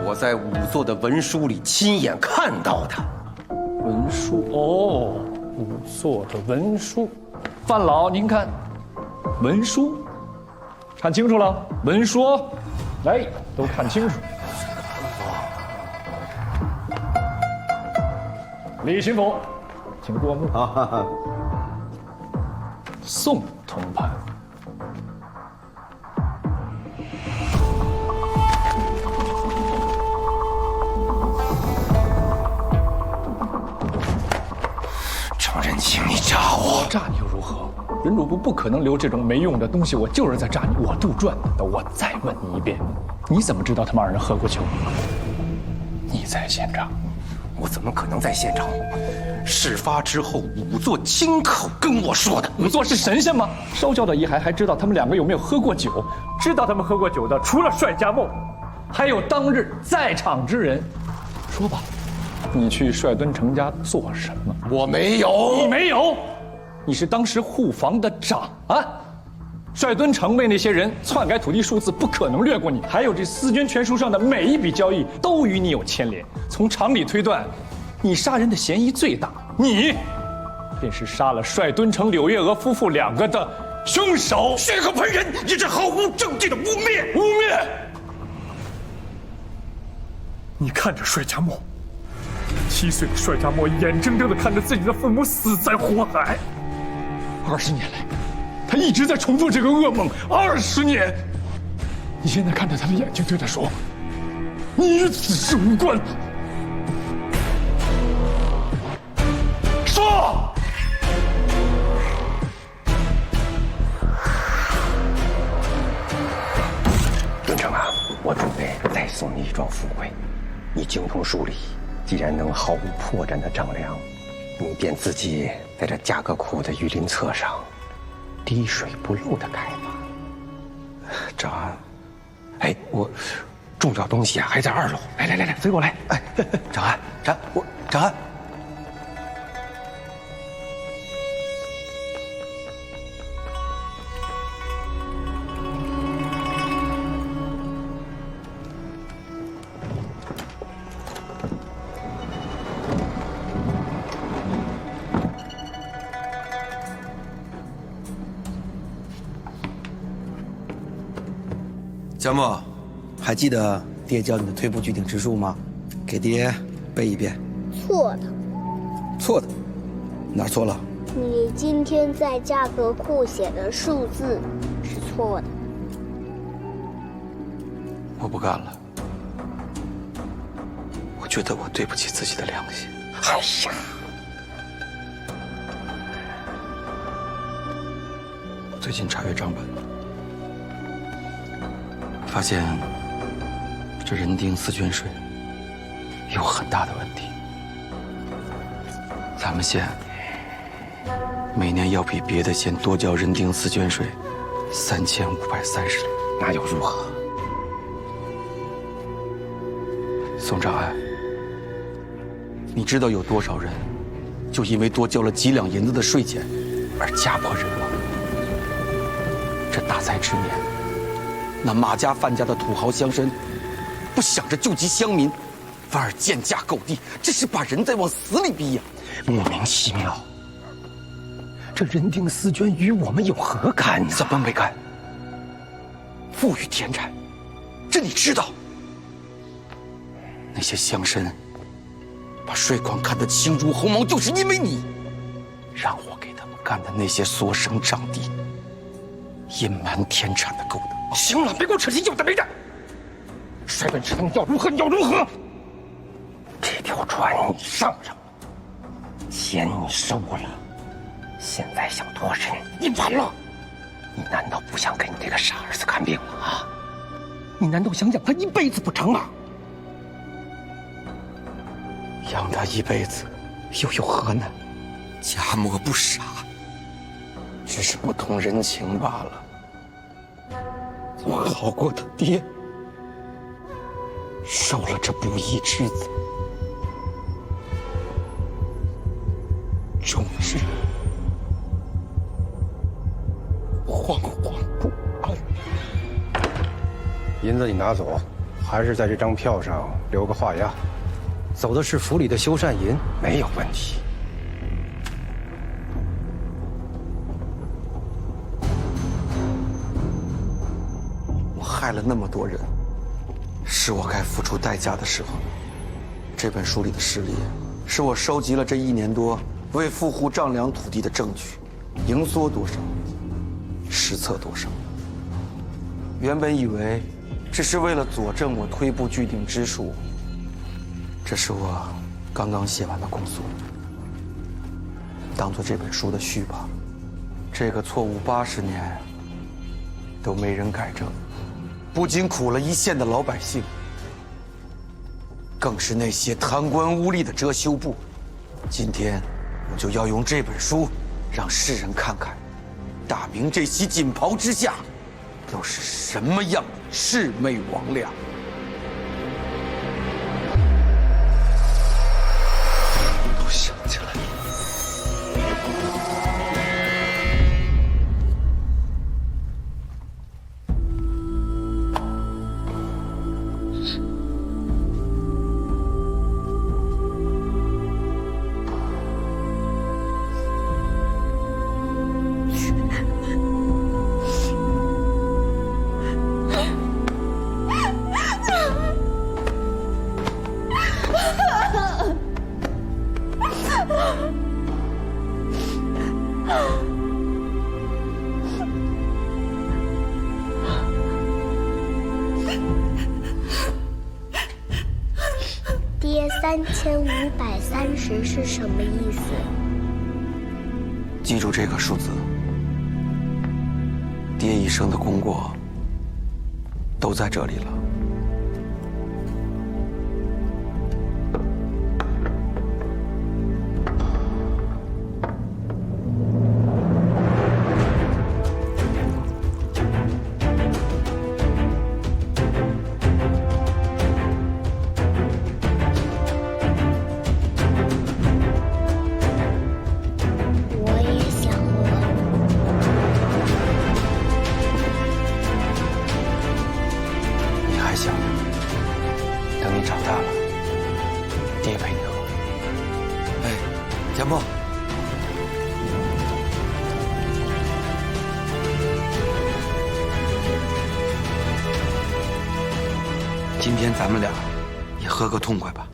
我在仵作的文书里亲眼看到的。文书哦，仵作的文书。范老，您看，文书，看清楚了？文书，来，都看清楚。李巡抚，请过目。宋同判。炸你又如何？人主簿不可能留这种没用的东西，我就是在炸你，我杜撰的。我再问你一遍，你怎么知道他们2人喝过酒？你在现场？我怎么可能在现场？事发之后，仵作亲口跟我说的。仵作是神仙吗？烧焦的遗骸还知道他们2个有没有喝过酒？知道他们喝过酒的，除了帅家梦，还有当日在场之人。说吧，你去帅敦成家做什么？我没有。你没有？你是当时护房的长啊！帅敦城为那些人篡改土地数字，不可能略过你。还有这私捐全书上的每一笔交易，都与你有牵连。从常理推断，你杀人的嫌疑最大，你便是杀了帅敦城柳月娥夫妇2个的凶手。血口喷人，你这毫无证据的污蔑！污蔑！你看着帅家墨，7岁的帅家墨眼睁睁地看着自己的父母死在火海，20年来，他一直在重复这个噩梦。20年，你现在看着他的眼睛，对他说：“你与此事无关。”说。敦成啊，我准备再送你一桩富贵。你精通数理，既然能毫无破绽的丈量，你便自己在这价格库的榆林册上滴水不漏的开吧。长安，哎，我重要东西啊还在2楼。来，随我来。哎，长安，长安。江墨，还记得爹教你的退步句顶之术吗？给爹背一遍。错的。错的？哪儿错了？你今天在价格库写的数字是错的。我不干了。我觉得我对不起自己的良心。哎呀！我最近查阅账本。发现这人丁4捐税有很大的问题，咱们县每年要比别的县多交人丁4捐税3530两，那又如何？宋长安，你知道有多少人就因为多交了几两银子的税钱而家破人亡？这大灾之年，那马家范家的土豪乡绅，不想着救济乡民，反而贱价购地，这是把人在往死里逼呀！莫名其妙。这人丁4捐与我们有何干呢？怎么没干？富裕田产，这你知道。那些乡绅把税款看得轻如鸿毛，就是因为你让我给他们干的那些缩生账地、隐瞒田产的勾当。行了，别给我扯些有的没的。帅敦城要如何你要如何。这条船你上了，钱你收了，现在想脱身，你完了。你难道不想给你这个傻儿子看病了啊？你难道想养他一辈子不成吗？养他一辈子又有何难？家墨不傻，只是不通人情罢了。我好过他爹，受了这不义之子，终日惶惶不安。银子你拿走，还是在这张票上留个画押。走的是府里的修缮银，没有问题。我害了那么多人，是我该付出代价的时候。这本书里的事例，是我收集了这1年多为富户丈量土地的证据，盈缩多少，失策多少。原本以为只是为了佐证我推步据顶之术，这是我刚刚写完的公诉。当做这本书的序吧。这个错误80年都没人改正，不仅苦了一线的老百姓，更是那些贪官污吏的遮羞布。今天，我就要用这本书，让世人看看，大明这袭锦袍之下，又是什么样的魑魅魍魉。我想起来了。爹，3530是什么意思？记住这个数字，爹一生的功过都在这里了。今天咱们俩也喝个痛快吧。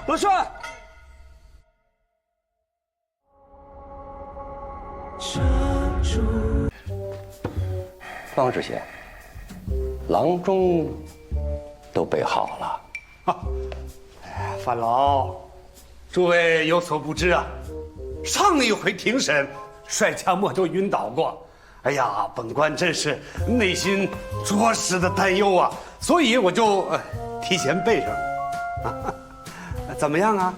罗顺，方知县，郎中都备好了。范老，诸位有所不知啊，上一回庭审，帅家墨就晕倒过。哎呀，本官真是内心着实的担忧啊，所以我就提前备上了。怎么样啊？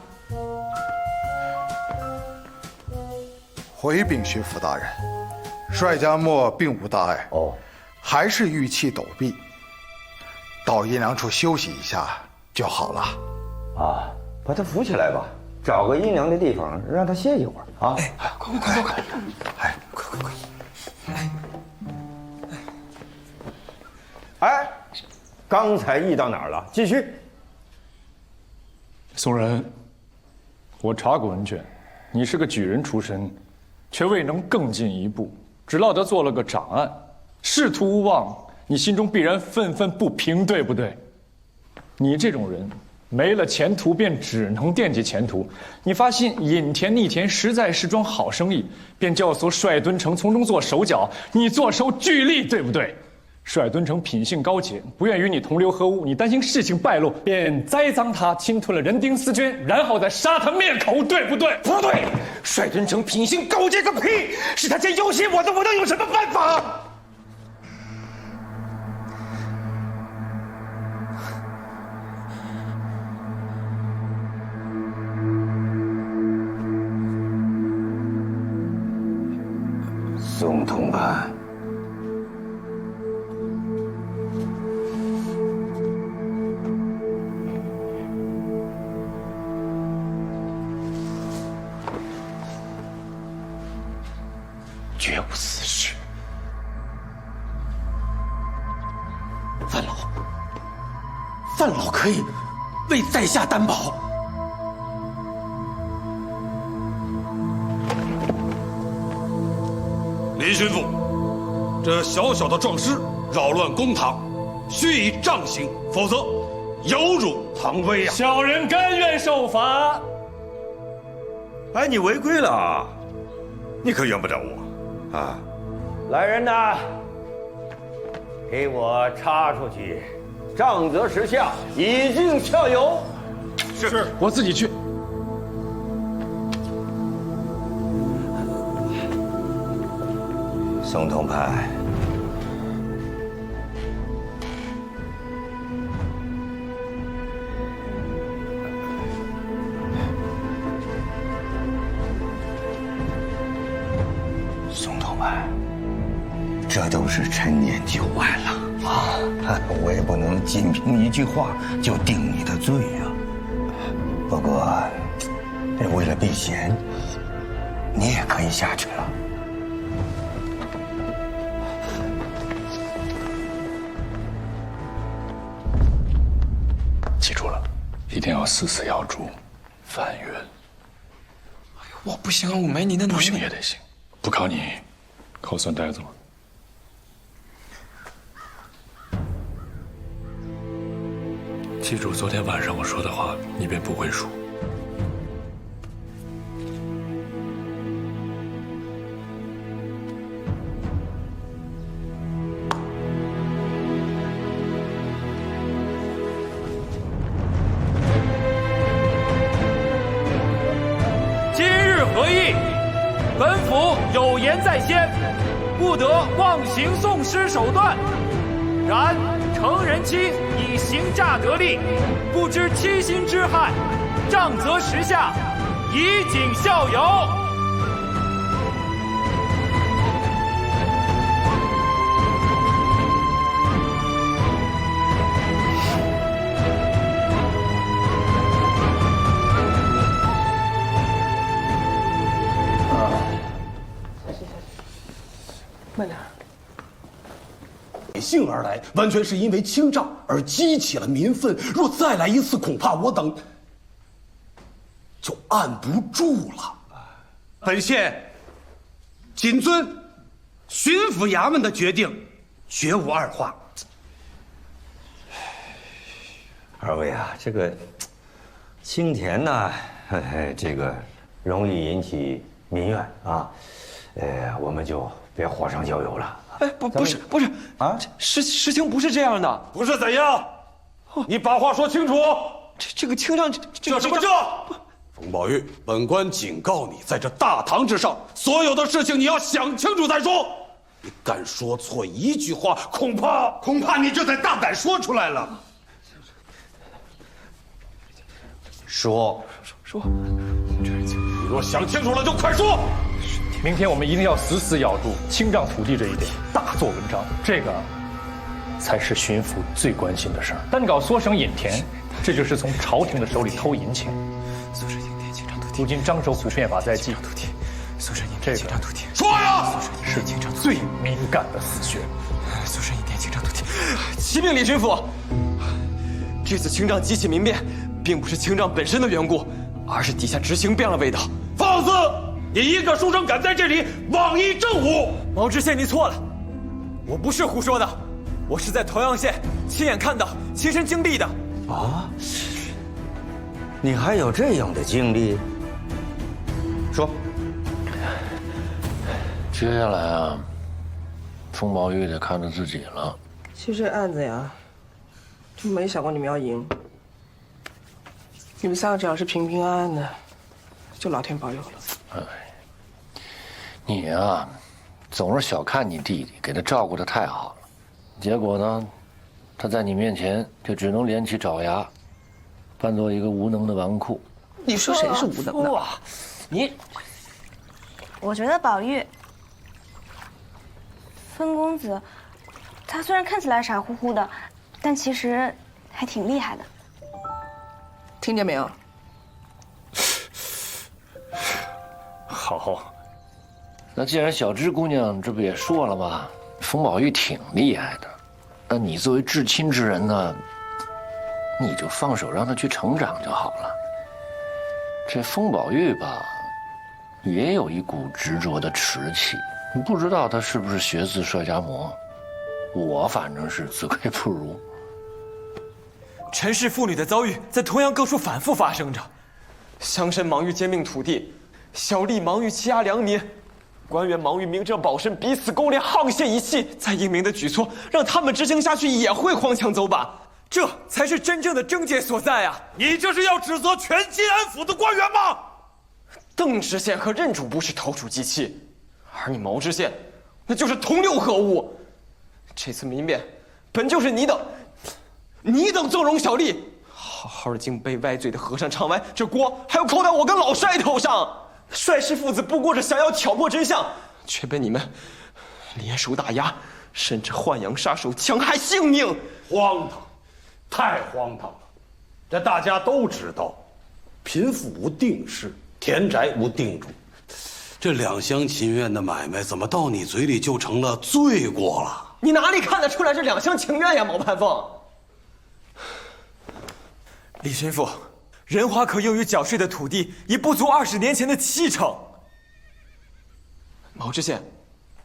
回禀巡抚大人，帅家墨并无大碍，还是玉气陡毙，到阴凉处休息一下就好了。啊，把他扶起来吧，找个阴凉的地方让他歇一会儿啊！快！哎，快！哎，刚才议到哪儿了？继续。宋人，我查过文卷，你是个举人出身，却未能更进一步，只落得做了个长案，仕途无望，你心中必然愤愤不平，对不对？你这种人，没了前途便只能惦记前途。你发现引田逆田实在是桩好生意，便教唆帅敦成从中做手脚，你坐收巨利，对不对？帅敦成品性高洁，不愿与你同流合污，你担心事情败露，便栽赃他侵吞了人丁私捐，然后再杀他灭口，对不对？不对，帅敦成品性高洁个屁！是他先要挟我的，我能有什么办法？宋同伴，绝无此事。范老可以为在下担保。林巡抚，这小小的壮士扰乱公堂，须以杖刑，否则有辱堂威啊！小人甘愿受罚。哎，你违规了啊！你可怨不着我，啊！来人呐，给我插出去，杖责时下，以儆效尤。是，我自己去。宋同派，宋同派，这都是陈年旧案了啊！我也不能仅凭一句话就定你的罪呀。不过，为了避嫌，你也可以下去了。记住了，一定要死死咬住范云。我不行啊，我没你的能力。不行也得行，不考你，考算呆子了。记住昨天晚上我说的话，你便不会输。何意？本府有言在先，不得妄行讼师手段。然成人妻以行诈得利，不知妻心之害，杖责时下，以儆效尤。慢点。北杏而来，完全是因为清账而激起了民愤。若再来一次，恐怕我等就按不住了。本县谨遵巡抚衙门的决定，绝无二话。二位啊，这个青田呢，这个容易引起民怨啊，我们就别火上浇油了。哎，不是啊，事情不是这样的。不是怎样？你把话说清楚。这个清账，这什么这？冯宝玉，本官警告你，在这大堂之上，所有的事情你要想清楚再说。你敢说错一句话，恐怕你就得大胆说出来了。说，你若想清楚了，就快说。明天我们一定要死死咬住清账土地这一点，大做文章。这个才是巡抚最关心的事儿。单搞缩省引田，这就是从朝廷的手里偷银钱。如今张守虎变法在即，这个说呀，是最敏感的死穴。苏神引田清账土地，启禀李巡抚，这次清账激起民变，并不是清账本身的缘故，而是底下执行变了味道。放肆！你一个书生敢在这里妄议政务？毛知县，你错了，我不是胡说的，我是在头阳县亲眼看到、亲身经历的。啊？你还有这样的经历？说。接下来啊，冯宝玉得看着自己了。其实这案子呀，就没想过你们要赢。你们三个只要是平平安安的，就老天保佑了。哎，你呀，总是小看你弟弟，给他照顾得太好了，结果呢，他在你面前就只能连起爪牙，扮作一个无能的纨绔。你说谁是无能的？你，我觉得宝玉，分公子，他虽然看起来傻乎乎的，但其实还挺厉害的。听见没有？好，那既然小芝姑娘这不也说了吗？冯宝玉挺厉害的，那你作为至亲之人呢，你就放手让他去成长就好了。这冯宝玉吧，也有一股执着的持气，你不知道他是不是学自帅家魔，我反正是自愧不如。陈氏妇女的遭遇在同阳各处反复发生着，乡绅忙于兼并土地，小吏忙于欺压良民，官员忙于明哲保身，彼此勾连，沆瀣一气。再英明的举措，让他们执行下去也会荒腔走板，这才是真正的症结所在啊！你这是要指责全金安府的官员吗？邓知县和任主簿是投鼠忌器，而你毛知县，那就是同流合污。这次民变，本就是你等纵容小吏，好好的竟被歪嘴的和尚唱歪，这锅还要扣在我跟老帅头上。帅氏父子不过是想要挑拨真相，却被你们联手打压，甚至豢养杀手，戕害性命。荒唐，太荒唐了！这大家都知道，贫富无定势，田宅无定主。这两厢情愿的买卖，怎么到你嘴里就成了罪过了？你哪里看得出来是两厢情愿呀，毛潘凤？李巡抚，仁华阁用于缴税的土地已不足20年前的70%。毛知县，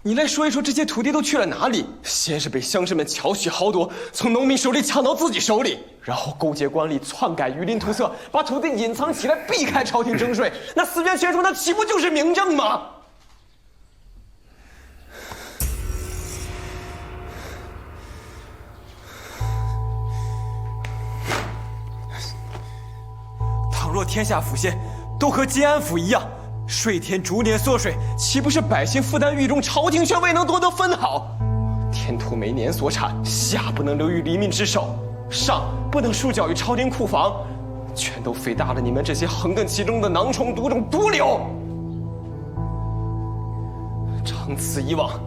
你来说一说这些土地都去了哪里？先是被乡绅们巧取豪夺，从农民手里抢到自己手里，然后勾结官吏篡改鱼鳞图册，把土地隐藏起来，避开朝廷征税。那私捐学术，那岂不就是明证吗？倘若天下府县都和金安府一样，税田逐年缩水，岂不是百姓负担愈重，朝廷却未能夺得分毫？田土每年所产，下不能流于黎民之手，上不能输缴于朝廷库房，全都肥大了你们这些横亘其中的囊虫、毒种、毒瘤。长此以往，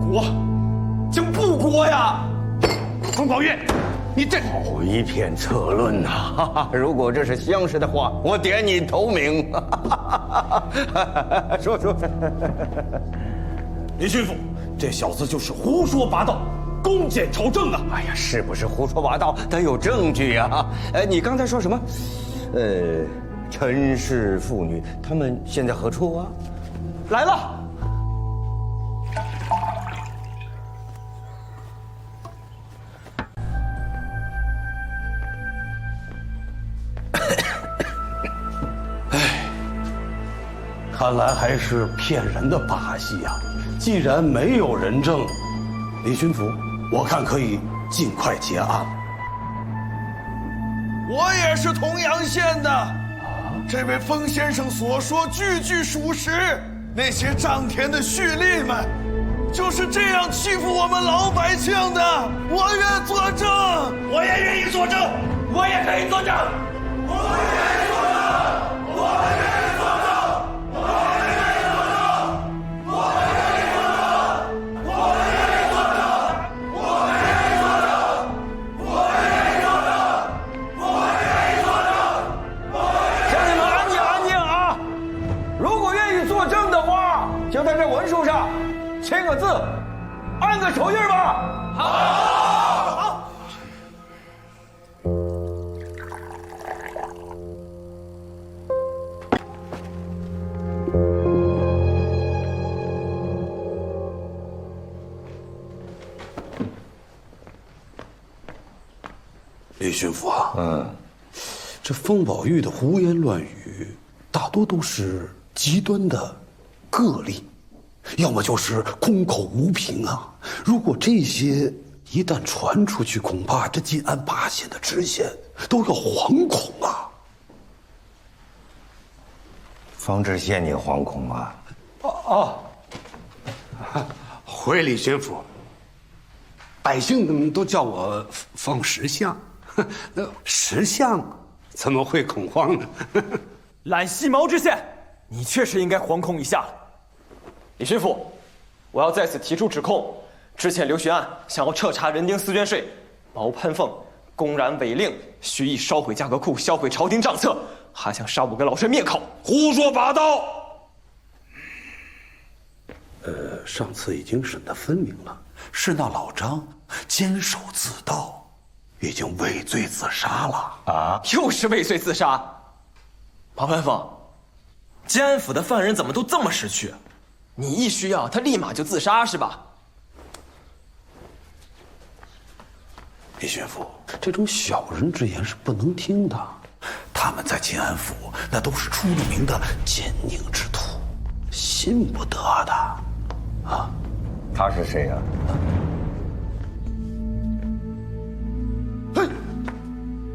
国将不国呀！冯宝玉，你这好一片策论呐！如果这是乡试的话，我点你头名。说。李巡抚，这小子就是胡说八道，攻讦朝政啊！哎呀，是不是胡说八道？得有证据呀！你刚才说什么？陈氏妇女，他们现在何处啊？来了。看来还是骗人的把戏呀！既然没有人证，李巡抚，我看可以尽快结案。我也是同阳县的，这位封先生所说句句属实。那些仗田的蓄吏们，就是这样欺负我们老百姓的。我愿作证，我也愿意作证，我也可以作证，我愿意作证，我愿意。就在这文书上签个字，按个手印吧。好。巡抚啊，这封宝玉的胡言乱语，大多都是极端的个例，要么就是空口无凭啊。如果这些一旦传出去，恐怕这晋安8县的知县都要惶恐啊。方知县，你惶恐啊？回李巡抚，百姓都叫我方石相，那石相怎么会恐慌呢？懒细毛知县，你确实应该惶恐一下。李巡抚，我要在此提出指控：之前刘巡案想要彻查人丁私捐税，毛潘凤公然违令，蓄意烧毁价格库，销毁朝廷账册，还想杀5个老臣灭口，胡说八道！上次已经审得分明了，是那老张监守自盗，已经畏罪自杀了啊！又是畏罪自杀！毛潘凤，监安府的犯人怎么都这么识趣？你一需要，他立马就自杀是吧？李巡抚，这种小人之言是不能听的。他们在晋安府那都是出了名的奸佞之徒，信不得的。啊，他是谁呀？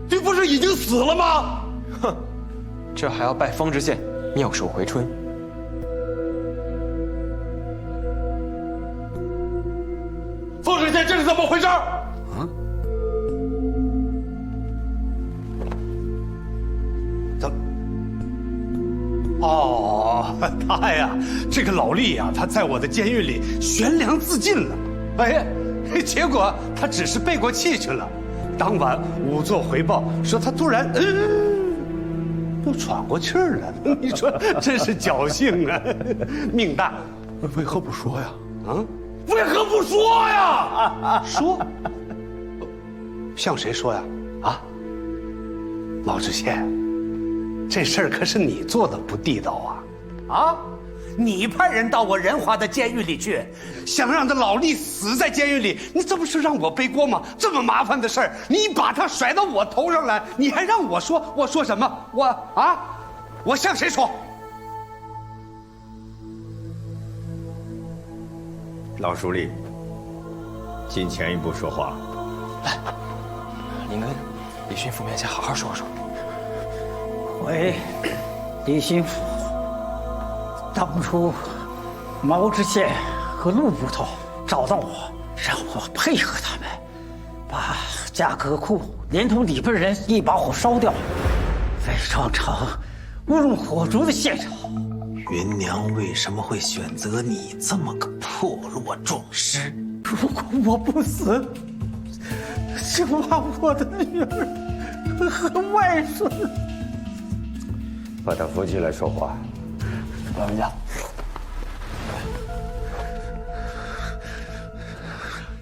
你不是已经死了吗？哼，这还要拜方知县妙手回春。方知县，这是怎么回事？他呀，这个老厉呀，他在我的监狱里悬梁自尽了。哎，结果他只是背过气去了。当晚仵作回报说他突然又喘过气儿了。你说真是侥幸啊，命大。为何不说呀？啊？为何不说呀？说？向谁说呀？啊？老知县，这事儿可是你做的不地道啊！啊！你派人到我仁华的监狱里去，想让这老厉死在监狱里，你这不是让我背锅吗？这么麻烦的事儿，你把他甩到我头上来，你还让我说？我说什么？我向谁说？老书吏，进前一步说话。来，您跟李巡抚面前好好说说。喂，李巡抚，当初毛知县和陆捕头找到我，让我配合他们，把价格库连同里边人一把火烧掉，伪装成误入火烛的现场。芸娘为什么会选择你这么个破落壮士？如果我不死，就把我的女儿和外孙把他扶起来说话。老人家，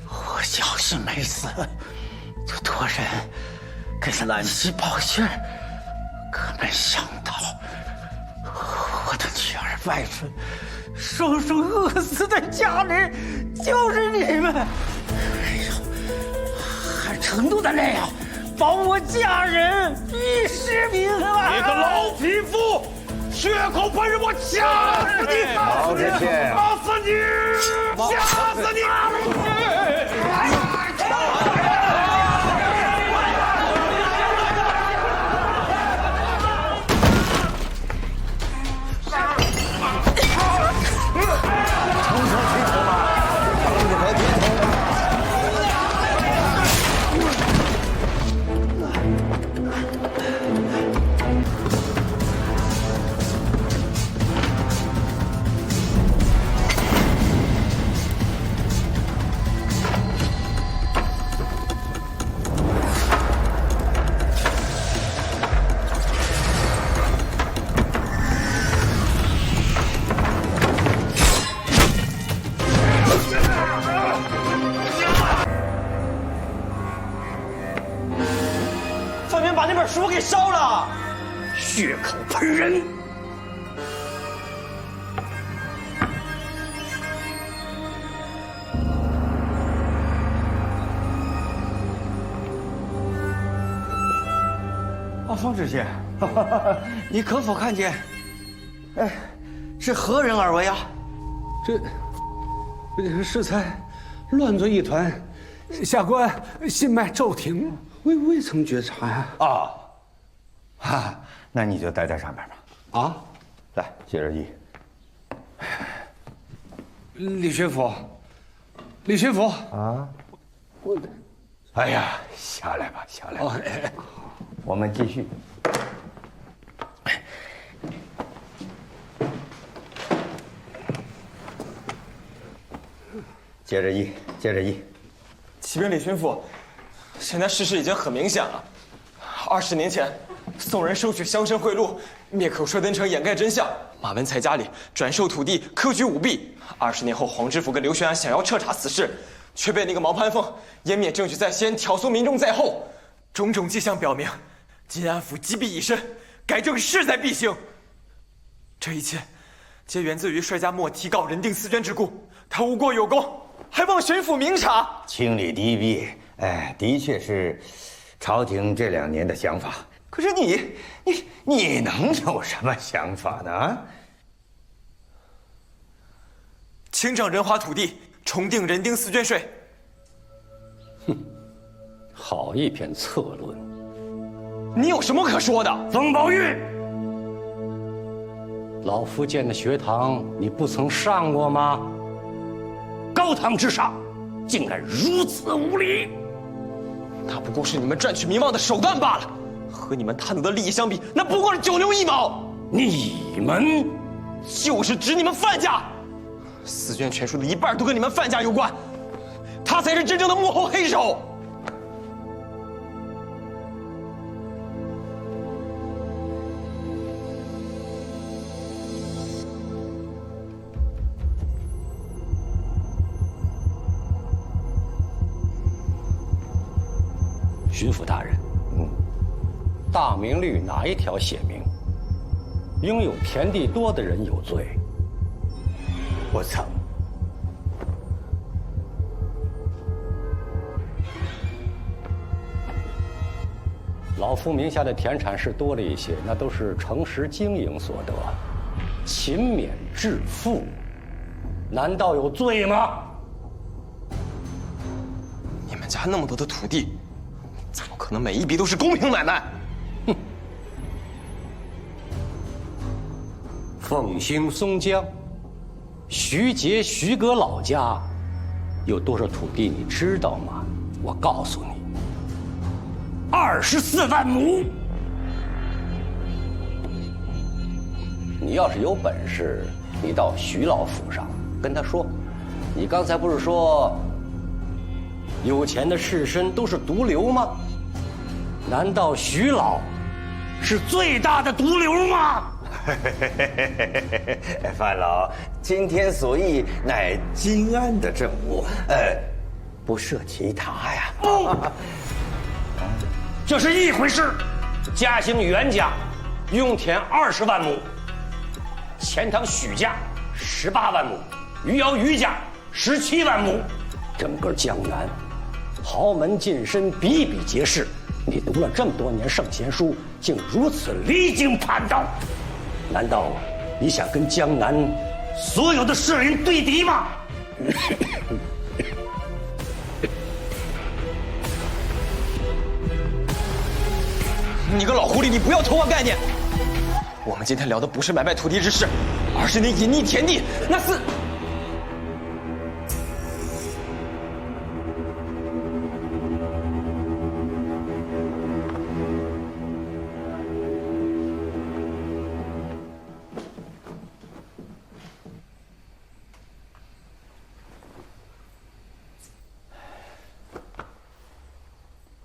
我侥幸没死，就托人给兰溪报信儿，可没想到我的女儿外孙生生饿死在家里，就是你们！哎呦，还程度的那样保我家人一尸平安！你个老匹夫，血口喷人，我掐死你！毛知县，打死你！掐死你！范明把那本书给烧了，血口喷人！方知县，你可否看见？哎，是何人而为啊？这适才乱作一团，下官心脉骤停，未曾觉察呀。那你就待在上面吧。啊，来，接着一。李巡抚，李巡抚啊，哎呀，下来吧，下来吧。我们继续。接着一，接着一。启禀李巡抚，现在事实已经很明显了。20年前，宋人收取乡绅贿赂，灭口帅登城掩盖真相。马文才家里转售土地，科举舞弊。20年后，黄知府跟刘玄安想要彻查此事，却被那个毛攀凤湮灭证据在先，挑唆民众在后。种种迹象表明，晋安府积弊已深，改正势在必行。这一切，皆源自于帅家莫提告人定思捐之故。他无过有功，还望巡抚明察。清理低弊，的确是朝廷这2年的想法。可是你能有什么想法呢？清整仁华土地，重定人丁思捐税。好一篇策论！你有什么可说的？冯宝玉，老夫建的学堂你不曾上过吗？高堂之上，竟敢如此无礼！那不过是你们赚取民望的手段罢了，和你们贪得的利益相比，那不过是9牛1毛。你们就是指你们范家，思捐权术的一半都跟你们范家有关，他才是真正的幕后黑手。巡抚大人，大明律哪一条写明，拥有田地多的人有罪？不曾。老夫名下的田产是多了一些，那都是诚实经营所得，勤勉致富，难道有罪吗？你们家那么多的土地，怎么可能每一笔都是公平买卖？哼！凤兴松江、徐杰、徐阁老家有多少土地，你知道吗？我告诉你，24万亩。你要是有本事，你到徐老府上跟他说，你刚才不是说有钱的士绅都是毒瘤吗？难道徐老是最大的毒瘤吗？范老，今天所议乃金安的政务，不涉其他呀。不，这是一回事。嘉兴袁家用田20万亩，钱塘许家18万亩，余姚余家17万亩，整个江南豪门近身，比比皆是。你读了这么多年圣贤书，竟如此离经叛道，难道你想跟江南所有的士林对敌吗？你个老狐狸，你不要偷换概念。我们今天聊的不是买卖土地之事，而是你隐匿田地，那是……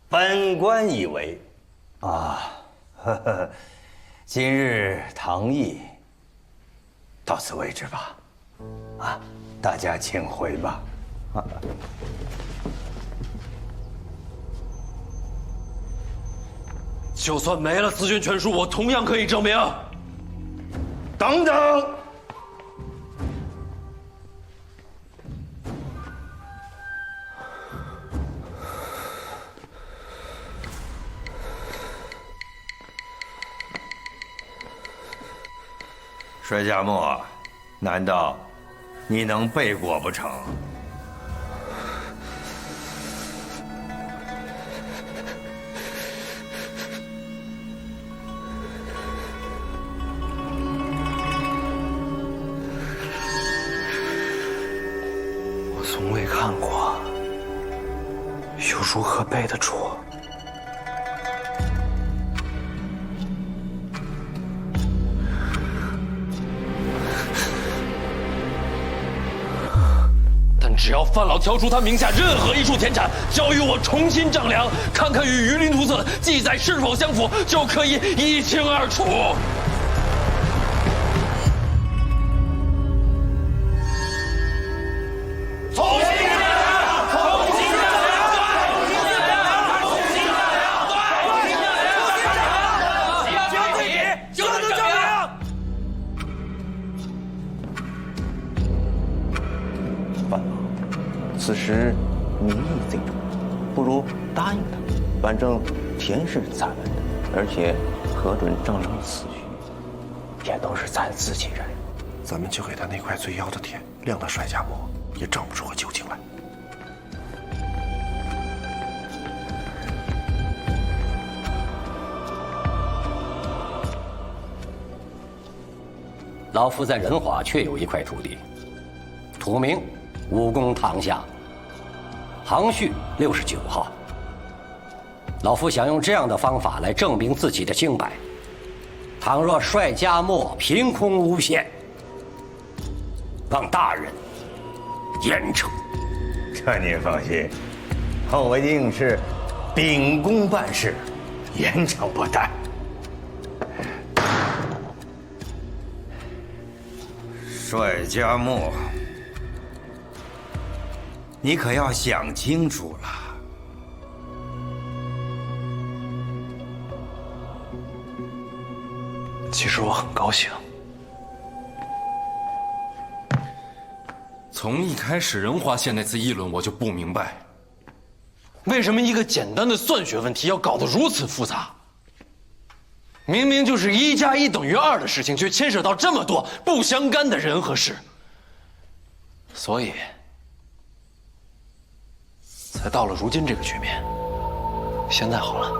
本官以为，今日堂议到此为止吧。大家请回吧。就算没了思捐权术，我同样可以证明。等等。帅家墨，难道你能背过不成？我从未看过，又如何背得住？但只要范老挑出他名下任何一处田产，交与我重新丈量，看看与榆林图册记载是否相符，就可以一清二楚。此时民意最重，不如答应他。反正田是咱们的，而且核准丈量的次序也都是咱自己人。咱们就给他那块最要的田，晾到帅家墨也挣不出个究竟来。老夫在仁华确有一块土地，土名武功堂下，行序69号。老夫想用这样的方法来证明自己的清白。倘若帅家墨凭空诬陷，望大人严惩。这您放心，我一定是秉公办事，严惩不贷。帅家墨，你可要想清楚了。其实我很高兴。从一开始仁华县那次议论，我就不明白，为什么一个简单的算学问题要搞得如此复杂？明明就是1加1等于2的事情，却牵扯到这么多不相干的人和事，所以才到了如今这个局面。现在好了，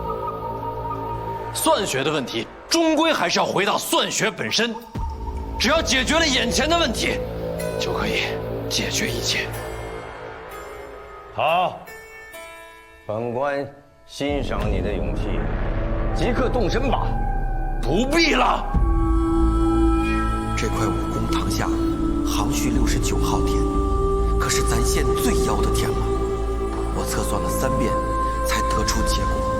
算学的问题终归还是要回到算学本身，只要解决了眼前的问题，就可以解决一切。好，本官欣赏你的勇气，即刻动身吧。不必了。这块武功堂下行序69号田，可是咱县最要的田了。我测算了3遍，才得出结果。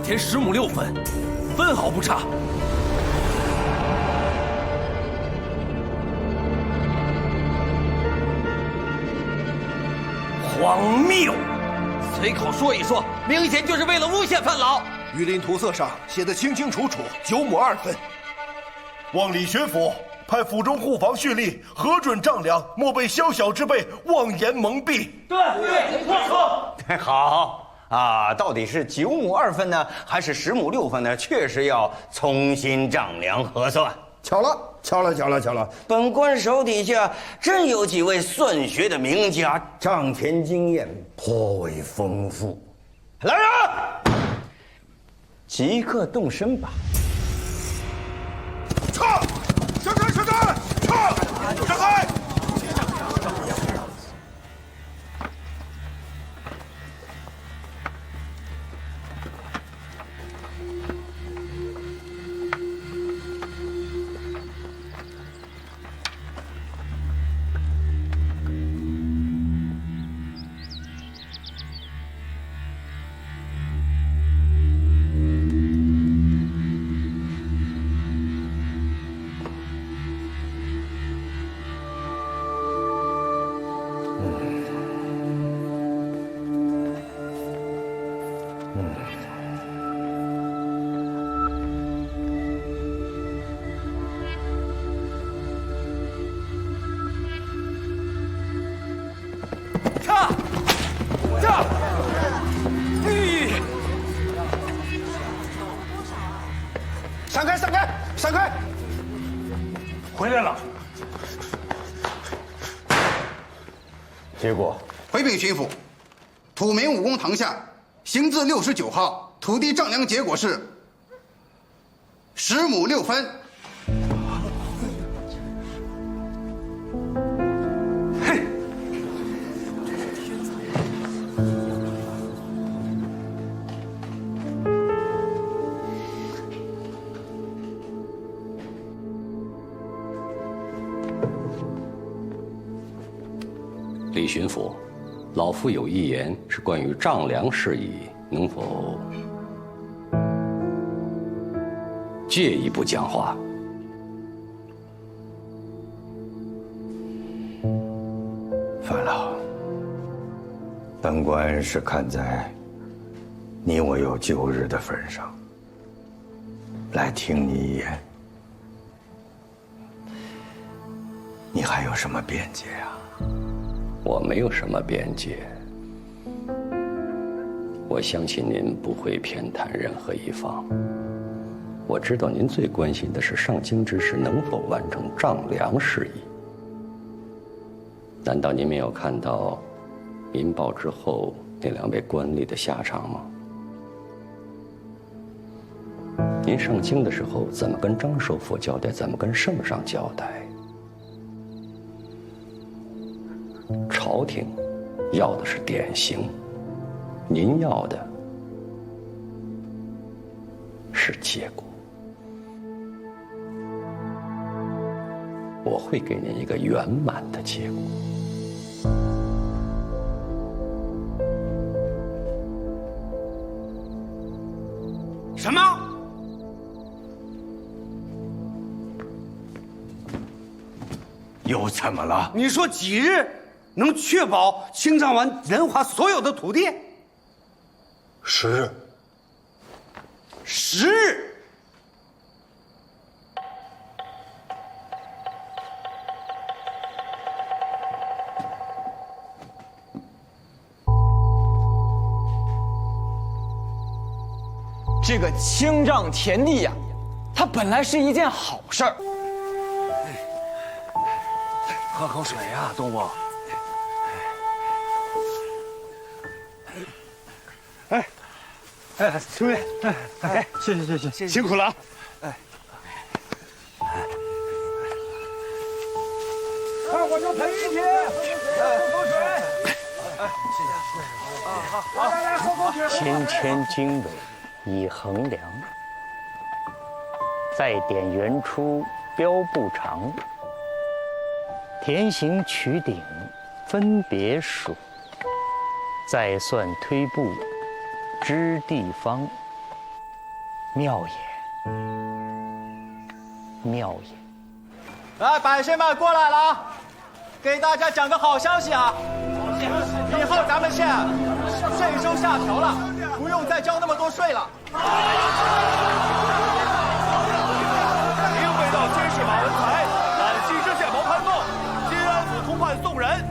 田10亩6分，分毫不差。荒谬！随口说一说，明显就是为了诬陷范老。榆林图册上写得清清楚楚，9亩2分。望李巡抚派府中护防蓄力，核准丈量，莫被宵小之辈妄言蒙蔽。对，没错。好啊，到底是9亩2分呢，还是10亩6分呢？确实要重新丈量核算。巧了！本官手底下真有几位算学的名家，账前经验颇为丰富。来人，即刻动身吧！撤！闪开！撤！闪开！闪开！回来了。结果，回禀巡抚，土明武功堂下行字69号土地丈量结果是10亩6分。嘿，李巡抚，老夫有一言是关于丈量事宜，能否借一步讲话？范老，本官是看在你我有旧日的份上，来听你一言。你还有什么辩解啊？我没有什么辩解。我相信您不会偏袒任何一方。我知道您最关心的是上京之时能否完成丈量事宜。难道您没有看到民报之后那2位官吏的下场吗？您上京的时候怎么跟张首府交代，怎么跟圣上交代？朝廷要的是典型，您要的是结果。我会给您一个圆满的结果。什么？又怎么了？你说几日能确保清账完仁华所有的土地？10日。10日。这个清丈田地呀，它本来是一件好事儿。喝口水呀，东吴。兄弟，谢谢，辛苦了啊！我就赔一瓶，喝口水。谢谢。来，喝口水。千千经纬以衡量，再点原初标不长，田行取顶分别数，再算推步知地方，妙也，妙也。来，百姓们过来了啊！给大家讲个好消息啊！好消息。以后咱们县税收下调了，不用再交那么多税了。您回到监视马文才，陕西知县毛攀凤，金安府通判宋仁，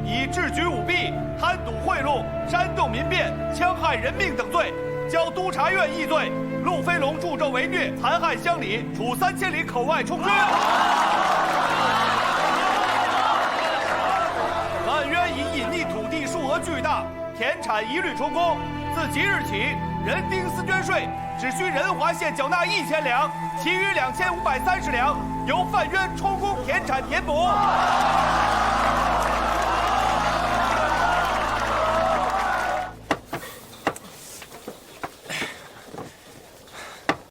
以治局舞弊、贪赌贿赂、煽动民变、戕害人命等罪，交督察院议罪。陆飞龙助纣为虐，残害乡里，处3000里口外充军。本院以隐匿土地数额巨大，田产一律充公。自即日起，人丁私捐税只需仁华县缴纳1000两，其余2530两由范渊充公田产填补。